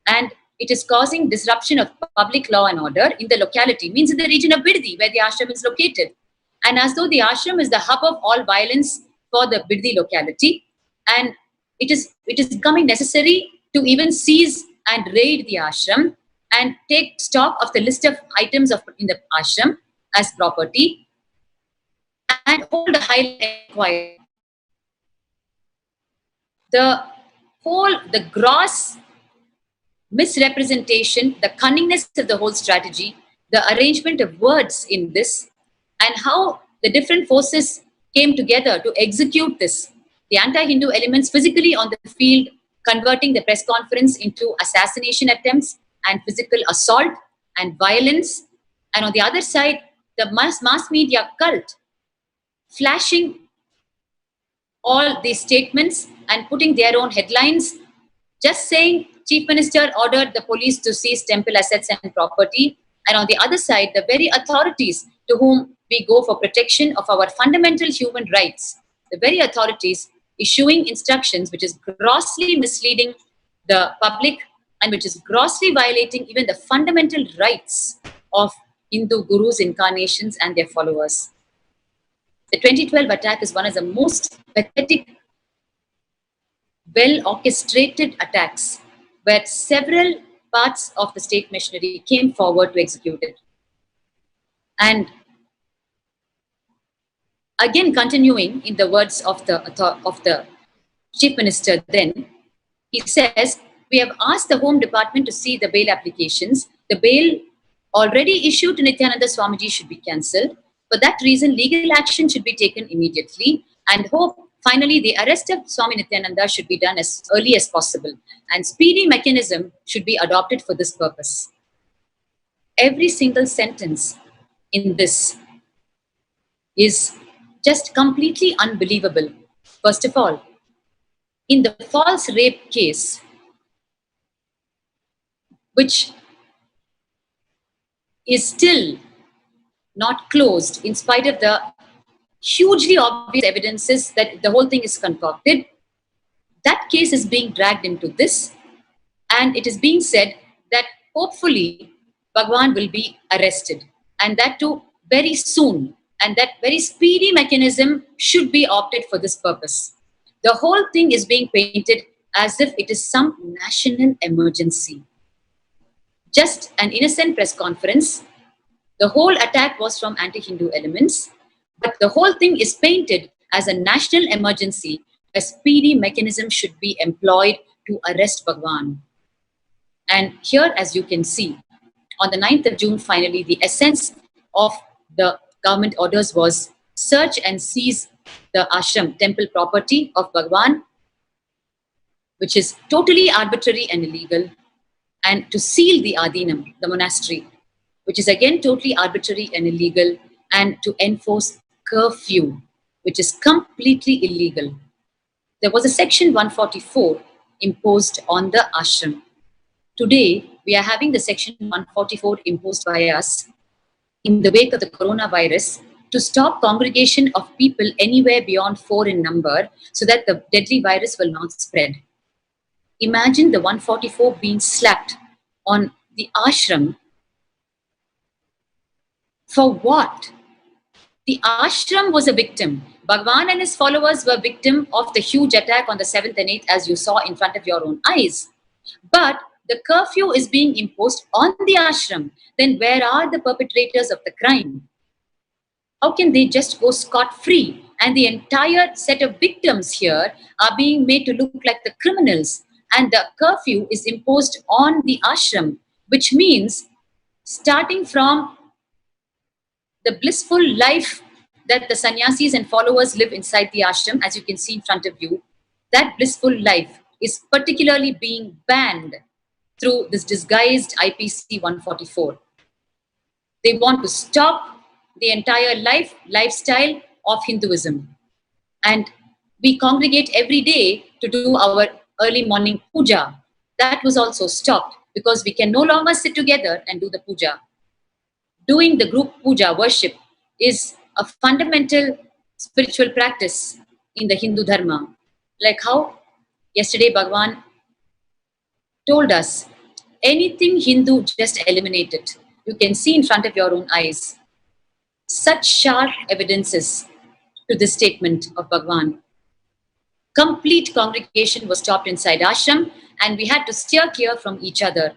S2: and it is causing disruption of public law and order in the locality, means in the region of Biddi, where the ashram is located. And as though the ashram is the hub of all violence for the Biddi locality, and it is becoming necessary to even seize and raid the ashram and take stock of the list of items in the ashram as property and hold a high inquiry. The gross misrepresentation, the cunningness of the whole strategy, the arrangement of words in this, and how the different forces came together to execute this. The anti-Hindu elements physically on the field, converting the press conference into assassination attempts and physical assault and violence. And on the other side, the mass media cult flashing all these statements and putting their own headlines, just saying Chief Minister ordered the police to seize temple assets and property. And on the other side, the very authorities to whom we go for protection of our fundamental human rights, the very authorities issuing instructions which is grossly misleading the public and which is grossly violating even the fundamental rights of Hindu gurus, incarnations and their followers. The 2012 attack is one of the most pathetic, well-orchestrated attacks where several parts of the state machinery came forward to execute it. And again, continuing in the words of the Chief Minister then, he says, we have asked the Home Department to see the bail applications. The bail already issued to Nithyananda Swamiji should be cancelled. For that reason, legal action should be taken immediately, and hope finally the arrest of Swami Nithyananda should be done as early as possible, and speedy mechanism should be adopted for this purpose. Every single sentence in this is just completely unbelievable. First of all, in the false rape case, which is still not closed in spite of the hugely obvious evidences that the whole thing is concocted, that case is being dragged into this, and it is being said that hopefully Bhagwan will be arrested, and that too very soon, and that very speedy mechanism should be opted for this purpose. The whole thing is being painted as if it is some national emergency. Just an innocent press conference. The whole attack was from anti-Hindu elements, but the whole thing is painted as a national emergency, a speedy mechanism should be employed to arrest Bhagwan. And here, as you can see, on the 9th of June, finally, the essence of the government orders was search and seize the ashram, temple property of Bhagwan, which is totally arbitrary and illegal, and to seal the Adinam, the monastery, which is again totally arbitrary and illegal, and to enforce curfew, which is completely illegal. There was a section 144 imposed on the ashram. Today, we are having the section 144 imposed by us in the wake of the coronavirus to stop congregation of people anywhere beyond 4 in number so that the deadly virus will not spread. Imagine the 144 being slapped on the ashram. For what? The ashram was a victim. Bhagwan and his followers were victim of the huge attack on the 7th and 8th, as you saw in front of your own eyes. But the curfew is being imposed on the ashram. Then where are the perpetrators of the crime? How can they just go scot-free? And the entire set of victims here are being made to look like the criminals. And the curfew is imposed on the ashram, which means starting from the blissful life that the sannyasis and followers live inside the ashram, as you can see in front of you, that blissful life is particularly being banned through this disguised IPC 144. They want to stop the entire lifestyle of Hinduism. And we congregate every day to do our early morning puja. That was also stopped because we can no longer sit together and do the puja. Doing the group puja worship is a fundamental spiritual practice in the Hindu Dharma. Like how yesterday Bhagwan told us, anything Hindu, just eliminate it. You can see in front of your own eyes such sharp evidences to this statement of Bhagwan. Complete congregation was stopped inside ashram and we had to steer clear from each other.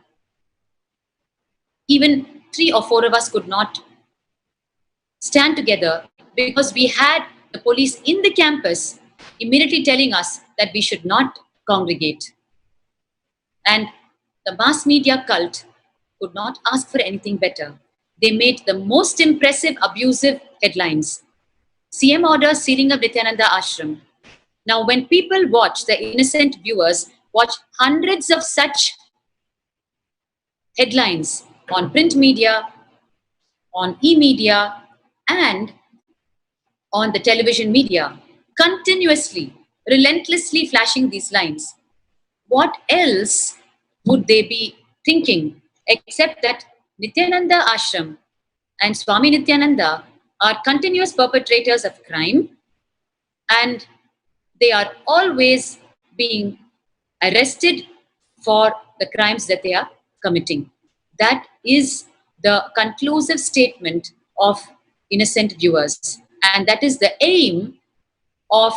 S2: Even 3 or 4 of us could not stand together because we had the police in the campus immediately telling us that we should not congregate. And the mass media cult could not ask for anything better. They made the most impressive, abusive headlines. CM orders sealing of Nithyananda Ashram. Now, when people watch, the innocent viewers watch hundreds of such headlines on print media, on e-media, and on the television media, continuously, relentlessly flashing these lines. What else would they be thinking except that Nithyananda Ashram and Swami Nithyananda are continuous perpetrators of crime and they are always being arrested for the crimes that they are committing. That is the conclusive statement of innocent viewers. And that is the aim of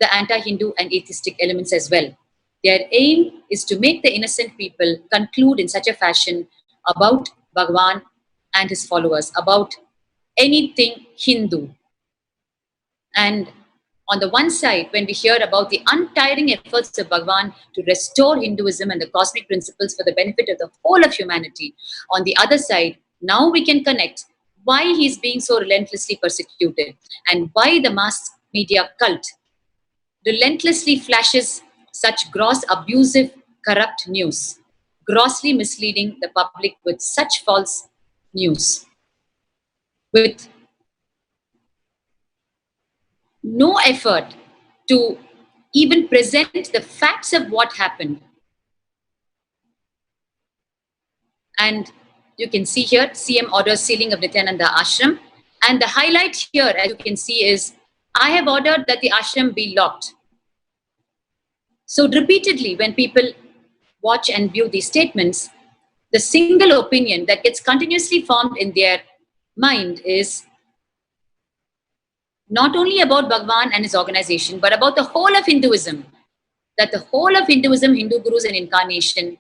S2: the anti-Hindu and atheistic elements as well. Their aim is to make the innocent people conclude in such a fashion about Bhagwan and his followers, about anything Hindu. And on the one side, when we hear about the untiring efforts of Bhagwan to restore Hinduism and the cosmic principles for the benefit of the whole of humanity, on the other side, now we can connect why he's being so relentlessly persecuted and why the mass media cult relentlessly flashes such gross, abusive, corrupt news, grossly misleading the public with such false news, with no effort to even present the facts of what happened. And you can see here, CM orders sealing of Nithyananda Ashram. And the highlight here, as you can see, is I have ordered that the ashram be locked. So repeatedly, when people watch and view these statements, the single opinion that gets continuously formed in their mind is not only about Bhagwan and his organization, but about the whole of Hinduism. That the whole of Hinduism, Hindu gurus and incarnation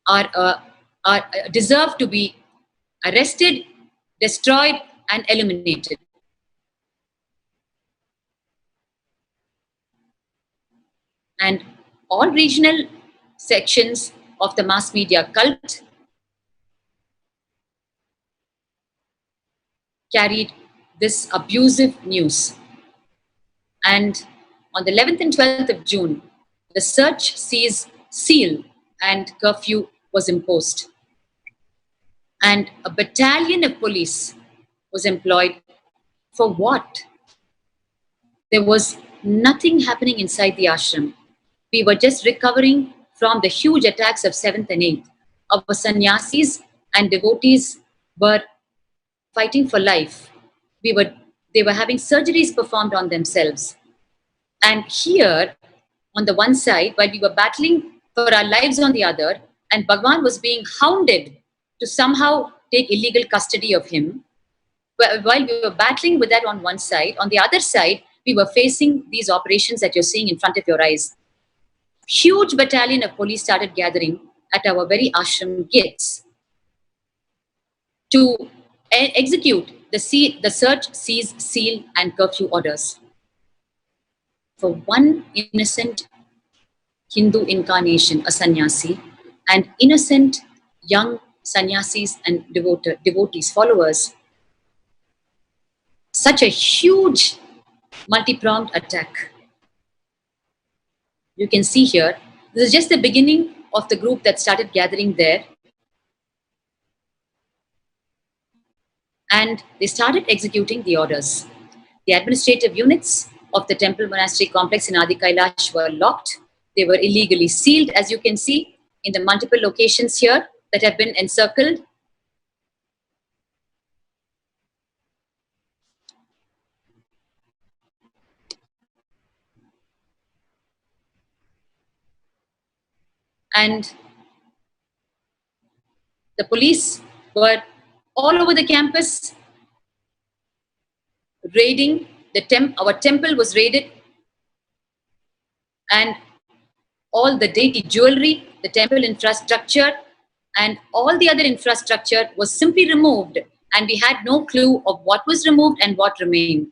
S2: are deserve to be arrested, destroyed, and eliminated. And all regional sections of the mass media cult carried this abusive news. And on the 11th and 12th of June, the search, seize, seal, and curfew was imposed. And a battalion of police was employed for what? There was nothing happening inside the ashram. We were just recovering from the huge attacks of 7th and 8th. Our sannyasis and devotees were fighting for life. They were having surgeries performed on themselves. And here, on the one side, while we were battling for our lives on the other, and Bhagwan was being hounded to somehow take illegal custody of him, while we were battling with that on one side, on the other side, we were facing these operations that you're seeing in front of your eyes. Huge battalion of police started gathering at our very ashram gates to execute the search, seize, seal, and curfew orders for one innocent Hindu incarnation, a sannyasi, and innocent young sannyasis and devotees, followers. Such a huge multi-pronged attack. You can see here, this is just the beginning of the group that started gathering there. And they started executing the orders. The administrative units of the temple monastery complex in Adi Kailash were locked. They were illegally sealed, as you can see in the multiple locations here that have been encircled. And the police were all over the campus raiding. Our temple was raided, and all the deity jewelry, the temple infrastructure, and all the other infrastructure was simply removed, and we had no clue of what was removed and what remained.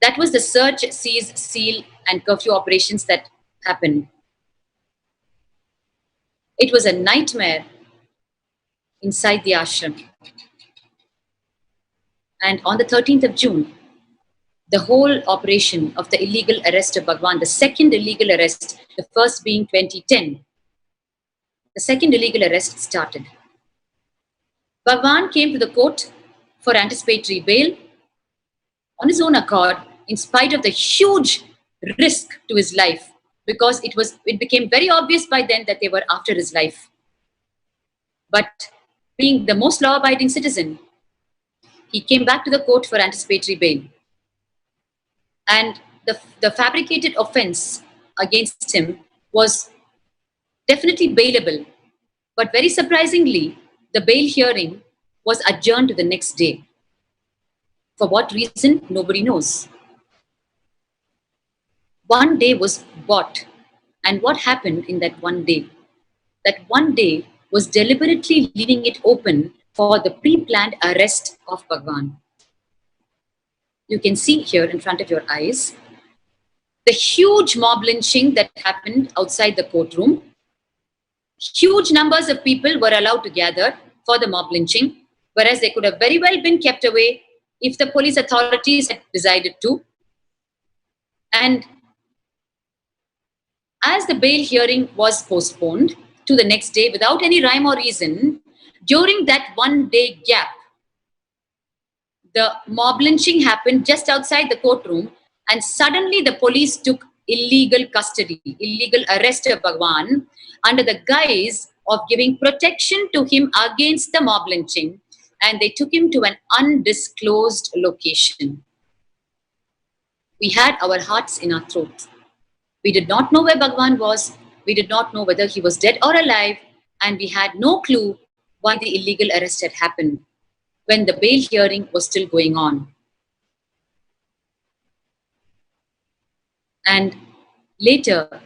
S2: That was the search, seize, seal, and curfew operations that happened. It was a nightmare inside the ashram. And on the 13th of June, the whole operation of the illegal arrest of Bhagwan, the second illegal arrest, the first being 2010, the second illegal arrest started. Bhagwan came to the court for anticipatory bail on his own accord, in spite of the huge risk to his life, because it became very obvious by then that they were after his life. But being the most law-abiding citizen, he came back to the court for anticipatory bail. And the fabricated offense against him was definitely bailable. But very surprisingly, the bail hearing was adjourned to the next day. For what reason, nobody knows. One day was bought. And what happened in that one day? That one day was deliberately leaving it open for the pre-planned arrest of Bhagwan. You can see here in front of your eyes the huge mob lynching that happened outside the courtroom. Huge numbers of people were allowed to gather for the mob lynching, whereas they could have very well been kept away if the police authorities had decided to. And as the bail hearing was postponed to the next day without any rhyme or reason, during that one day gap, the mob lynching happened just outside the courtroom, and suddenly the police took illegal custody, illegal arrest of Bhagwan under the guise of giving protection to him against the mob lynching, and they took him to an undisclosed location. We had our hearts in our throats. We did not know where Bhagwan was. We did not know whether he was dead or alive, and we had no clue why the illegal arrest had happened when the bail hearing was still going on. And later,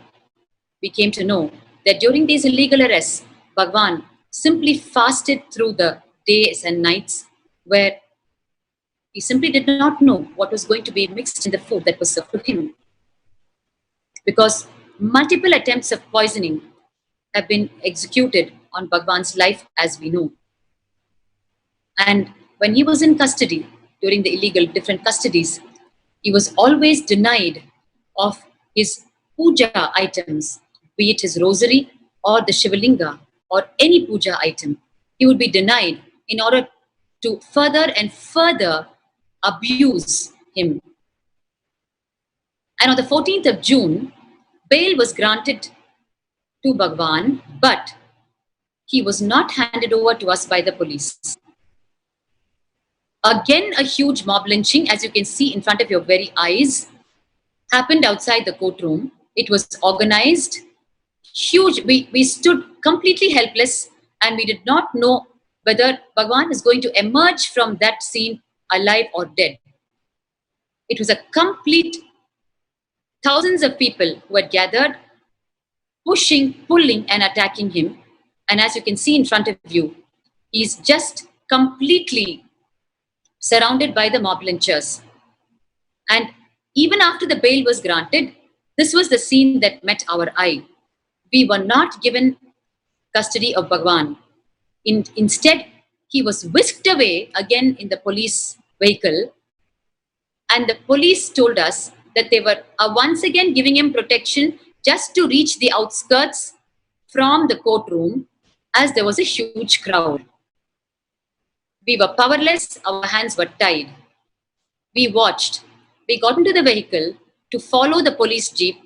S2: we came to know that during these illegal arrests, Bhagwan simply fasted through the days and nights, where he simply did not know what was going to be mixed in the food that was served to him. Because multiple attempts of poisoning have been executed on Bhagwan's life, as we know. And when he was in custody, during the illegal different custodies, he was always denied of his puja items, be it his rosary or the Shivalinga or any puja item. He would be denied in order to further and further abuse him. And on the 14th of June, bail was granted to Bhagwan, but he was not handed over to us by the police. Again, a huge mob lynching, as you can see in front of your very eyes, happened outside the courtroom. It was organized, huge. We stood completely helpless and we did not know whether Bhagwan is going to emerge from that scene alive or dead. It was a complete thousands of people who had gathered, pushing, pulling and attacking him. And as you can see in front of you, he's just completely surrounded by the mob lynchers. And even after the bail was granted, this was the scene that met our eye. We were not given custody of Bhagwan. Instead, he was whisked away again in the police vehicle. And the police told us that they were once again giving him protection just to reach the outskirts from the courtroom, as there was a huge crowd. We were powerless, our hands were tied. We watched. We got into the vehicle to follow the police jeep,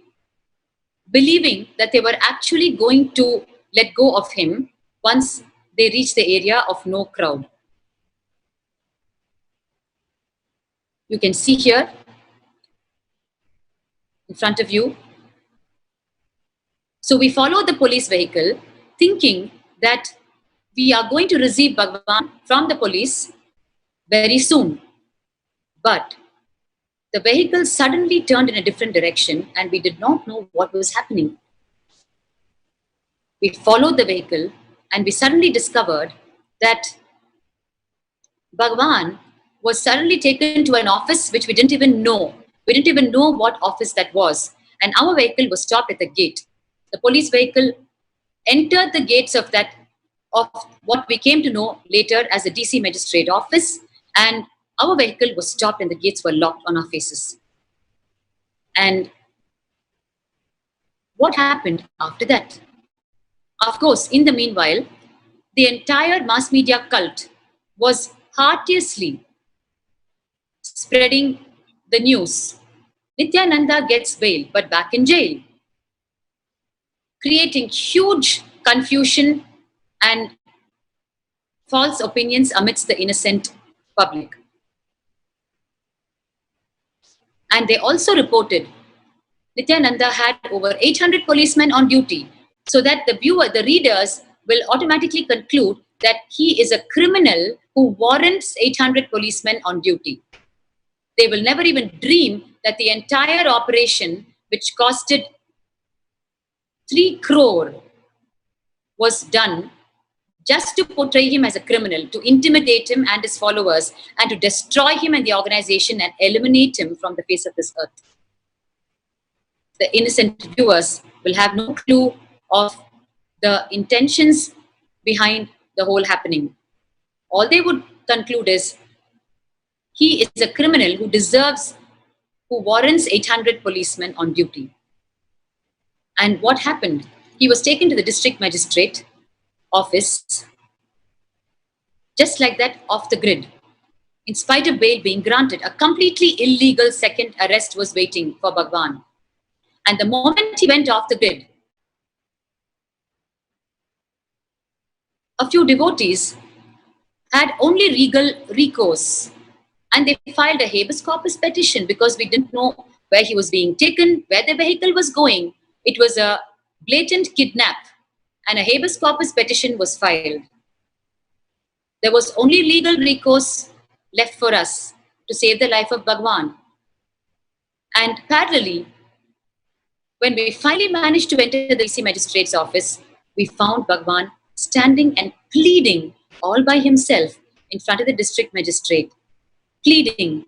S2: believing that they were actually going to let go of him once they reached the area of no crowd. You can see here in front of you. So we followed the police vehicle, thinking that we are going to receive Bhagwan from the police very soon. But the vehicle suddenly turned in a different direction and we did not know what was happening. We followed the vehicle and we suddenly discovered that Bhagwan was suddenly taken to an office which we didn't even know. We didn't even know what office that was. And our vehicle was stopped at the gate. The police vehicle entered the gates of what we came to know later as the DC magistrate office, and our vehicle was stopped and the gates were locked on our faces. And what happened after that? Of course, in the meanwhile, the entire mass media cult was heartily spreading the news. Nithyananda gets bail, but back in jail, creating huge confusion and false opinions amidst the innocent public. And they also reported Nithyananda had over 800 policemen on duty, so that the readers will automatically conclude that he is a criminal who warrants 800 policemen on duty. They will never even dream that the entire operation, which costed 3 crore, was done just to portray him as a criminal, to intimidate him and his followers, and to destroy him and the organization and eliminate him from the face of this earth. The innocent viewers will have no clue of the intentions behind the whole happening. All they would conclude is, he is a criminal who warrants 800 policemen on duty. And what happened? He was taken to the district magistrate office, just like that, off the grid. In spite of bail being granted, a completely illegal second arrest was waiting for Bhagwan. And the moment he went off the grid, a few devotees had only legal recourse, and they filed a habeas corpus petition because we didn't know where he was being taken, where the vehicle was going. It was a blatant kidnap, and a habeas corpus petition was filed. There was only legal recourse left for us to save the life of Bhagwan. And parallelly, when we finally managed to enter the DC magistrate's office, we found Bhagwan standing and pleading all by himself in front of the district magistrate, pleading,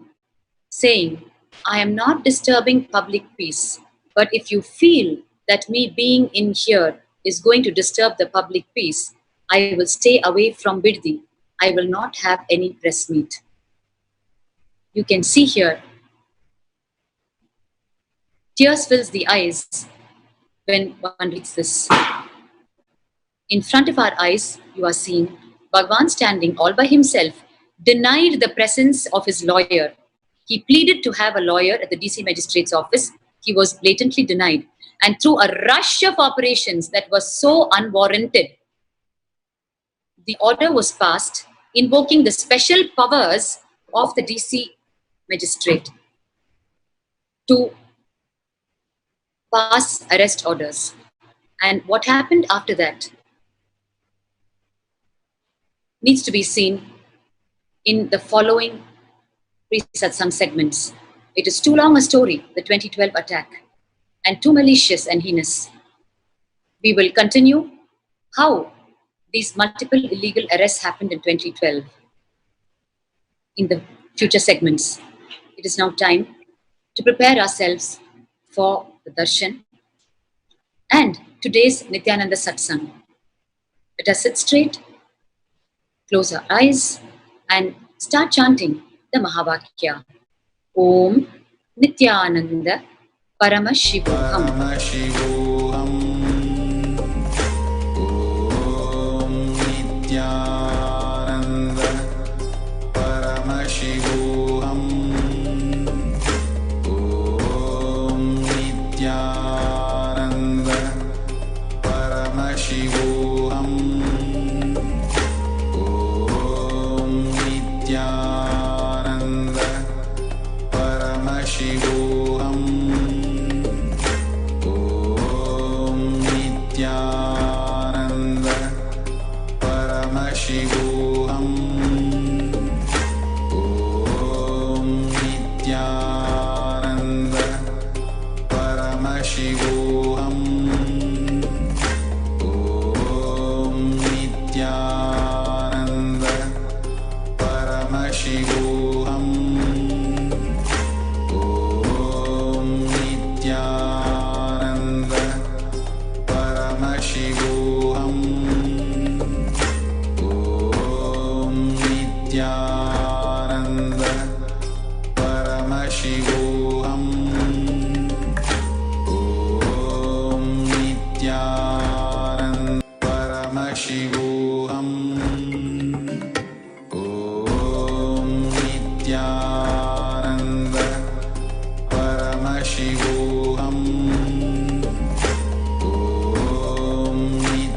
S2: saying, I am not disturbing public peace, but if you feel that me being in here is going to disturb the public peace, I will stay away from Biddi. I will not have any press meet. You can see here, tears fills the eyes when one reads this. In front of our eyes, you are seeing Bhagwan standing all by himself, denied the presence of his lawyer. He pleaded to have a lawyer at the DC Magistrate's office. He was blatantly denied. And through a rush of operations that was so unwarranted, the order was passed invoking the special powers of the DC Magistrate to pass arrest orders. And what happened after that needs to be seen in the following pre-Satsang segments. It is too long a story, the 2012 attack, and too malicious and heinous. We will continue how these multiple illegal arrests happened in 2012 in the future segments. It is now time to prepare ourselves for the darshan and today's Nithyananda Satsang. Let us sit straight, close our eyes, and start chanting the Mahavakya. Om Nithyananda Paramashivoham.
S1: Paramashivoham. Om Nithyananda Paramashivoham. Om Nithyananda Paramashivoham. Om Nithyananda Paramashivoham. Om Nithyananda Paramashivoham. Om Nithyananda Paramashivoham. Om Nithyananda Paramashivoham. Om Nithyananda Paramashivoham. Om Nithyananda Paramashivoham. Om Nithyananda Paramashivoham. Om Nithyananda Paramashivoham. Om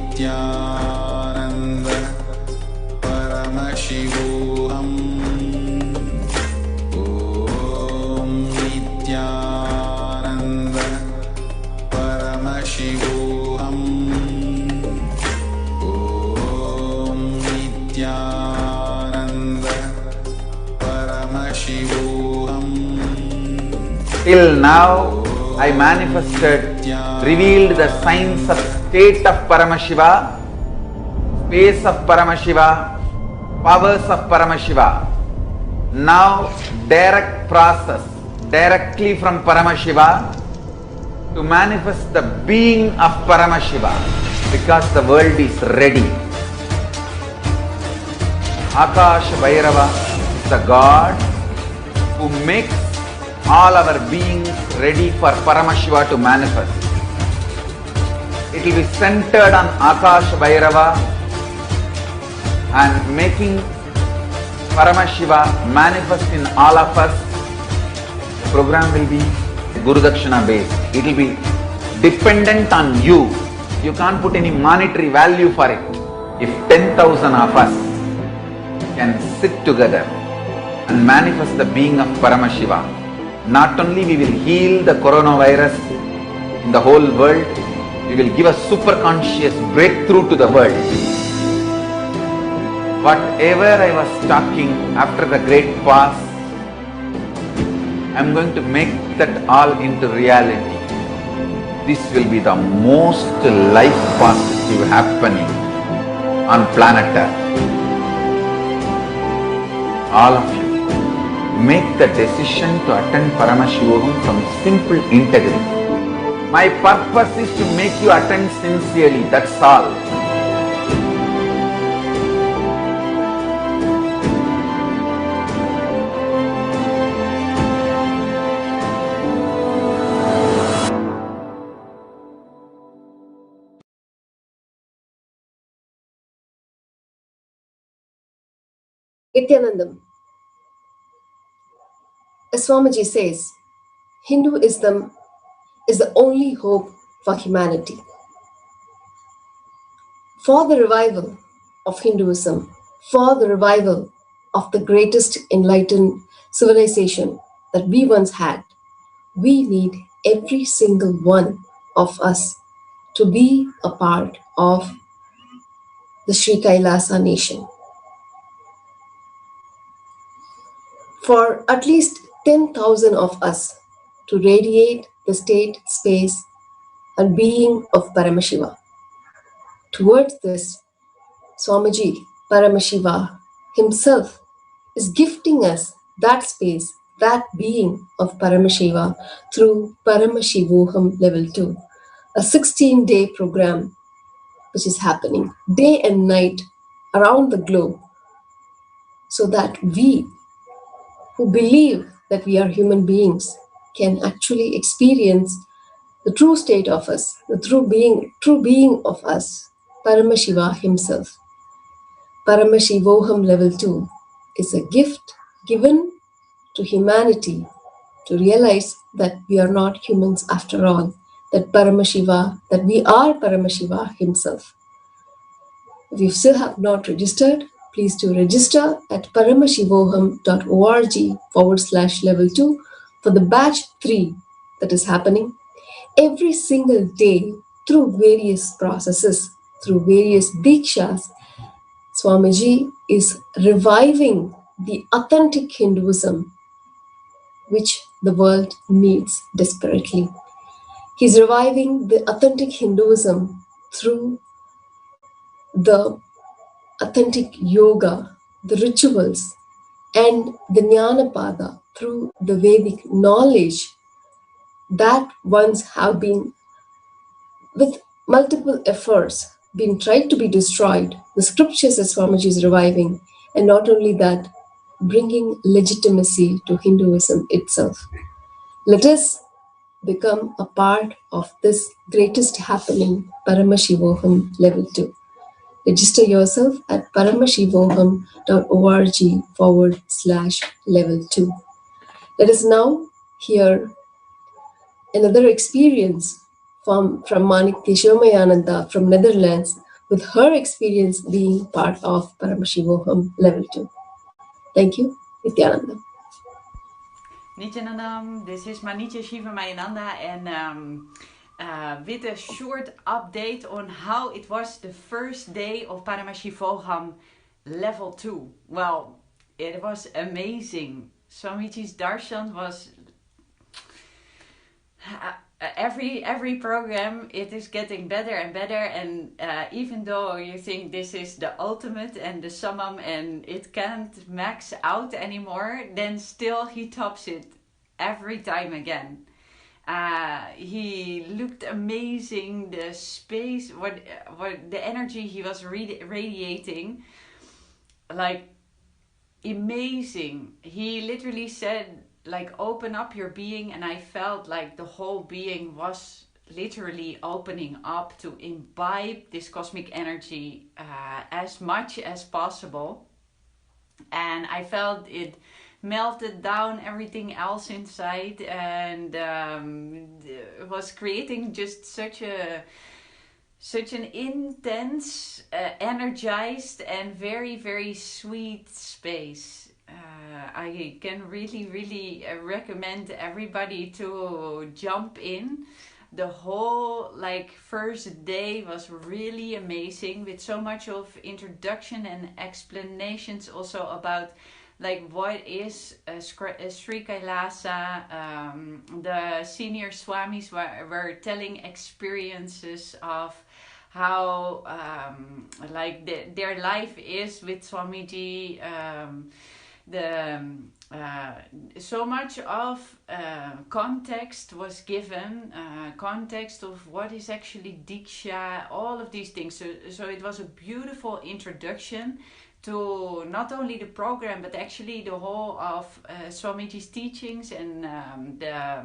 S1: Nithyananda Paramashivoham. Om Nithyananda Paramashivoham. Om Nithyananda Paramashivoham.
S4: Till now, I manifested, revealed the signs of state of Paramashiva, space of Paramashiva, powers of Paramashiva. Now, direct process, directly from Paramashiva to manifest the being of Paramashiva, because the world is ready. Akash Bhairava is the God who makes all our beings ready for Paramashiva to manifest. It will be centered on Akash Bhairava and making Paramashiva manifest in all of us. The program will be Guru Dakshina based. It will be dependent on you. You can't put any monetary value for it. If 10,000 of us can sit together and manifest the being of Paramashiva, not only we will heal the coronavirus in the whole world, we will give a super conscious breakthrough to the world. Whatever I was talking after the great past, I am going to make that all into reality. This will be the most life positive happening on planet Earth. All of you, make the decision to attend Paramashivoham from simple integrity. My purpose is to make you attend sincerely, that's all.
S5: Nithyanandam, as Swamiji says, Hinduism is the only hope for humanity. For the revival of Hinduism, for the revival of the greatest enlightened civilization that we once had, we need every single one of us to be a part of the Sri Kailasa nation. For at least 10,000 of us to radiate the state, space, and being of Paramashiva. Towards this, Swamiji Paramashiva himself is gifting us that space, that being of Paramashiva through Paramashivoham Level 2, a 16-day program which is happening day and night around the globe, so that we who believe that we are human beings can actually experience the true state of us, the true being of us, Paramashiva himself. Paramashivoham Level 2 is a gift given to humanity to realize that we are not humans after all, that we are Paramashiva himself. If you still have not registered, please do register at paramashivoham.org/level 2 for the batch 3 that is happening every single day through various processes, through various dikshas. Swamiji is reviving the authentic Hinduism which the world needs desperately. He's reviving the authentic Hinduism through the authentic yoga, the rituals, and the Jnanapada through the Vedic knowledge that once have been, with multiple efforts, been tried to be destroyed. The scriptures as Swamiji is reviving, and not only that, bringing legitimacy to Hinduism itself. Let us become a part of this greatest happening, Paramashivoham Level 2. Register yourself at paramashivoham.org/level 2. Let us now hear another experience from Manitya Shomayananda from Netherlands, with her experience being part of Paramashivoham Level 2. Thank you, Nithyananda.
S6: Nithyanandam, this is Manitya Shomayananda, and with a short update on how it was the first day of Paramashivoham Level 2. Well, it was amazing. Swamiji's darshan was... every program, it is getting better and better, and even though you think this is the ultimate and the summum and it can't max out anymore, then still he tops it every time again. He looked amazing, the space, what the energy he was radiating, like amazing. He literally said, like, open up your being, and I felt like the whole being was literally opening up to imbibe this cosmic energy as much as possible. And I felt it melted down everything else inside, and it was creating just such an intense, energized, and very, very sweet space. I can really recommend everybody to jump in. The whole first day was really amazing, with so much of introduction and explanations also about what is Sri Kailasa. The senior swamis were telling experiences of how their life is with Swamiji. so much of context was given, context of what is actually Diksha, all of these things. So it was a beautiful introduction to not only the program, but actually the whole of Swamiji's teachings and the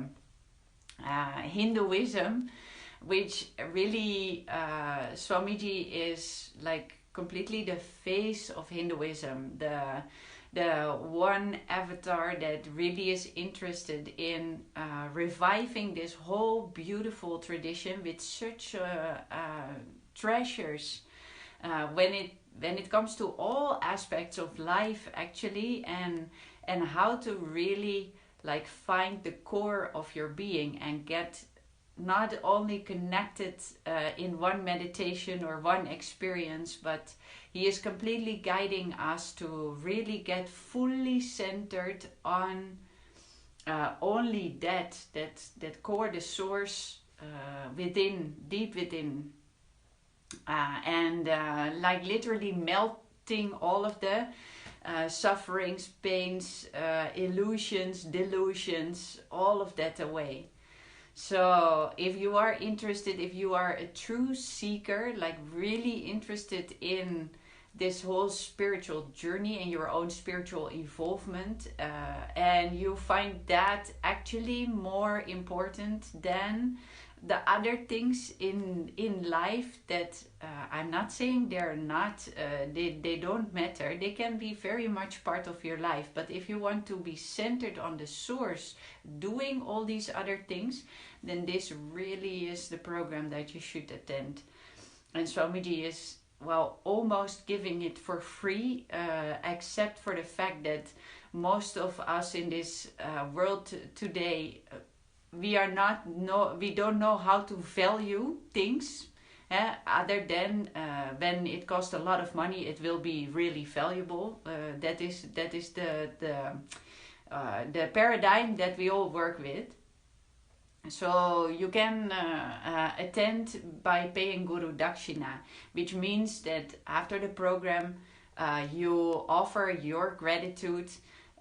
S6: Hinduism, which really Swamiji is like completely the face of Hinduism, the one avatar that really is interested in reviving this whole beautiful tradition with such treasures when it comes to all aspects of life actually, and how to really like find the core of your being and get not only connected in one meditation or one experience, but he is completely guiding us to really get fully centered on only that core, the source within, deep within, and like literally melting all of the sufferings, pains, illusions, delusions, all of that away. So if you are interested, if you are a true seeker, like really interested in this whole spiritual journey and your own spiritual involvement, and you find that actually more important than the other things in life, that I'm not saying they're not, they don't matter, they can be very much part of your life, but if you want to be centered on the source doing all these other things, then this really is the program that you should attend. And Swamiji is, well, almost giving it for free, except for the fact that most of us in this world today, we don't know how to value things, other than when it costs a lot of money, it will be really valuable. That is the paradigm that we all work with. So you can attend by paying Guru Dakshina, which means that after the program you offer your gratitude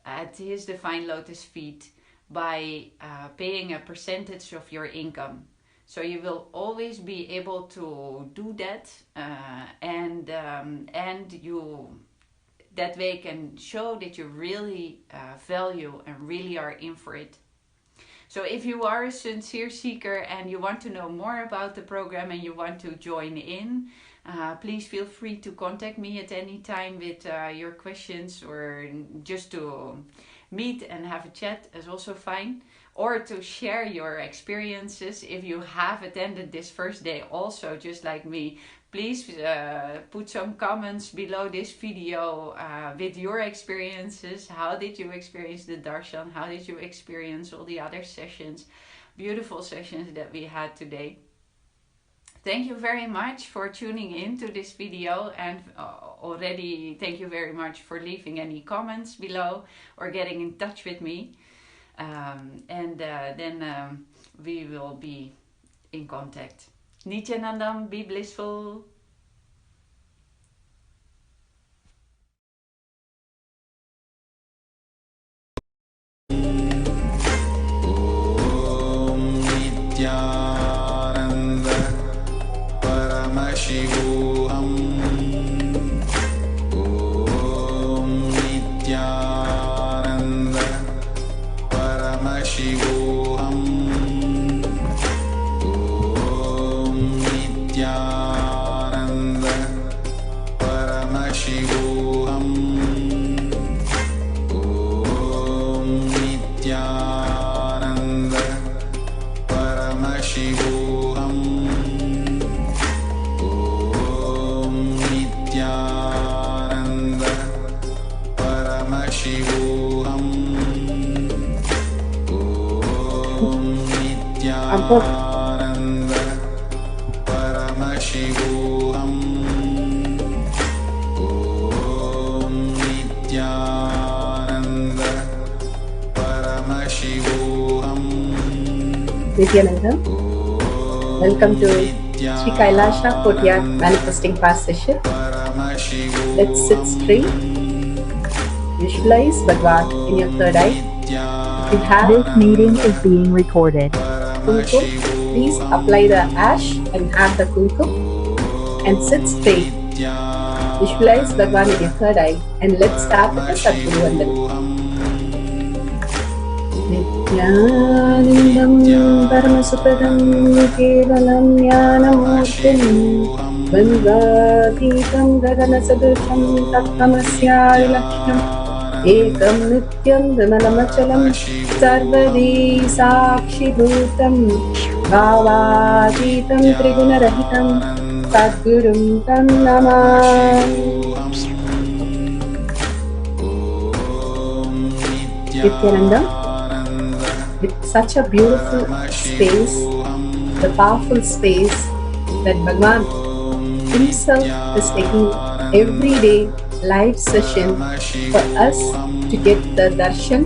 S6: at his divine lotus feet by paying a percentage of your income. So you will always be able to do that, and you that way can show that you really value and really are in for it. So if you are a sincere seeker and you want to know more about the program and you want to join in, please feel free to contact me at any time with your questions, or just to meet and have a chat is also fine, or to share your experiences. If you have attended this first day also, just like me, please put some comments below this video with your experiences. How did you experience the darshan? How did you experience all the other sessions, beautiful sessions that we had today? Thank you very much for tuning in to this video, and already thank you very much for leaving any comments below or getting in touch with me. Then we will be in contact. Nithyanandam, be blissful.
S1: Om Nithyananda Paramashivoham. Om Nithyananda Paramashivoham. Om Nithyananda Paramashivoham. Om Nithyananda Paramashivoham. Om Nithyananda Paramashivoham. Om Nithyananda Paramashivoham. Om Nithyananda Paramashivoham.
S7: Nithyananda, welcome to Sri Kailasha Courtyard Manifesting Past session. Let's sit straight. visualize Bhagwan in your third eye. If you have
S8: This meeting is being recorded.
S7: kumkum, please apply the ash and have the kumkum and sit straight. Visualize Bhagwan in your third eye and let's start with the Sadguru Vandana. Nithyanandam Paramashivoham Kevalam Jnanamurtim Bandhatitam Gaganasadusham Tattvamasya Laksham Ekam Nityam Vimalamachalam Sarvadi Sakshibhutam Bhavatitam Trigunarahitam Sadgurum Tam Namami. Nithyananda, with such a beautiful space, the powerful space that Bhagwan himself is taking every day live session for us to get the darshan,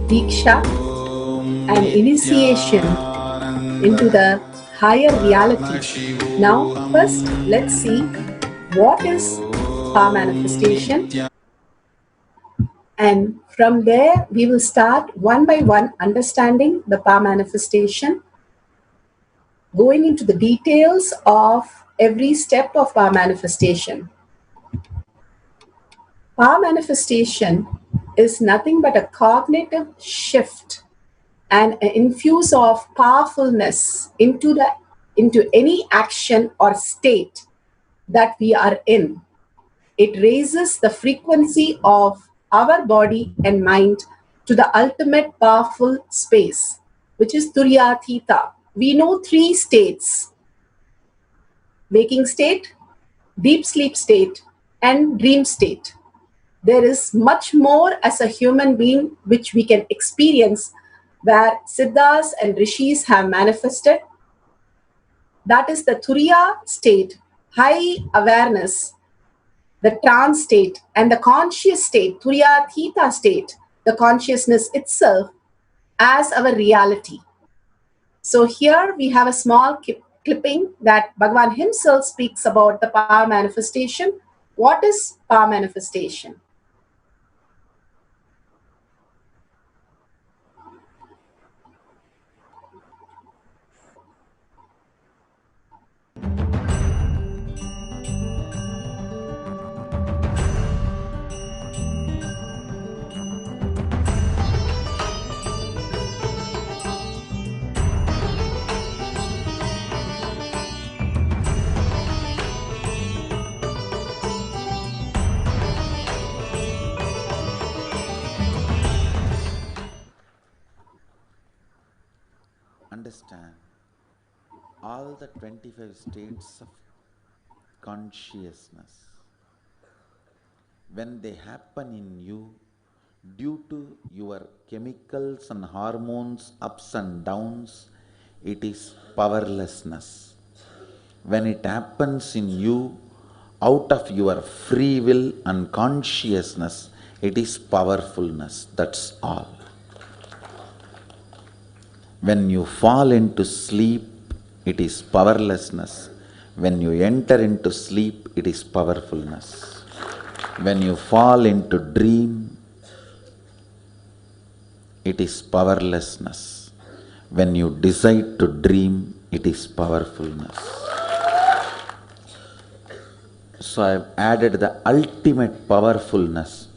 S7: diksha and initiation into the higher reality. Now first let's see what is power manifestation, and from there we will start one by one understanding the power manifestation, going into the details of every step of power manifestation. Power manifestation is nothing but a cognitive shift and an infuse of powerfulness into any action or state that we are in. It raises the frequency of our body and mind to the ultimate powerful space, which is Turyathita. We know three states: waking state, deep sleep state, and dream state. There is much more as a human being which we can experience, where Siddhas and Rishis have manifested. That is the Turiya state, high awareness, the trance state, and the conscious state, Turyathita state, the consciousness itself as our reality. So here we have a small clipping that Bhagwan himself speaks about the power manifestation. What is power manifestation?
S4: Understand all the 25 states of consciousness, when they happen in you due to your chemicals and hormones ups and downs, it is powerlessness. When it happens in you out of your free will and consciousness, it is powerfulness. That's all. When you fall into sleep, it is powerlessness. When you enter into sleep, it is powerfulness. When you fall into dream, it is powerlessness. When you decide to dream, it is powerfulness. So I have added the ultimate powerfulness,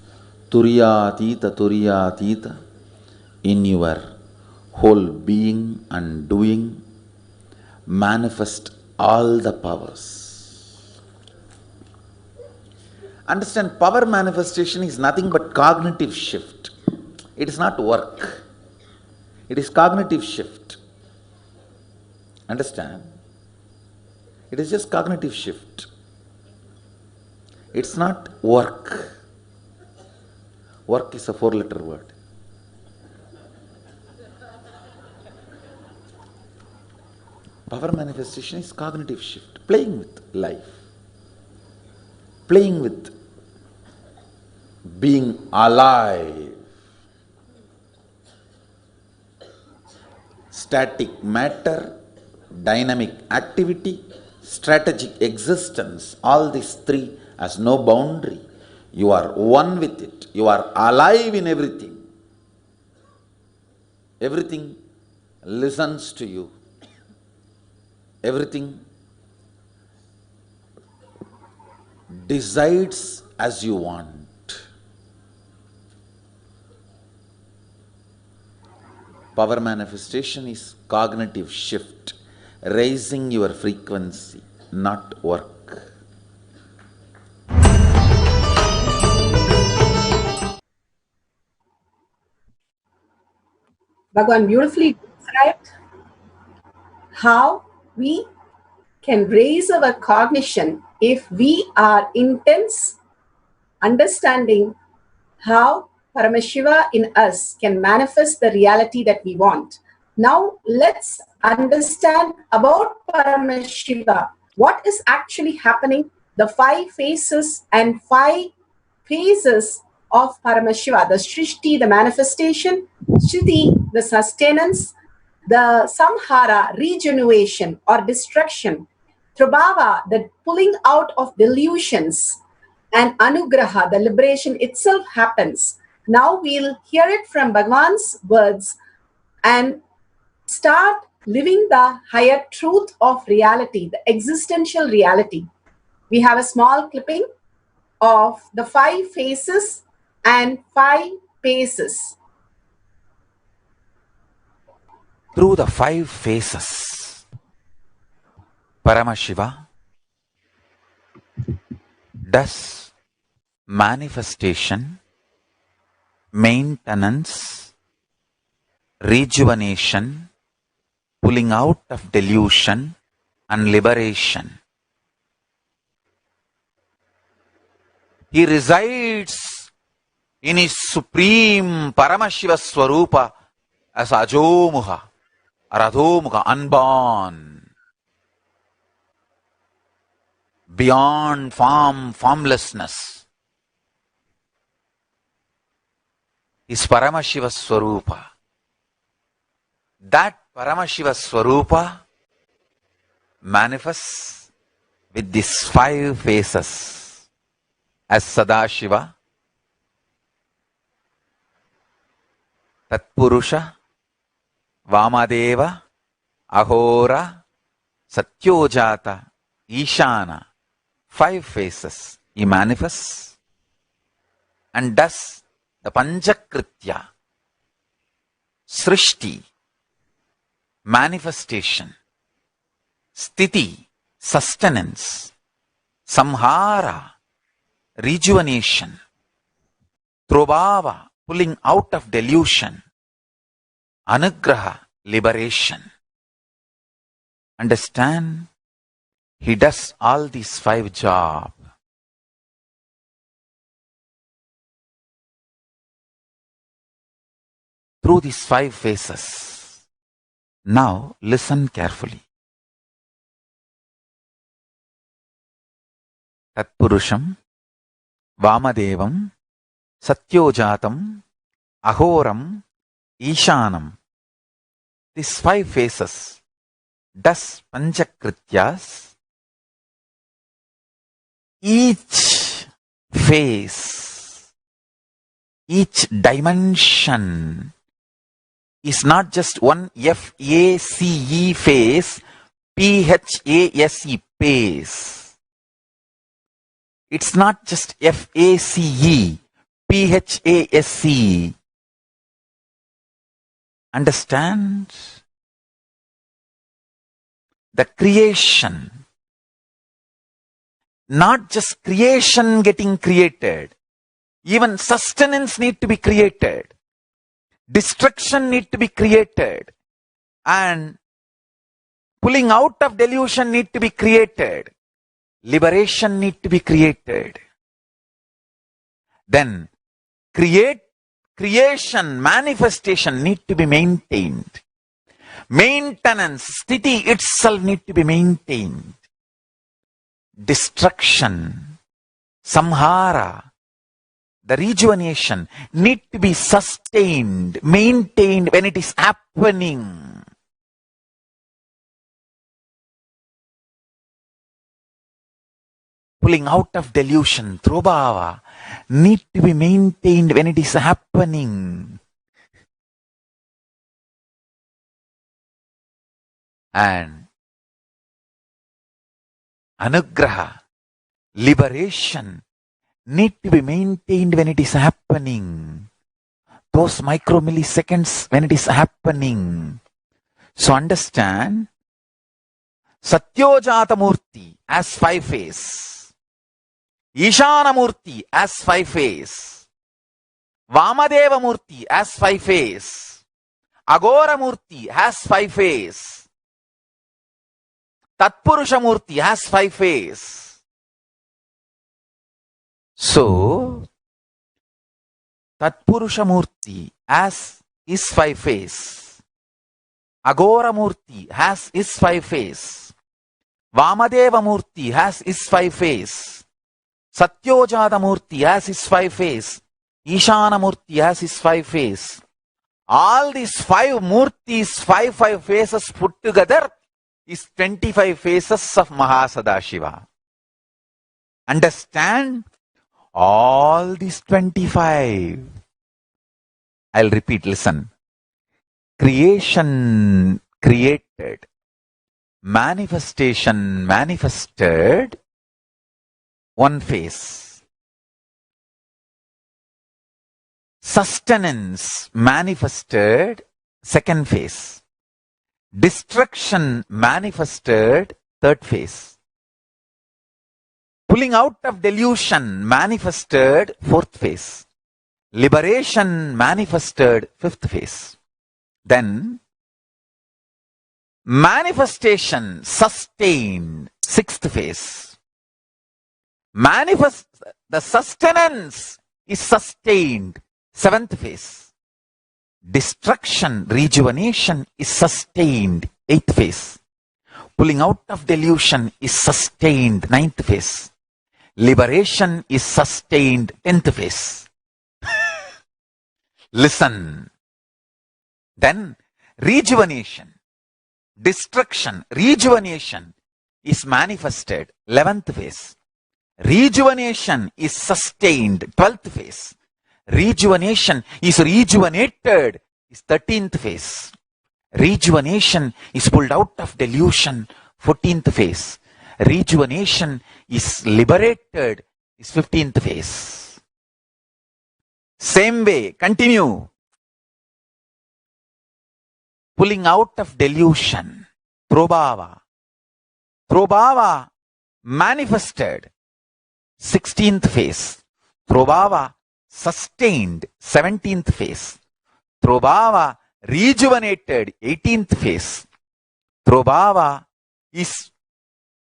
S4: Turyathita, in your whole being and doing. Manifest all the powers. Understand, power manifestation is nothing but cognitive shift. It is not work. It is cognitive shift. Understand? It is just cognitive shift. It's not work. Work is a 4-letter word. Power manifestation is cognitive shift, playing with life, playing with being alive. Static matter, dynamic activity, strategic existence, all these three has no boundary. You are one with it. You are alive in everything. Everything listens to you. Everything decides as you want. Power manifestation is cognitive shift, raising your frequency, not work.
S7: Bhagavan beautifully described how we can raise our cognition if we are intense, understanding how Paramashiva in us can manifest the reality that we want. Now let's understand about Paramashiva. What is actually happening? The 5 faces and 5 phases of Paramashiva. The Srishti, the manifestation; Shriti, the sustenance; the Samhara, regeneration or destruction; Prabhava, the pulling out of delusions; and Anugraha, the liberation itself happens. Now we'll hear it from Bhagavan's words and start living the higher truth of reality, the existential reality. We have a small clipping of the 5 faces and 5 paces.
S4: Through the 5 phases, Paramashiva does manifestation, maintenance, rejuvenation, pulling out of delusion, and liberation. He resides in his supreme Paramashiva Swarupa as Ajomuha or Adhomuha, unborn, beyond form, formlessness. Is Paramashiva Swarupa. That Paramashiva Swarupa manifests with these 5 faces as Sadashiva, Tatpurusha, Vamadeva, Ahora, Satyojata, Ishana. 5 faces he manifests and does the Panchakritya, Srishti, manifestation; Sthiti, sustenance; Samhara, rejuvenation; Prabhava, pulling out of delusion; Anugraha, liberation. Understand? He does all these 5 jobs. Through these 5 phases. Now listen carefully. Tatpurusham, Vamadevam, Satyojatam, Ahoram, Ishanam. These 5 phases does Panchakrityas. Each phase, each dimension is not just one F-A-C-E phase, P-H-A-S-E phase. It's not just F-A-C-E, P-H-A-S-E. Understand? The creation, not just creation getting created, even sustenance need to be created, destruction need to be created, and pulling out of delusion need to be created, liberation need to be created. Then creation, manifestation need to be maintained. Maintenance, sthiti itself need to be maintained. Destruction, samhara, the rejuvenation need to be sustained, maintained when it is happening. pulling out of delusion, Throbhava, need to be maintained when it is happening. And Anugraha, liberation, need to be maintained when it is happening. Those micromilliseconds when it is happening. So understand, Satyojata Murti as 5 face, Ishana Murti as 5 face, Vamadeva Murti as 5 face, Agora Murti has 5 face, Tatpurusha Murti has 5 face. So, Tatpurusha Murti as is 5 face, Agora Murti has is 5 face, Vamadeva Murti has is 5 face, Satyojata Murti has his 5 face, Ishana Murti has his 5 face. All these 5 Murtis, 5 faces put together is 25 faces of Mahasadashiva. Understand? All these 25. I'll repeat, listen. Creation created, manifestation manifested, 1 face. Sustenance manifested, 2nd phase. Destruction manifested, 3rd phase. Pulling out of delusion manifested, 4th phase. Liberation manifested, 5th phase. Then manifestation sustained, 6th phase. The sustenance is sustained, 7th phase. Destruction, rejuvenation is sustained, 8th phase. Pulling out of delusion is sustained, 9th phase. Liberation is sustained, 10th phase. Listen. Then rejuvenation, destruction, rejuvenation is manifested, 11th phase. Rejuvenation is sustained, 12th phase. Rejuvenation is rejuvenated, is 13th phase. Rejuvenation is pulled out of delusion, 14th phase. Rejuvenation is liberated, is 15th phase. Same way, continue. Pulling out of delusion, Throbhava. Throbhava manifested, 16th phase. Throbhava sustained, 17th phase. Throbhava rejuvenated, 18th phase. Throbhava is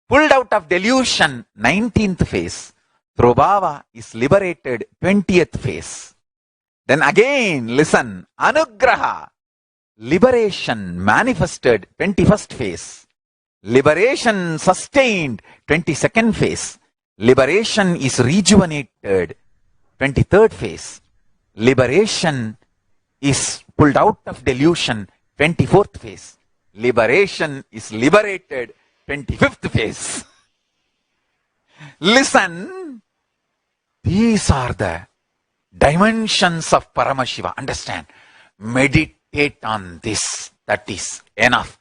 S4: pulled out of delusion, 19th phase. Throbhava is liberated, 20th phase. Then again, listen, Anugraha, liberation manifested, 21st phase. Liberation sustained, 22nd phase. Liberation is rejuvenated, 23rd phase. Liberation is pulled out of delusion, 24th phase. Liberation is liberated, 25th phase. Listen, these are the dimensions of Paramashiva. Understand? Meditate on this. That is enough.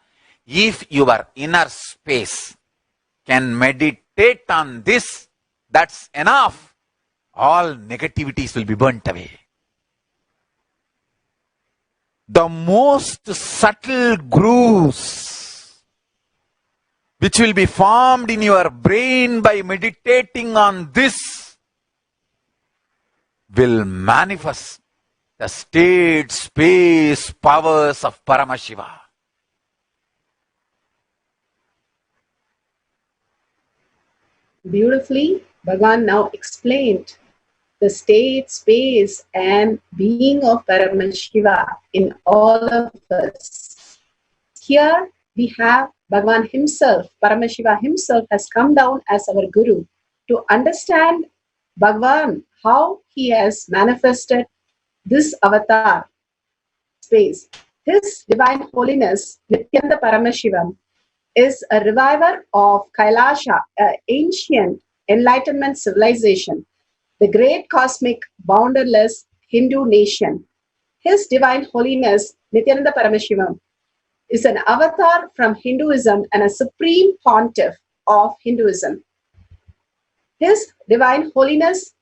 S4: If your inner space can meditate on this, that's enough. All negativities will be burnt away. The most subtle grooves which will be formed in your brain by meditating on this will manifest the state, space, powers of Paramashiva.
S7: Beautifully, Bhagavan now explained the state, space, and being of Paramashiva in all of us. Here we have Bhagavan himself, Paramashiva himself has come down as our Guru to understand Bhagavan, how he has manifested this avatar space. His Divine Holiness, Nithyananda Paramashivam, is a reviver of Kailasha, an ancient Enlightenment civilization, the great cosmic, boundarless Hindu nation. His Divine Holiness Nithyananda Paramashivam is an avatar from Hinduism and a supreme pontiff of Hinduism. His Divine Holiness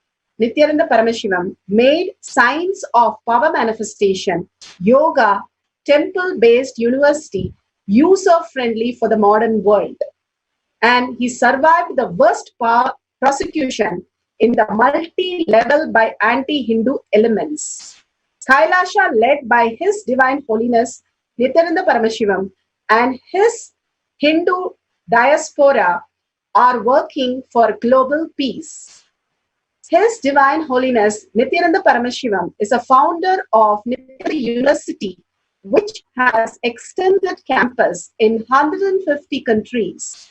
S7: Nithyananda Paramashivam made science of power manifestation, yoga, temple-based university user-friendly for the modern world. And he survived the worst prosecution in the multi-level by anti-Hindu elements. Kailasha, led by His Divine Holiness Nithyananda Paramashivam and his Hindu diaspora, are working for global peace. His Divine Holiness Nithyananda Paramashivam is a founder of Nithya University, which has extended campus in 150 countries.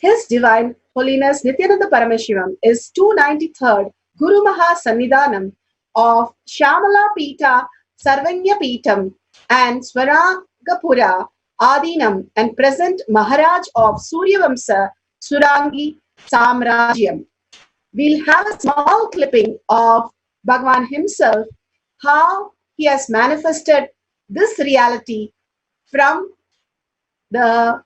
S7: His Divine Holiness Nithyananda Paramashivam is 293rd Guru Maha Sannidhanam of Shamala Pita, Sarvanya Pitam, and Swaragapura Adinam, and present Maharaj of Suryavamsa Surangi Samrajyam. We'll have a small clipping of Bhagavan himself, how he has manifested this reality from the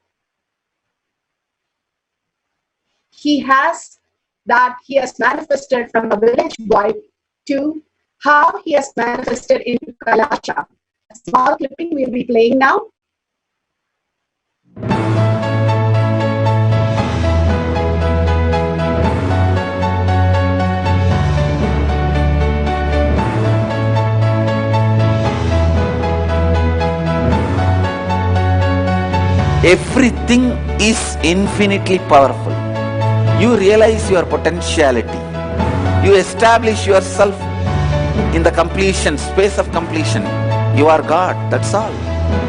S7: he has manifested from a village boy to how he has manifested in Kailasha. A small clipping we'll be playing now.
S4: Everything is infinitely powerful. You realize your potentiality. You establish yourself in the completion, space of completion. You are God, that's all.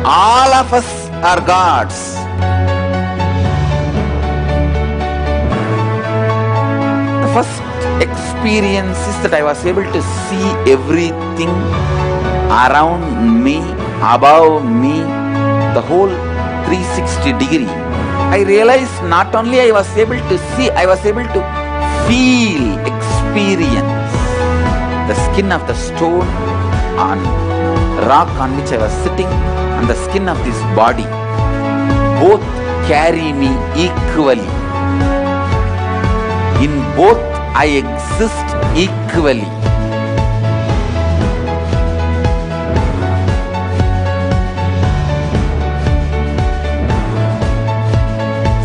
S4: All of us are gods. The first experience is that I was able to see everything around me, above me, the whole 360 degree. I realized not only I was able to see, I was able to feel, experience the skin of the stone on rock on which I was sitting and the skin of this body. Both carry me equally. In both I exist equally.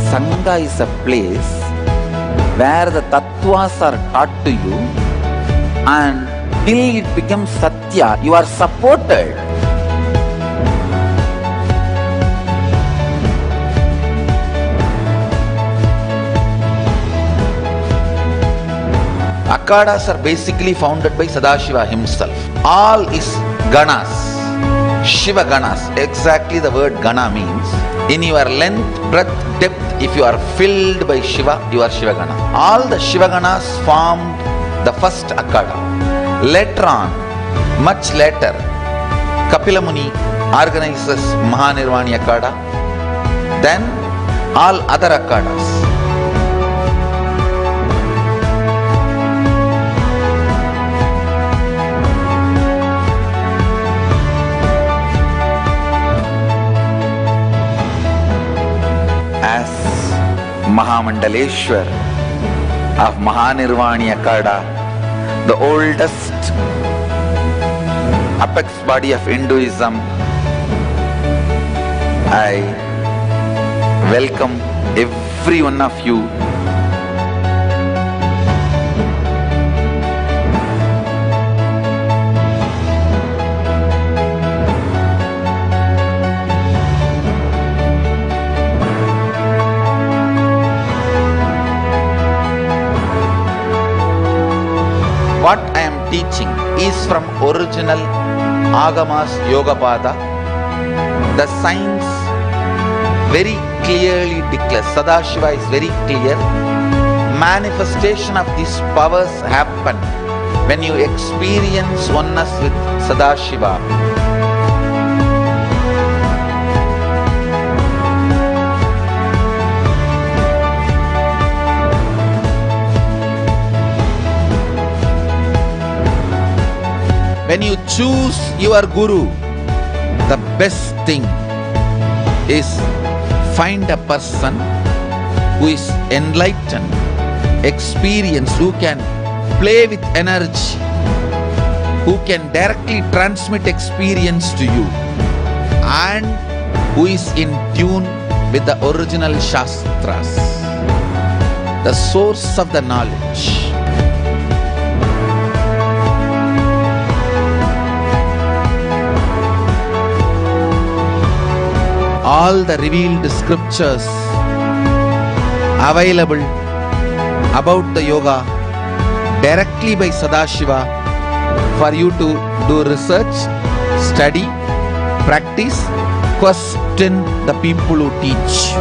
S4: Sangha is a place where the tattvas are taught to you, and till it becomes satya, you are supported. Akhadas are basically founded by Sadashiva himself. All is ganas, Shiva ganas. Exactly the word gana means. In your length, breadth, depth, if you are filled by Shiva, you are Shiva gana. All the Shiva ganas formed the first Akhada. Later on, much later, Kapila Muni organizes Mahanirvani Akhada. Then all other Akhadas. As Mahamandaleshwar of Mahanirvani Akhada, the oldest apex body of Hinduism, I welcome every one of you. What I am teaching is from original Agamas Yogapada. The science very clearly declares, Sadashiva is very clear. Manifestation of these powers happen when you experience oneness with Sadashiva. when you choose your guru, the best thing is find a person who is enlightened, experienced, who can play with energy, who can directly transmit experience to you, and who is in tune with the original Shastras, the source of the knowledge. All the revealed scriptures available about the yoga directly by Sadashiva for you to do research, study, practice, question the people who teach.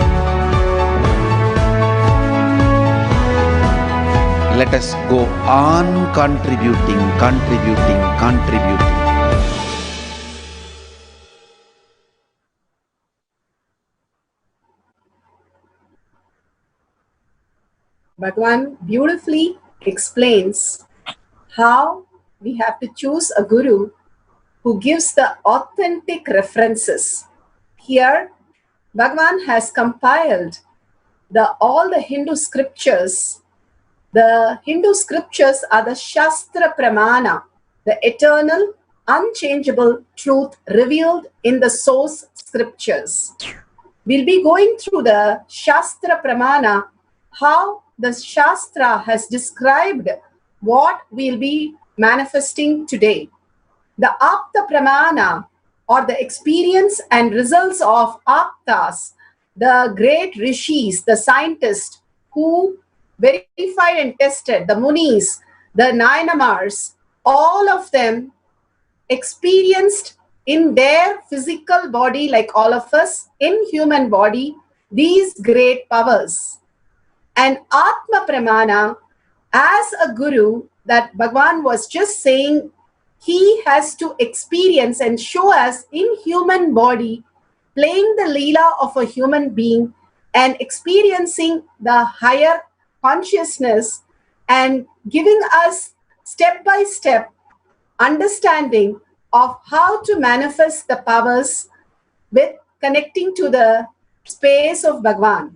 S4: Let us go on contributing.
S7: Bhagavan beautifully explains how we have to choose a guru who gives the authentic references. Here, Bhagavan has compiled all the Hindu scriptures. The Hindu scriptures are the Shastra Pramana, the eternal, unchangeable truth revealed in the source scriptures. We'll be going through the Shastra Pramana, how the Shastra has described what we'll be manifesting today. The Apta Pramana, or the experience and results of Aptas, the great rishis, the scientists who verified and tested, the Munis, the Nayanamars, all of them experienced in their physical body, like all of us, in human body, these great powers. And Atma Pramana, as a guru, that Bhagavan was just saying, he has to experience and show us in human body, playing the Leela of a human being and experiencing the higher consciousness and giving us step-by-step understanding of how to manifest the powers with connecting to the space of Bhagavan.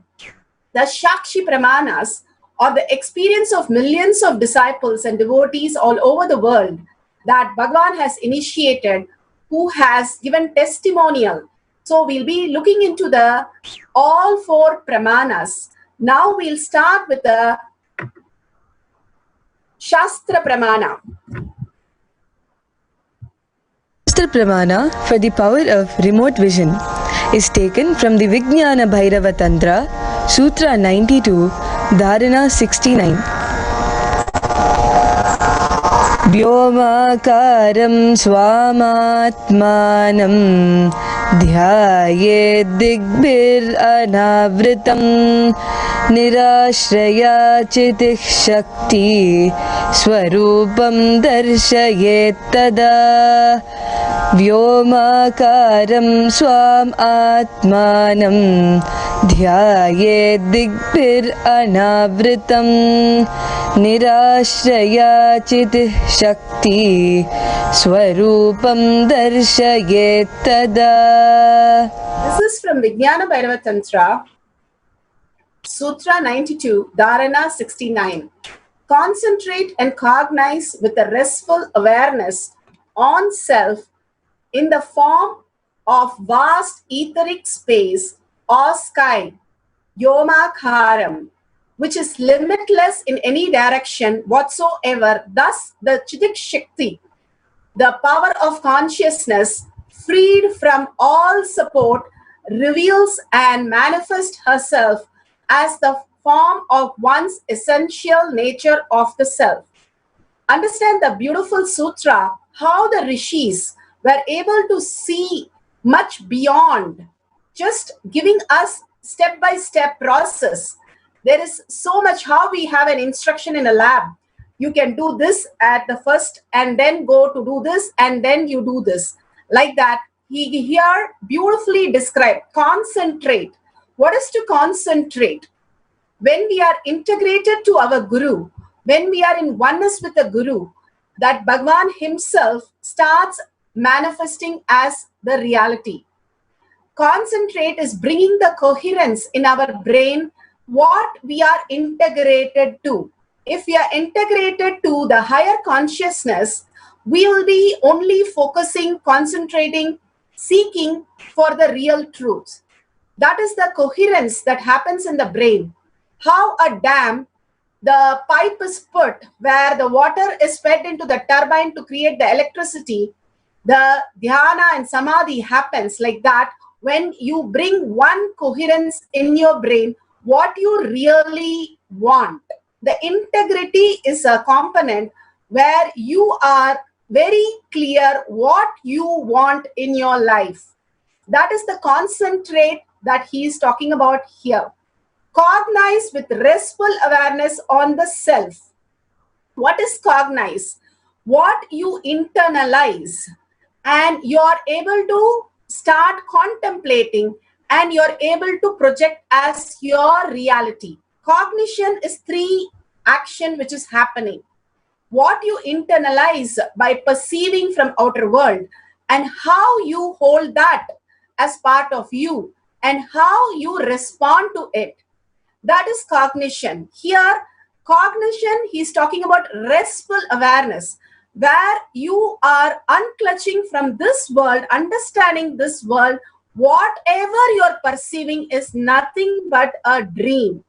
S7: The Shakshi Pramanas, or the experience of millions of disciples and devotees all over the world that Bhagavan has initiated, who has given testimonial. So we'll be looking into the all four Pramanas. Now we'll start with the Shastra Pramana.
S9: Shastra Pramana for the power of remote vision is taken from the Vijnana Bhairava Tantra, Sutra 92, Dharana 69. Vyomakaram swamatmanam dhyayed digbir anavritam nirashraya chitih shakti swarupam darshayet tada. Vyomakaram swam atmanam dhyayed digbir anavritam nirashraya chitih shakti swarupam darshayet tada.
S7: This is from Vijnana Bhairava Tantra, Sutra 92, Dharana 69. Concentrate and cognize with a restful awareness on self in the form of vast etheric space or sky, Yomakaram, which is limitless in any direction whatsoever. Thus, the Chitik Shakti, the power of consciousness, freed from all support, reveals and manifests herself as the form of one's essential nature of the self. Understand the beautiful sutra, how the rishis were able to see much beyond, just giving us step-by-step process. There is so much how we have an instruction in a lab. You can do this at the first and then go to do this and then you do this. Like that, he here beautifully described, concentrate. What is to concentrate? When we are integrated to our guru, when we are in oneness with the guru, that Bhagavan himself starts manifesting as the reality. Concentrate is bringing the coherence in our brain, what we are integrated to. If we are integrated to the higher consciousness, we will be only focusing, concentrating, seeking for the real truth. That is the coherence that happens in the brain. How a dam, the pipe is put where the water is fed into the turbine to create the electricity. The dhyana and samadhi happens like that when you bring one coherence in your brain, what you really want. The integrity is a component where you are very clear what you want in your life. That is the concentrate that he is talking about here. Cognize with restful awareness on the self. What is cognize? What you internalize, and you're able to start contemplating, and you're able to project as your reality. Cognition is 3 action which is happening. What you internalize by perceiving from outer world, and how you hold that as part of you, and how you respond to it. That is cognition. Here, cognition, he's talking about restful awareness, where you are unclutching from this world, understanding this world, whatever you're perceiving is nothing but a dream.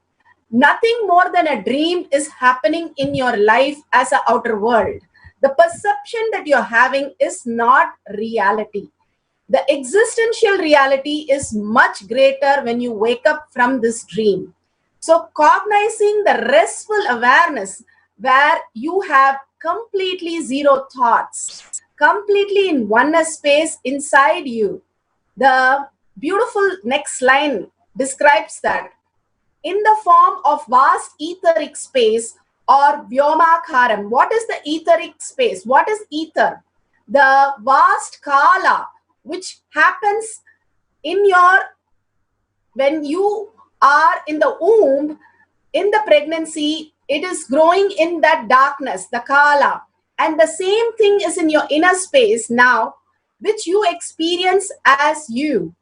S7: Nothing more than a dream is happening in your life as an outer world. The perception that you're having is not reality. The existential reality is much greater when you wake up from this dream. So cognizing the restful awareness where you have completely zero thoughts, completely in oneness space inside you. The beautiful next line describes that. In the form of vast etheric space or Vyomakharam. What is the etheric space? What is ether? The vast kala which happens in when you are in the womb, in the pregnancy, it is growing in that darkness, the kala. And the same thing is in your inner space now, which you experience as you.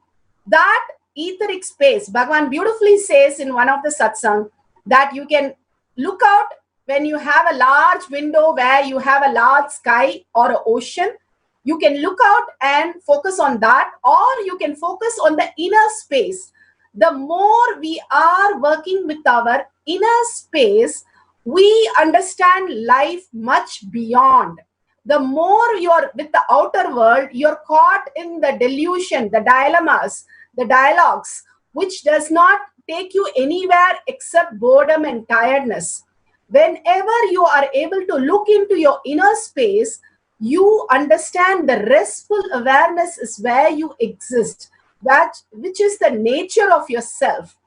S7: That etheric space, Bhagavan beautifully says in one of the satsang that you can look out when you have a large window where you have a large sky or an ocean. You can look out and focus on that, or you can focus on the inner space. The more we are working with our inner space, we understand life much beyond. The more you're with the outer world, you're caught in the delusion, the dilemmas, the dialogues, which does not take you anywhere except boredom and tiredness. Whenever you are able to look into your inner space, you understand the restful awareness is where you exist, which is the nature of yourself.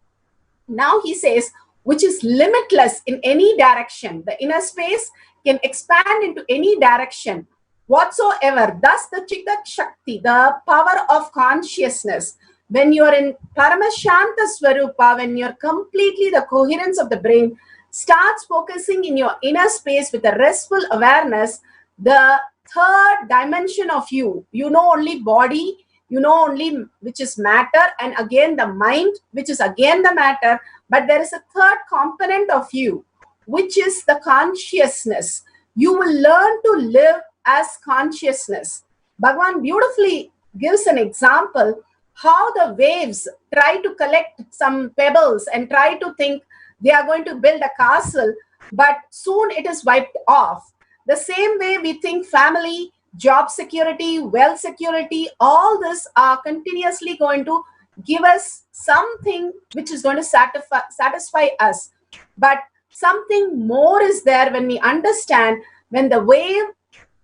S7: Now he says, which is limitless in any direction. The inner space can expand into any direction whatsoever. Thus the Chitta Shakti, the power of consciousness. When you're in Paramashanta Swarupa, when you're completely the coherence of the brain, starts focusing in your inner space with a restful awareness, the third dimension of you, you know only body, you know only which is matter, and again the mind, which is again the matter, but there is a third component of you, which is the consciousness. You will learn to live as consciousness. Bhagavan beautifully gives an example how the waves try to collect some pebbles and try to think they are going to build a castle, but soon it is wiped off. The same way we think family, job security, wealth security, all this are continuously going to give us something which is going to satisfy us. But something more is there when we understand when the wave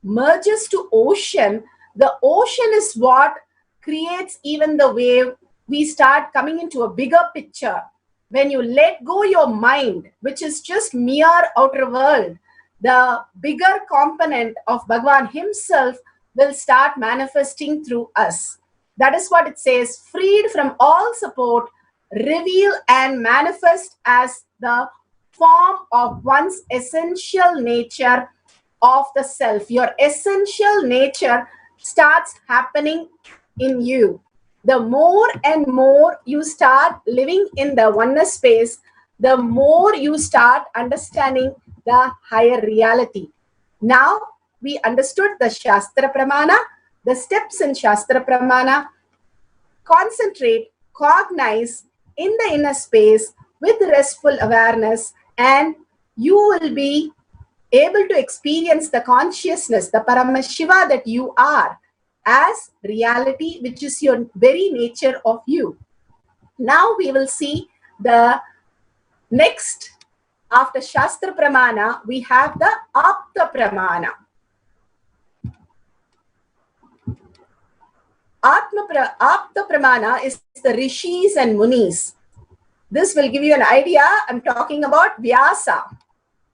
S7: merges to ocean, the ocean is what creates even the wave. We start coming into a bigger picture. When you let go your mind, which is just mere outer world, the bigger component of Bhagavan himself will start manifesting through us. That is what it says, freed from all support, reveal and manifest as the form of one's essential nature, of the self. Your essential nature starts happening in you. The more and more you start living in the oneness space, the more you start understanding the higher reality. Now we understood the Shastra Pramana, the steps in Shastra Pramana. Concentrate, cognize in the inner space with restful awareness, and you will be able to experience the consciousness, the Paramashiva that you are, as reality, which is your very nature of you. Now we will see the next, after Shastra Pramana, we have the Apta Pramana. Apta Pramana is the Rishis and Munis. This will give you an idea. I'm talking about Vyasa.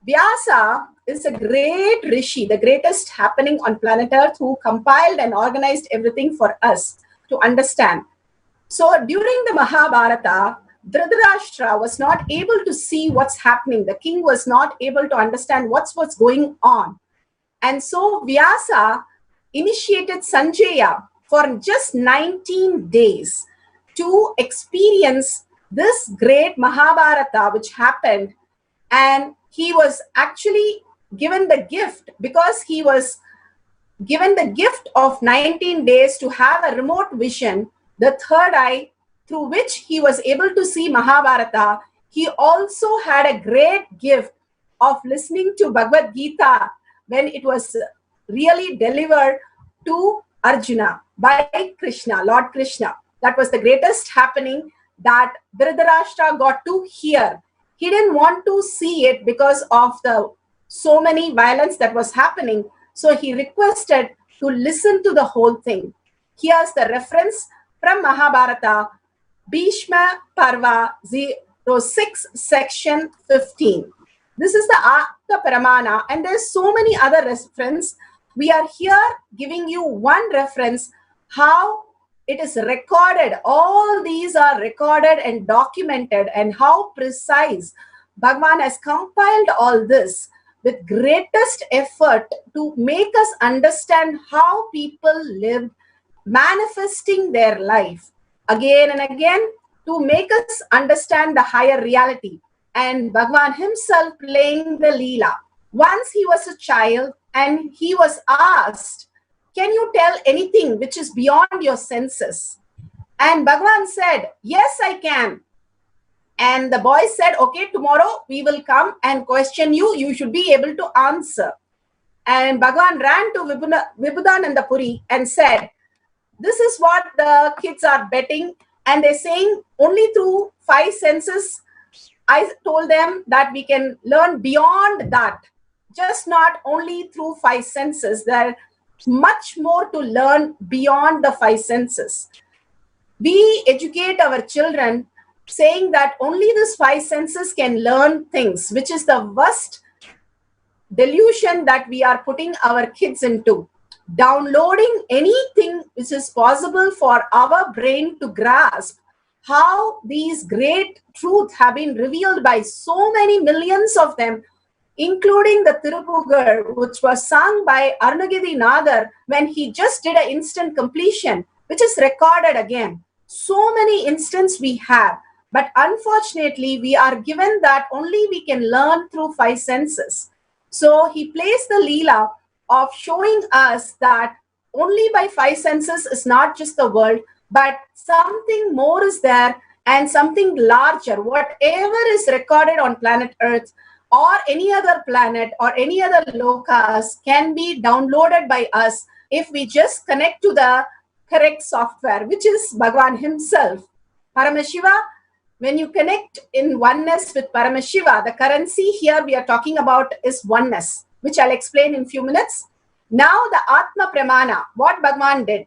S7: Vyasa is a great Rishi, the greatest happening on planet Earth, who compiled and organized everything for us to understand. So during the Mahabharata, Dhritarashtra was not able to see what's happening. The king was not able to understand what's going on. And so Vyasa initiated Sanjaya for just 19 days to experience this great Mahabharata which happened. And he was actually given the gift, because he was given the gift of 19 days to have a remote vision, the third eye, through which he was able to see Mahabharata. He also had a great gift of listening to Bhagavad Gita when it was really delivered to Arjuna by Krishna, Lord Krishna. That was the greatest happening that Dhritarashtra got to hear. He didn't want to see it because of the so many violence that was happening. So he requested to listen to the whole thing. Here's the reference from Mahabharata, Bhishma Parva 06, section 15. This is the Apta Pramana, and there's so many other references. We are here giving you one reference, how it is recorded. All these are recorded and documented, and how precise Bhagavan has compiled all this with greatest effort to make us understand how people lived, manifesting their life again and again to make us understand the higher reality. And Bhagavan himself playing the Leela. Once he was a child and he was asked, can you tell anything which is beyond your senses? And Bhagavan said, yes, I can. And the boy said, okay, tomorrow we will come and question you. You should be able to answer. And Bhagavan ran to Vibhudananda Puri and said, this is what the kids are betting. And they're saying only through 5 senses. I told them that we can learn beyond that. Just not only through 5 senses. There's much more to learn beyond the 5 senses. We educate our children saying that only these 5 senses can learn things, which is the worst delusion that we are putting our kids into. Downloading anything which is possible for our brain to grasp how these great truths have been revealed by so many millions of them, including the Tirupugar, which was sung by Arunagiri Nadar when he just did an instant completion, which is recorded again. So many instances we have, but unfortunately we are given that only we can learn through 5 senses. So he plays the Leela of showing us that only by 5 senses is not just the world, but something more is there, and something larger. Whatever is recorded on planet Earth or any other planet or any other lokas can be downloaded by us if we just connect to the correct software, which is Bhagavan himself. Paramashiva, when you connect in oneness with Paramashiva, the currency here we are talking about is oneness, which I'll explain in a few minutes. Now the Atma Pramana, what Bhagavan did,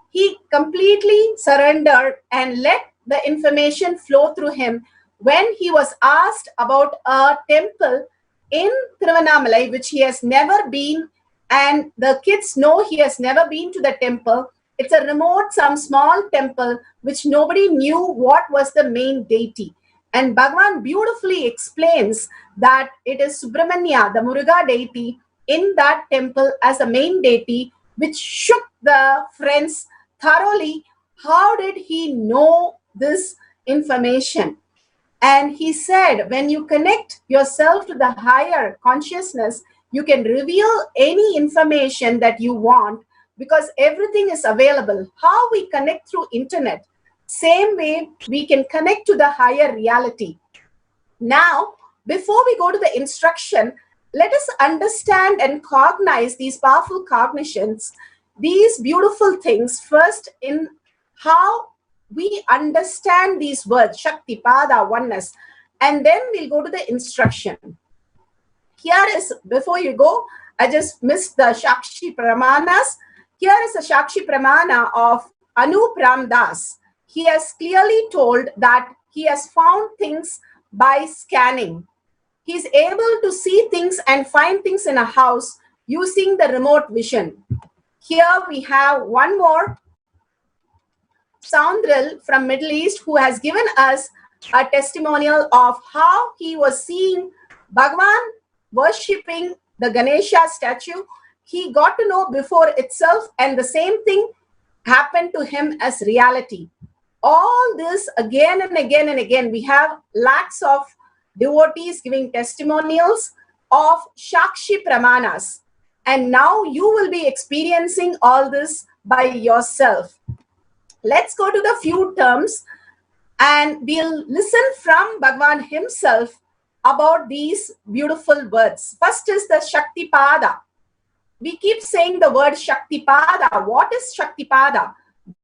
S7: he completely surrendered and let the information flow through him when he was asked about a temple in Tiruvannamalai, which he has never been, and the kids know he has never been to the temple. It's a remote, some small temple, which nobody knew what was the main deity. And Bhagavan beautifully explains that it is Subramanya, the Muruga deity, in that temple as the main deity, which shook the friends thoroughly. How did he know this information? And he said, when you connect yourself to the higher consciousness, you can reveal any information that you want because everything is available. How we connect through internet, same way we can connect to the higher reality. Now, before we go to the instruction, let us understand and cognize these powerful cognitions, these beautiful things first in how we understand these words, Shakti, Pada, oneness, and then we'll go to the instruction. Here is, before you go, I just missed the Shakshi Pramanas. Here is a Shakshi Pramana of Anup Ramdas. He has clearly told that he has found things by scanning. He's able to see things and find things in a house using the remote vision. Here we have one more Soundril from Middle East who has given us a testimonial of how he was seeing Bhagavan worshipping the Ganesha statue. He got to know before itself, and the same thing happened to him as reality. All this again and again and again, we have lakhs of devotees giving testimonials of Shakshi Pramanas. And now you will be experiencing all this by yourself. Let's go to the few terms and we'll listen from Bhagavan himself about these beautiful words. First is the Shakti Pada. We keep saying the word Shakti Pada. What is Shakti Pada?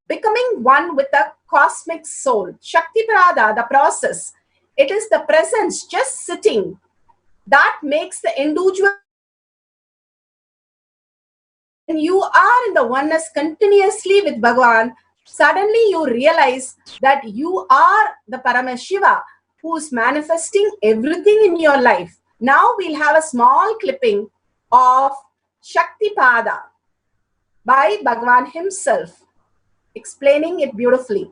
S7: Becoming one with the cosmic soul. Shakti Pada, the process. It is the presence just sitting that makes the individual. When you are in the oneness continuously with Bhagavan, suddenly you realize that you are the Paramashiva who is manifesting everything in your life. Now we'll have a small clipping of Shakti Pada by Bhagavan himself, explaining it beautifully.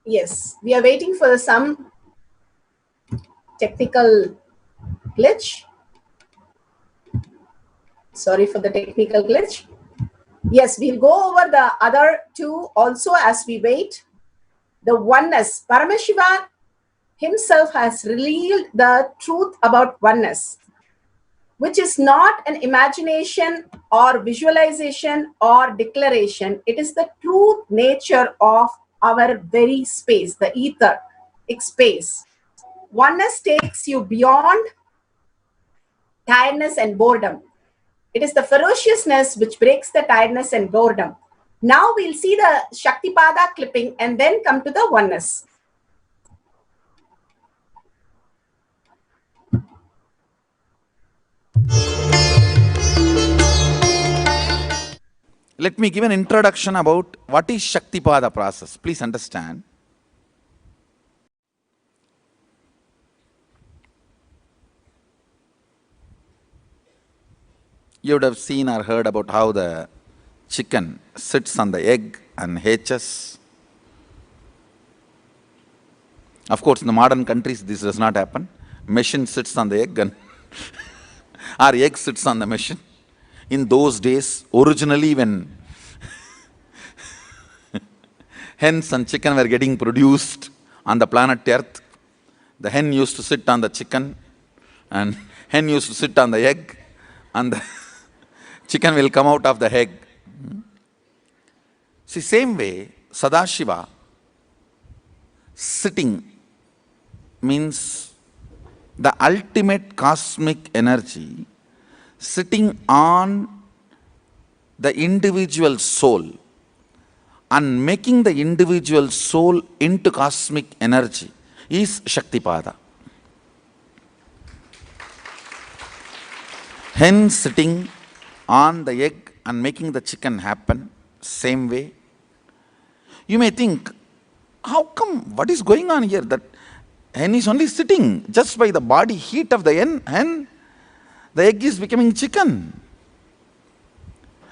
S7: Yes, we are waiting for some technical glitch. Sorry for the technical glitch. Yes, we'll go over the other two also as we wait. The oneness. Paramashiva himself has revealed the truth about oneness, which is not an imagination or visualization or declaration. It is the true nature of our very space, the ether, space. Oneness takes you beyond tiredness and boredom. It is the ferociousness which breaks the tiredness and boredom. Now we'll see the Shaktipada clipping and then come to the oneness.
S4: Let me give an introduction about what is Shaktipada process. Please understand. You would have seen or heard about how the chicken sits on the egg and hatches. Of course, in the modern countries, this does not happen. Machine sits on the egg and our egg sits on the machine. In those days, originally when hens and chicken were getting produced on the planet Earth, the hen used to sit on the chicken and hen used to sit on the egg and the chicken will come out of the egg. See, same way, Sadashiva sitting means the ultimate cosmic energy sitting on the individual soul and making the individual soul into cosmic energy is Shaktipada. Hence, sitting on the egg and making the chicken happen, same way. You may think, how come, what is going on here? That hen is only sitting just by the body heat of the hen, the egg is becoming chicken.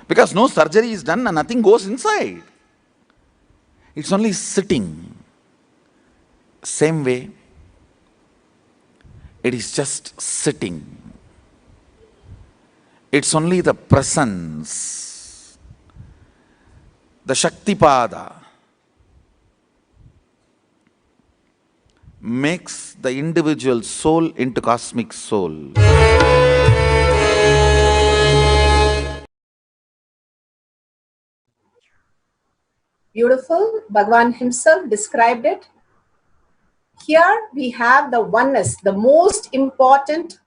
S4: Because no surgery is done and nothing goes inside. It's only sitting. Same way, it is just sitting. It's only the presence, the Shaktipada, makes the individual soul into cosmic soul.
S7: Beautiful. Bhagavan himself described it. Here we have the oneness, the most important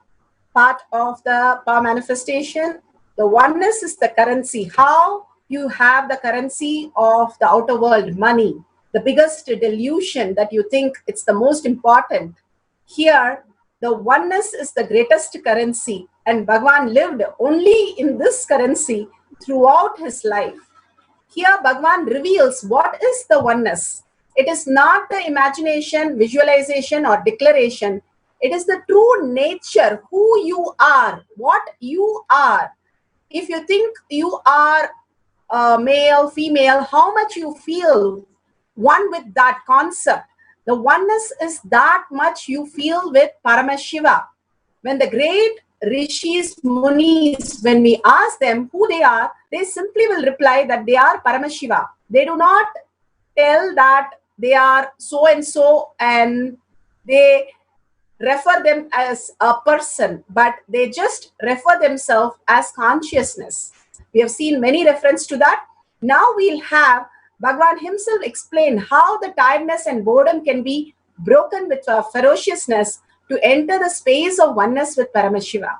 S7: part of the power manifestation. The oneness is the currency. How you have the currency of the outer world, money, the biggest delusion that you think it's the most important. Here, the oneness is the greatest currency, and Bhagavan lived only in this currency throughout his life. Here, Bhagavan reveals what is the oneness. It is not the imagination, visualization, or declaration. It is the true nature, who you are, what you are. If you think you are male, female, how much you feel one with that concept. The oneness is that much you feel with Paramashiva. When the great Rishis, Munis, when we ask them who they are, they simply will reply that they are Paramashiva. They do not tell that they are so and so and they refer them as a person, but they just refer themselves as consciousness. We have seen many references to that. Now we'll have Bhagavan himself explain how the tiredness and boredom can be broken with ferociousness to enter the space of oneness with Paramashiva.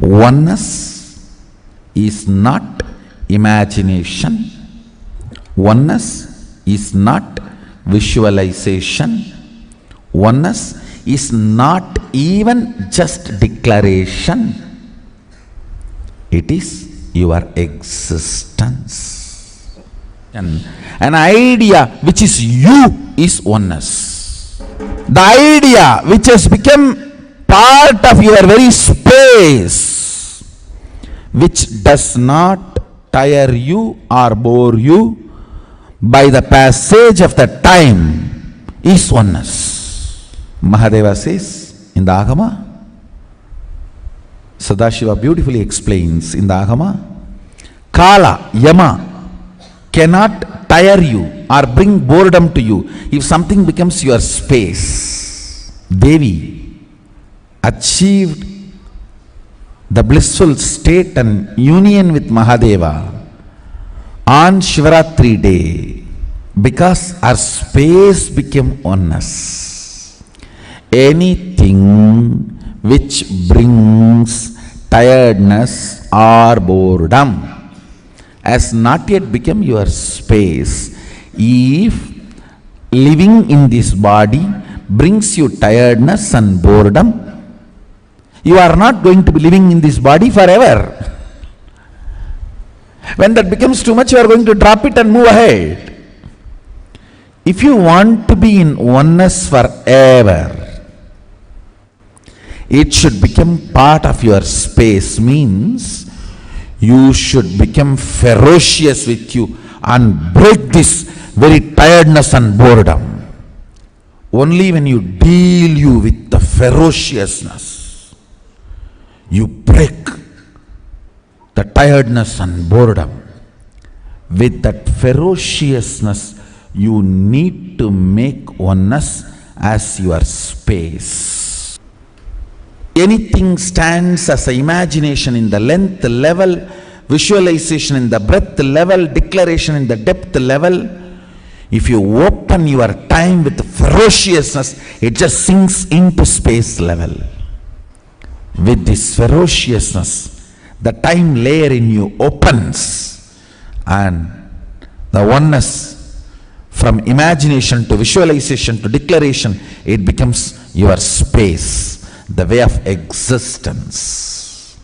S4: Oneness is not imagination. Oneness is not visualization. Oneness is not even just declaration. It is your existence. And an idea which is you is oneness. The idea which has become part of your very space, which does not tire you or bore you by the passage of the time, is oneness. Mahadeva says in the Agama, Sadashiva beautifully explains in the Agama, Kala, Yama cannot tire you or bring boredom to you if something becomes your space. Devi achieved the blissful state and union with Mahadeva on Shivaratri day because our space became oneness. Anything which brings tiredness or boredom has not yet become your space. If living in this body brings you tiredness and boredom, you are not going to be living in this body forever. When that becomes too much, you are going to drop it and move ahead. If you want to be in oneness forever, it should become part of your space, means you should become ferocious with you and break this very tiredness and boredom. Only when you deal you with the ferociousness, you break the tiredness and boredom. With that ferociousness, You need to make oneness as your space. Anything stands as an imagination in the length level, visualization in the breadth level, declaration in the depth level. If you open your time with ferociousness, it just sinks into space level. With this ferociousness, the time layer in you opens, and the oneness from imagination to visualization to declaration, it becomes your space, the way of existence.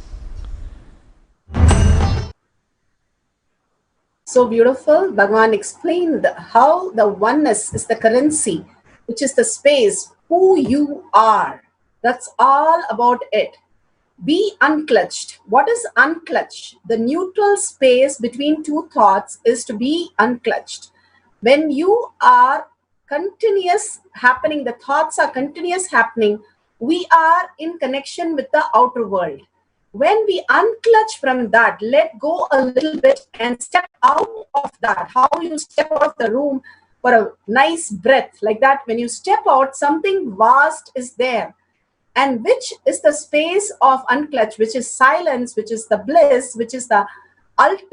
S7: So beautiful. Bhagavan explained how the oneness is the currency, which is the space, who you are. That's all about it. Be unclutched. What is unclutched? The neutral space between two thoughts is to be unclutched. When you are continuous happening, the thoughts are continuous happening, we are in connection with the outer world. When we unclutch from that, let go a little bit and step out of that. How you step out of the room for a nice breath, like that, when you step out, something vast is there. And which is the space of unclutch, which is silence, which is the bliss, which is the ultimate